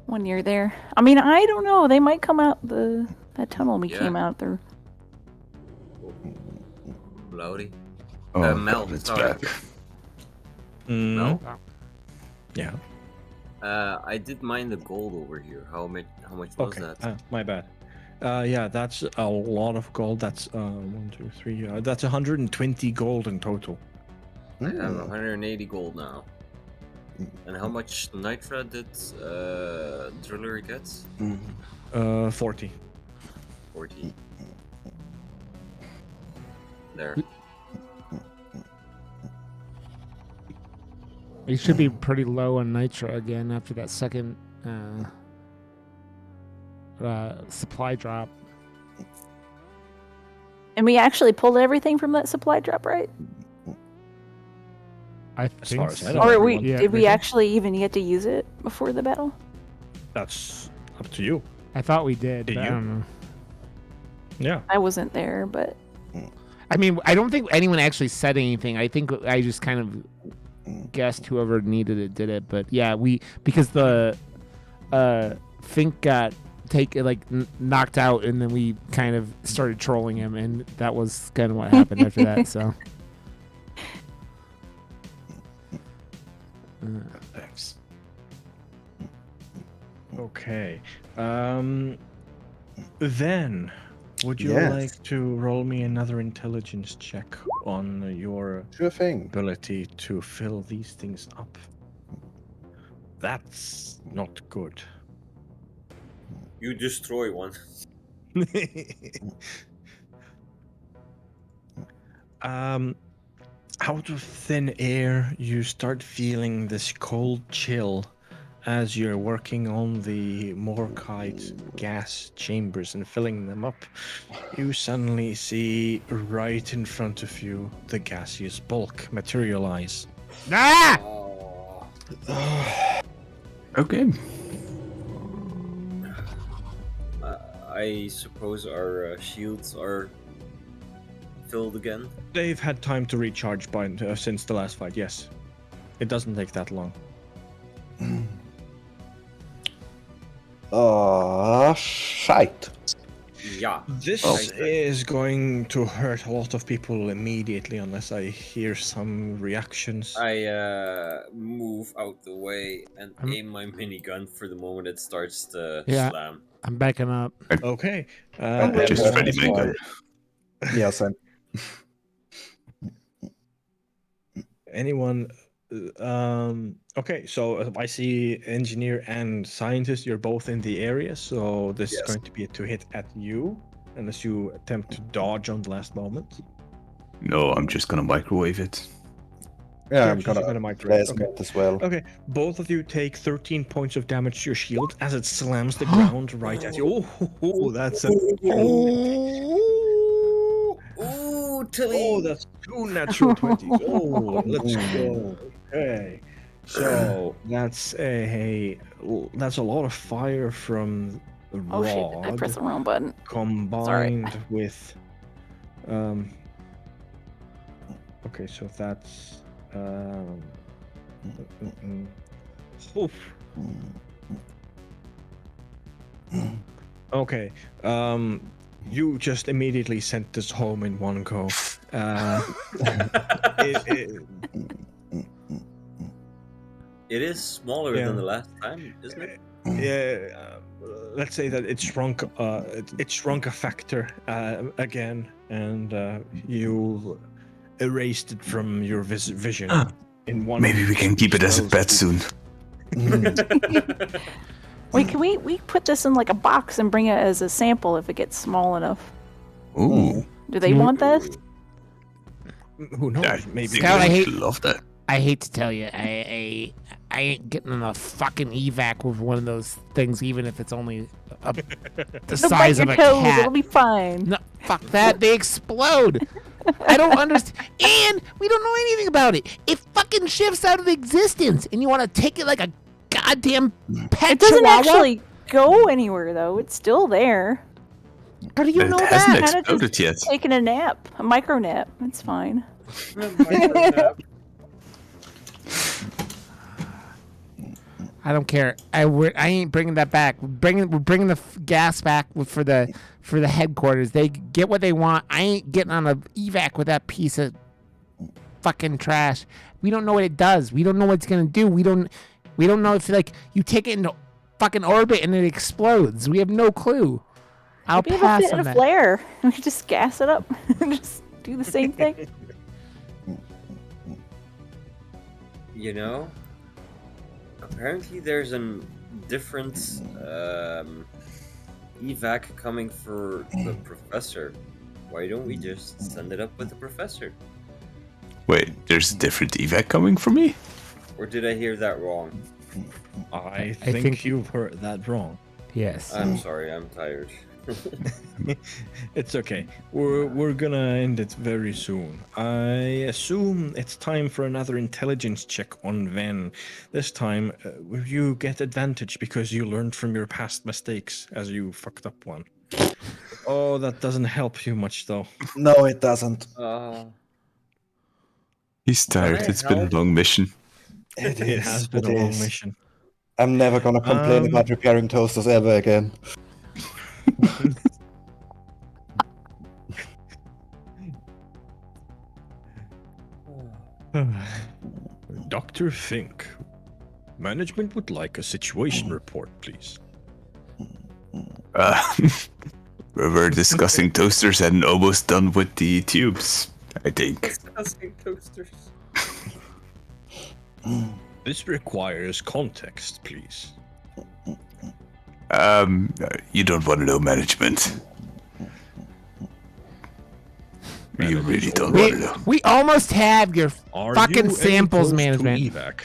When you're there. I mean, I don't know. They might come out that tunnel we came out through. Loudy. Oh, Mel, God, it's sorry. back. Mel? Yeah. I did mine the gold over here. How much was that? My bad. Yeah, that's a lot of gold. That's 1, 2, 3. That's 120 gold in total. I have 180 gold now. And how much nitra did Drillery get? 40. 40. There. You should be pretty low on nitro again after that second supply drop. And we actually pulled everything from that supply drop, right? I As think far as I so. know. Or everyone- did we actually even get to use it before the battle? That's up to you. I thought we did, Did but I you? don't know. Yeah. I wasn't there, but I mean, I don't think anyone actually said anything. I think I just kind of guessed whoever needed it did it. But yeah, because the Fink got knocked out, and then we kind of started trolling him, and that was kind of what happened after that. So. Thanks. Okay. Then, would you Yes. like to roll me another intelligence check on your Sure thing. ability to fill these things up? That's not good. You destroy one. Out of thin air, you start feeling this cold chill as you're working on the Morkite gas chambers and filling them up. You suddenly see right in front of you the gaseous bulk materialize. Ah! Okay. I suppose our shields are filled again. They've had time to recharge since the last fight, yes. It doesn't take that long. Shite. Yeah. This is going to hurt a lot of people immediately unless I hear some reactions. I move out the way and aim my minigun for the moment it starts to slam. I'm backing up. Okay. Just ready, my gun. Yes, and Anyone? Okay, so I see engineer and scientist. You're both in the area, so this is going to be a 2-hit at you, unless you attempt to dodge on the last moment. No, I'm just gonna microwave it. yeah, I'm Sure, she's gonna microwave. plasma it as well. Okay, both of you take 13 points of damage to your shield as it slams the ground right at you. Oh, that's a. Ooh, Tilly! Oh, that's 2 natural 20s. Oh, let's go. Okay, so that's a lot of fire from the oh shit, I rod pressed the wrong button. combined with. Okay, so that's. Oof. Okay. You just immediately sent this home in one go. It is smaller Yeah. than the last time, isn't it? Yeah, let's say that it shrunk. It shrunk a factor again, and you erased it from your vision in one. Maybe we can keep it as a fell pet swoop. soon. Wait, can we put this in like a box and bring it as a sample if it gets small enough? Ooh. Do they want this? Who knows? I Maybe. think Scout, I I hate- love that. I hate to tell you, I ain't getting on a fucking evac with one of those things, even if it's only the It'll size bite of your a toes. cat. It'll be fine. No, fuck that. They explode. I don't understand. And we don't know anything about it. It fucking shifts out of existence, and you want to take it like a goddamn pet It doesn't chihuahua? actually go anywhere though. It's still there. How do you It know hasn't that? Kinda exploded just yet. Taking a nap, a micro nap. It's fine. I don't care. I ain't bringing that back. We're bringing the gas back for the headquarters. They get what they want. I ain't getting on a evac with that piece of fucking trash. We don't know what it does. We don't know what it's gonna do. We don't know if like you take it into fucking orbit and it explodes. We have no clue. I'll Maybe it'll pass fit in on a that. flare. We could just gas it up and just do the same thing. You know, apparently there's a different evac coming for the professor. Why don't we just send it up with the professor? Wait, there's a different evac coming for me? Or did I hear that wrong? I think- think you've heard that wrong. Yes. I'm sorry, I'm tired. It's okay. We're gonna end it very soon. I assume it's time for another intelligence check on Ven. This time, you get advantage because you learned from your past mistakes as you fucked up one. Oh, that doesn't help you much though. No, it doesn't. He's tired. Can I It's been a help? long mission. It It has been it a long is. mission. I'm never gonna complain about repairing toasters ever again. Dr. Fink, management would like a situation report, please. We're discussing toasters and almost done with the tubes, I think. Discussing toasters. This requires context, please. You don't want to know management. You really don't want to know. We almost have your Are fucking you samples, any close to management. evac?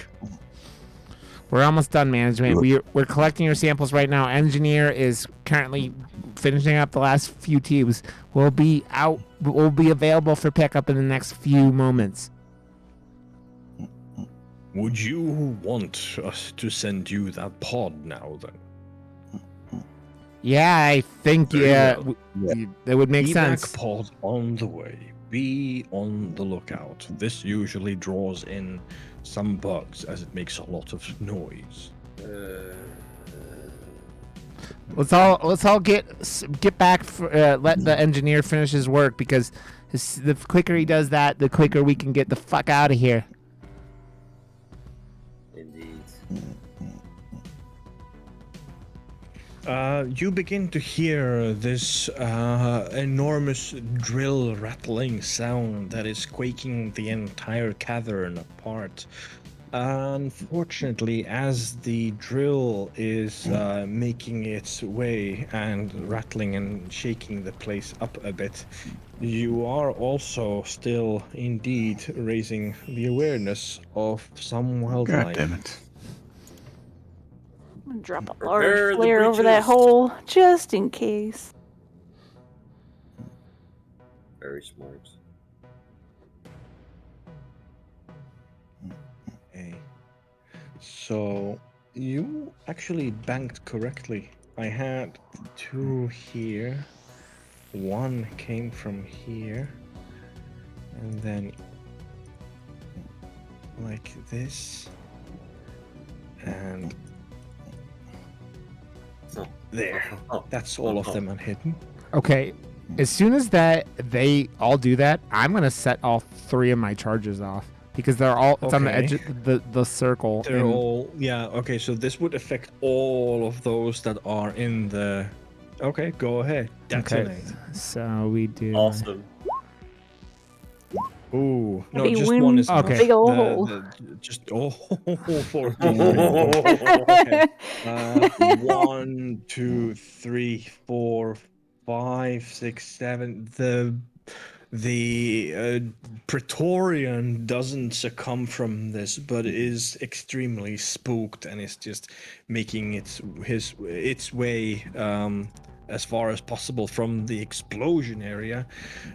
We're almost done, management. We're collecting your samples right now. Engineer is currently finishing up the last few tubes. We'll be available for pickup in the next few moments. Would you want us to send you that pod now, then? Yeah, I think Very well. that would make Evac sense. pod on the way. Be on the lookout. This usually draws in some bugs as it makes a lot of noise. Let's all get back. Let the engineer finish his work because the quicker he does that, the quicker we can get the fuck out of here. Indeed. You begin to hear this enormous drill rattling sound that is quaking the entire cavern apart. Unfortunately, as the drill is making its way and rattling and shaking the place up a bit, you are also still indeed raising the awareness of some God wildlife. damn it. I'm gonna drop a Prepare large the flare over that breaches. hole just in case. Very smart. Okay. So you actually banked correctly. I had two here. One came from here. And then like this. And There. That's all of them unhidden. Okay. As soon as they all do that, I'm gonna set all 3 of my charges off because they're all it's on the edge of the circle. They're all okay, so this would affect all of those that are in the okay, go ahead. Detonate. Okay. So we do Awesome. Ooh, no, Maybe just win one is Okay. enough. Big ol' hole. Just 14. Okay. 1, 2, 3, 4, 5, 6, 7. The Praetorian doesn't succumb from this, but is extremely spooked and is just making its way as far as possible from the explosion area.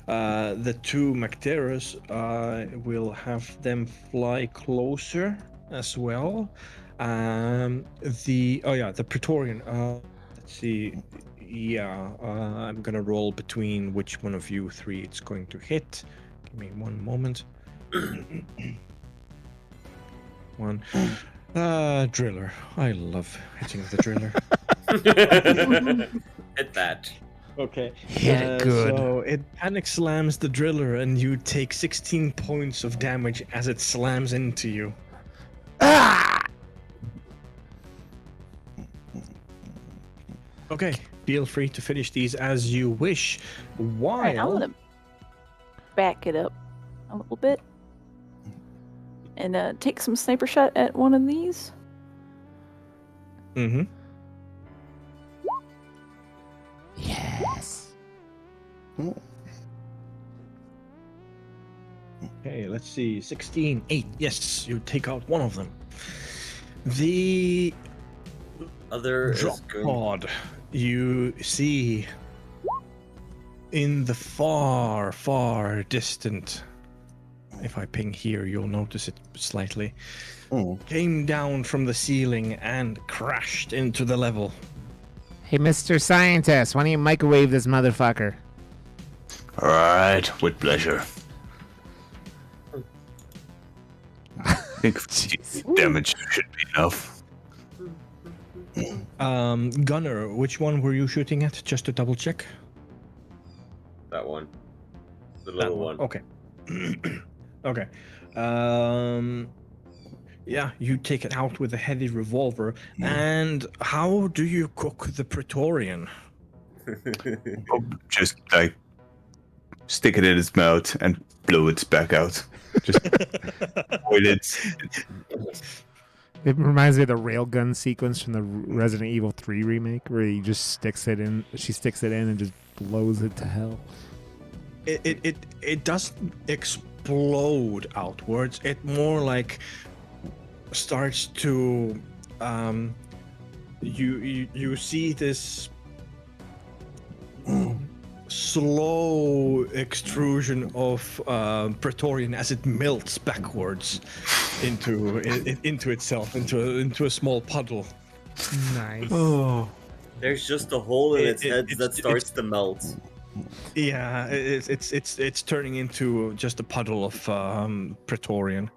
The 2 Macteras will have them fly closer as well. The Praetorian. Let's see. Yeah, I'm gonna roll between which one of you 3 it's going to hit. Give me one moment. One. Driller. I love hitting the driller. Hit that. Okay. Hit it good. So it panic slams the driller, and you take 16 points of damage as it slams into you. Ah! Okay. Feel free to finish these as you wish. While Alright, I'm gonna back it up a little bit and take some sniper shot at one of these. Mm-hmm. Yes. Okay, let's see. 16, 8. Yes, you take out one of them. The Other drop is going. pod you see in the far, far distant. If I ping here, you'll notice it slightly. Came down from the ceiling and crashed into the level. Hey, Mr. Scientist, why don't you microwave this motherfucker? All right, with pleasure. I think damage should be enough. Gunner, which one were you shooting at? Just to double check. That one. The That little one. Okay. Okay. Yeah, you take it out with a heavy revolver. And how do you cook the Praetorian? Oh, just like stick it in its mouth and blow its back out. Just boil it. It reminds me of the railgun sequence from the Resident Evil 3 remake, where he just sticks it in. She sticks it in and just blows it to hell. It doesn't explode outwards. It more like starts to you see this slow extrusion of Praetorian as it melts backwards into itself into a small puddle. Nice. Oh, There's just a hole in its head that starts to melt. yeah, it's turning into just a puddle of Praetorian.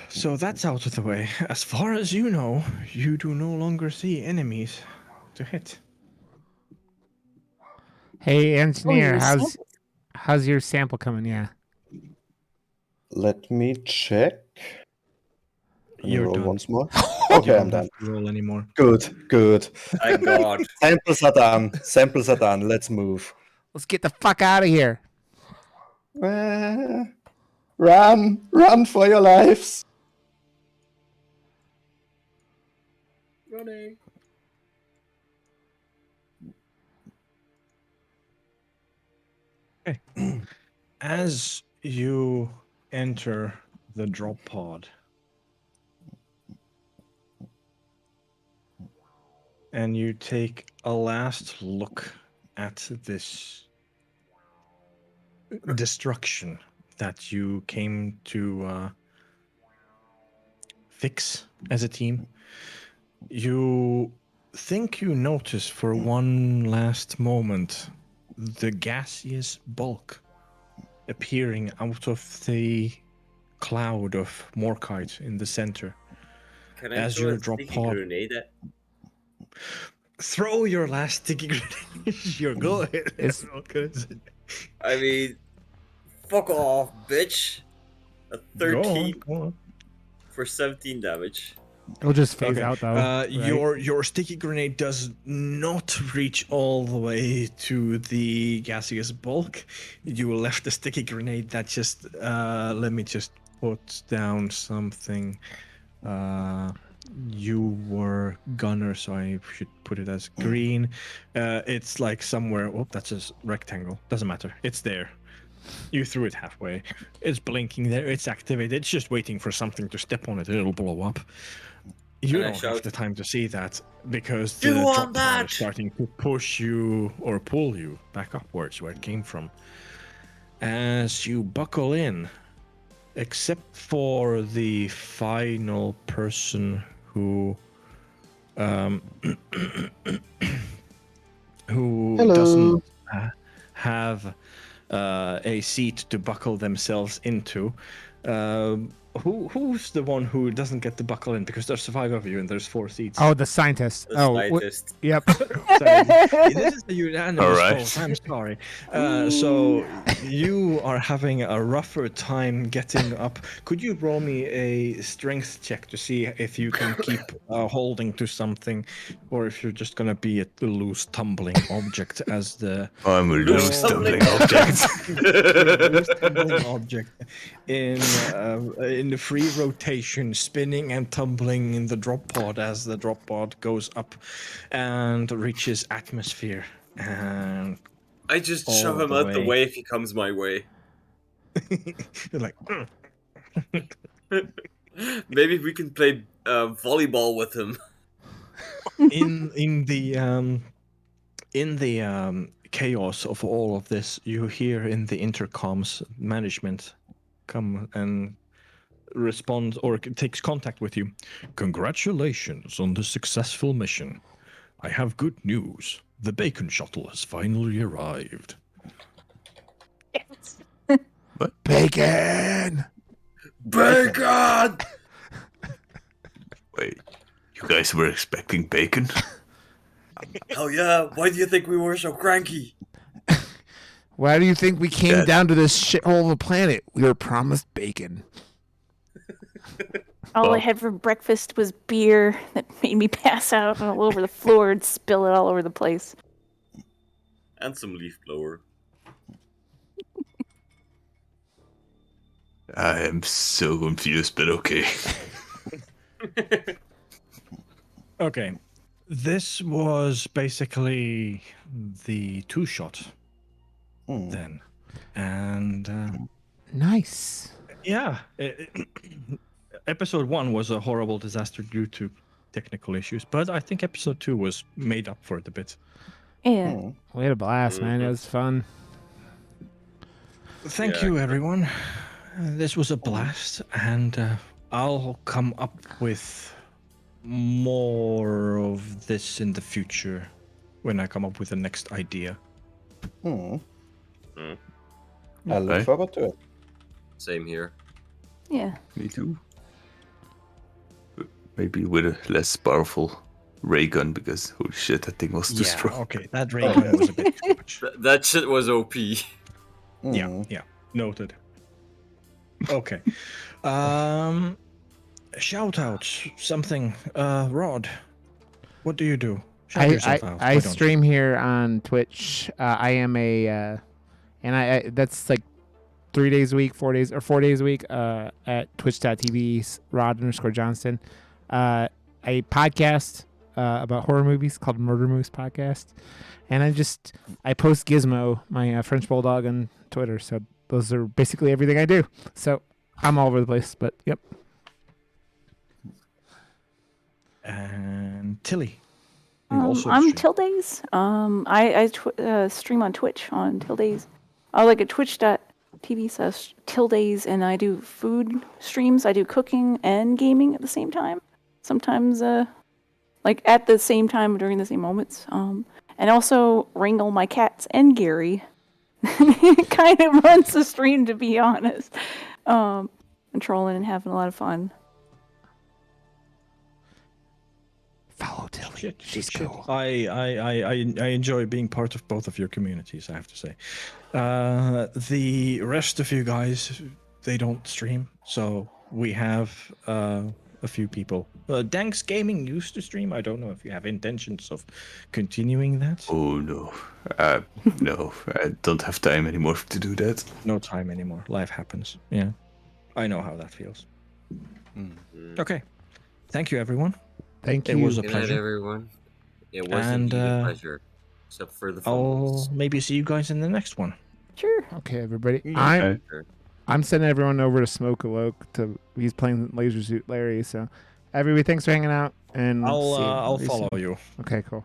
So that's out of the way. As far as you know, you do no longer see enemies to hit. Hey, engineer, your how's your sample coming? Yeah. Let me check. Can you You're roll done. once more? You Okay, I'm don't done. have to roll anymore. Good. Thank God. Samples are done. Samples are done. Let's move. Let's get the fuck out of here. Run for your lives. Running. Okay. As you enter the drop pod, and you take a last look at this destruction that you came to fix as a team, you think you notice for one last moment the gaseous bulk appearing out of the cloud of Morkite in the center. Can I As throw your a drop sticky pod- grenade at Throw your last sticky grenade. Sure, go ahead. It's- What can I say? I mean, fuck off, bitch. A Go 13 on. for 17 damage. It'll just phase Okay. out though. right? Your sticky grenade does not reach all the way to the gaseous bulk. You left the sticky grenade that just let me just put down something. You were gunner, so I should put it as green. It's like somewhere. Oh, that's a rectangle. Doesn't matter. It's there. You threw it halfway. It's blinking there. It's activated. It's just waiting for something to step on it. It'll blow up. You And I don't have shout, the time to see that because "You the want drop pod that?" is starting to push you or pull you back upwards where it came from. As you buckle in, except for the final person who who Hello. doesn't have a seat to buckle themselves into. Who's the one who doesn't get to buckle in because there's 5 of you and there's 4 seats? Oh, the scientist. The Oh, scientist. yep. Sorry. This is the unanimous All right. vote. I'm sorry. So you are having a rougher time getting up. Could you roll me a strength check to see if you can keep holding to something, or if you're just gonna be a loose tumbling object as the I'm a loose tumbling tumbling object. loose tumbling object in the free rotation, spinning and tumbling in the drop pod as the drop pod goes up and reaches atmosphere. And I just All shove him the out the way. way if he comes my way. you're like, Maybe we can play volleyball with him. in the chaos of all of this, you hear in the intercoms management come and respond or takes contact with you. Congratulations on the successful mission. I have good news. The bacon shuttle has finally arrived. Bacon. Bacon! Wait, you guys were expecting bacon? Hell yeah, why do you think we were so cranky? Why do you think we came That- down to this shithole of a planet? We were promised bacon. All I Well- had for breakfast was beer that made me pass out all over the floor and spill it all over the place. And some leaf blower. I am so confused, but okay. Okay. This was basically the 2-shot Hmm. then. And Nice. yeah, episode 1 was a horrible disaster due to technical issues, but I think episode 2 was made up for it a bit. Yeah. Hmm. We had a blast, man. It was fun. Thank Yeah. you, everyone. This was a blast, and I'll come up with more of this in the future when I come up with the next idea. Hmm. Hmm. I look Okay. forward to it. Same here. Yeah. Me too. Maybe with a less powerful ray gun, because holy shit, that thing was too strong. Okay, that ray gun was a bit too much. That shit was OP. Yeah, Hmm. yeah, noted. Okay. Shout outs, something. Rod, what do you do? Shout yourself out. I why don't you? stream here on Twitch. I am and I that's like 3 days a week, 4 days a week at twitch.tv Rod_Johnston. A podcast about horror movies called Murder Moose Podcast. And I post Gizmo, my French bulldog, on Twitter. So those are basically everything I do. So I'm all over the place, but yep. And Tilly. you also I'm stream. Tildays. I stream on Twitch on Tildays. I like at twitch.tv/Tildays, and I do food streams. I do cooking and gaming at the same time. Sometimes, like at the same time during the same moments. And also wrangle my cats and Gary. It kind of runs the stream, to be honest. Controlling and having a lot of fun. Follow Tilly. Shit, She's shit. cool. I enjoy being part of both of your communities, I have to say. The rest of you guys, they don't stream, so we have a few people. Danks Gaming used to stream. I don't know if you have intentions of continuing that. Oh no, no, I don't have time anymore to do that. No time anymore. Life happens. Yeah, I know how that feels. Okay, thank you, everyone. Thank It you. was a Good night, pleasure. everyone. It was And, indeed a pleasure. Except for the I'll fumbles. maybe see you guys in the next one. Sure. Okay, everybody. Yeah. I'm sending everyone over to Smoke a Loke. He's playing Laser Suit Larry. So, everybody, thanks for hanging out. And see you I'll very follow soon. you. Okay, cool.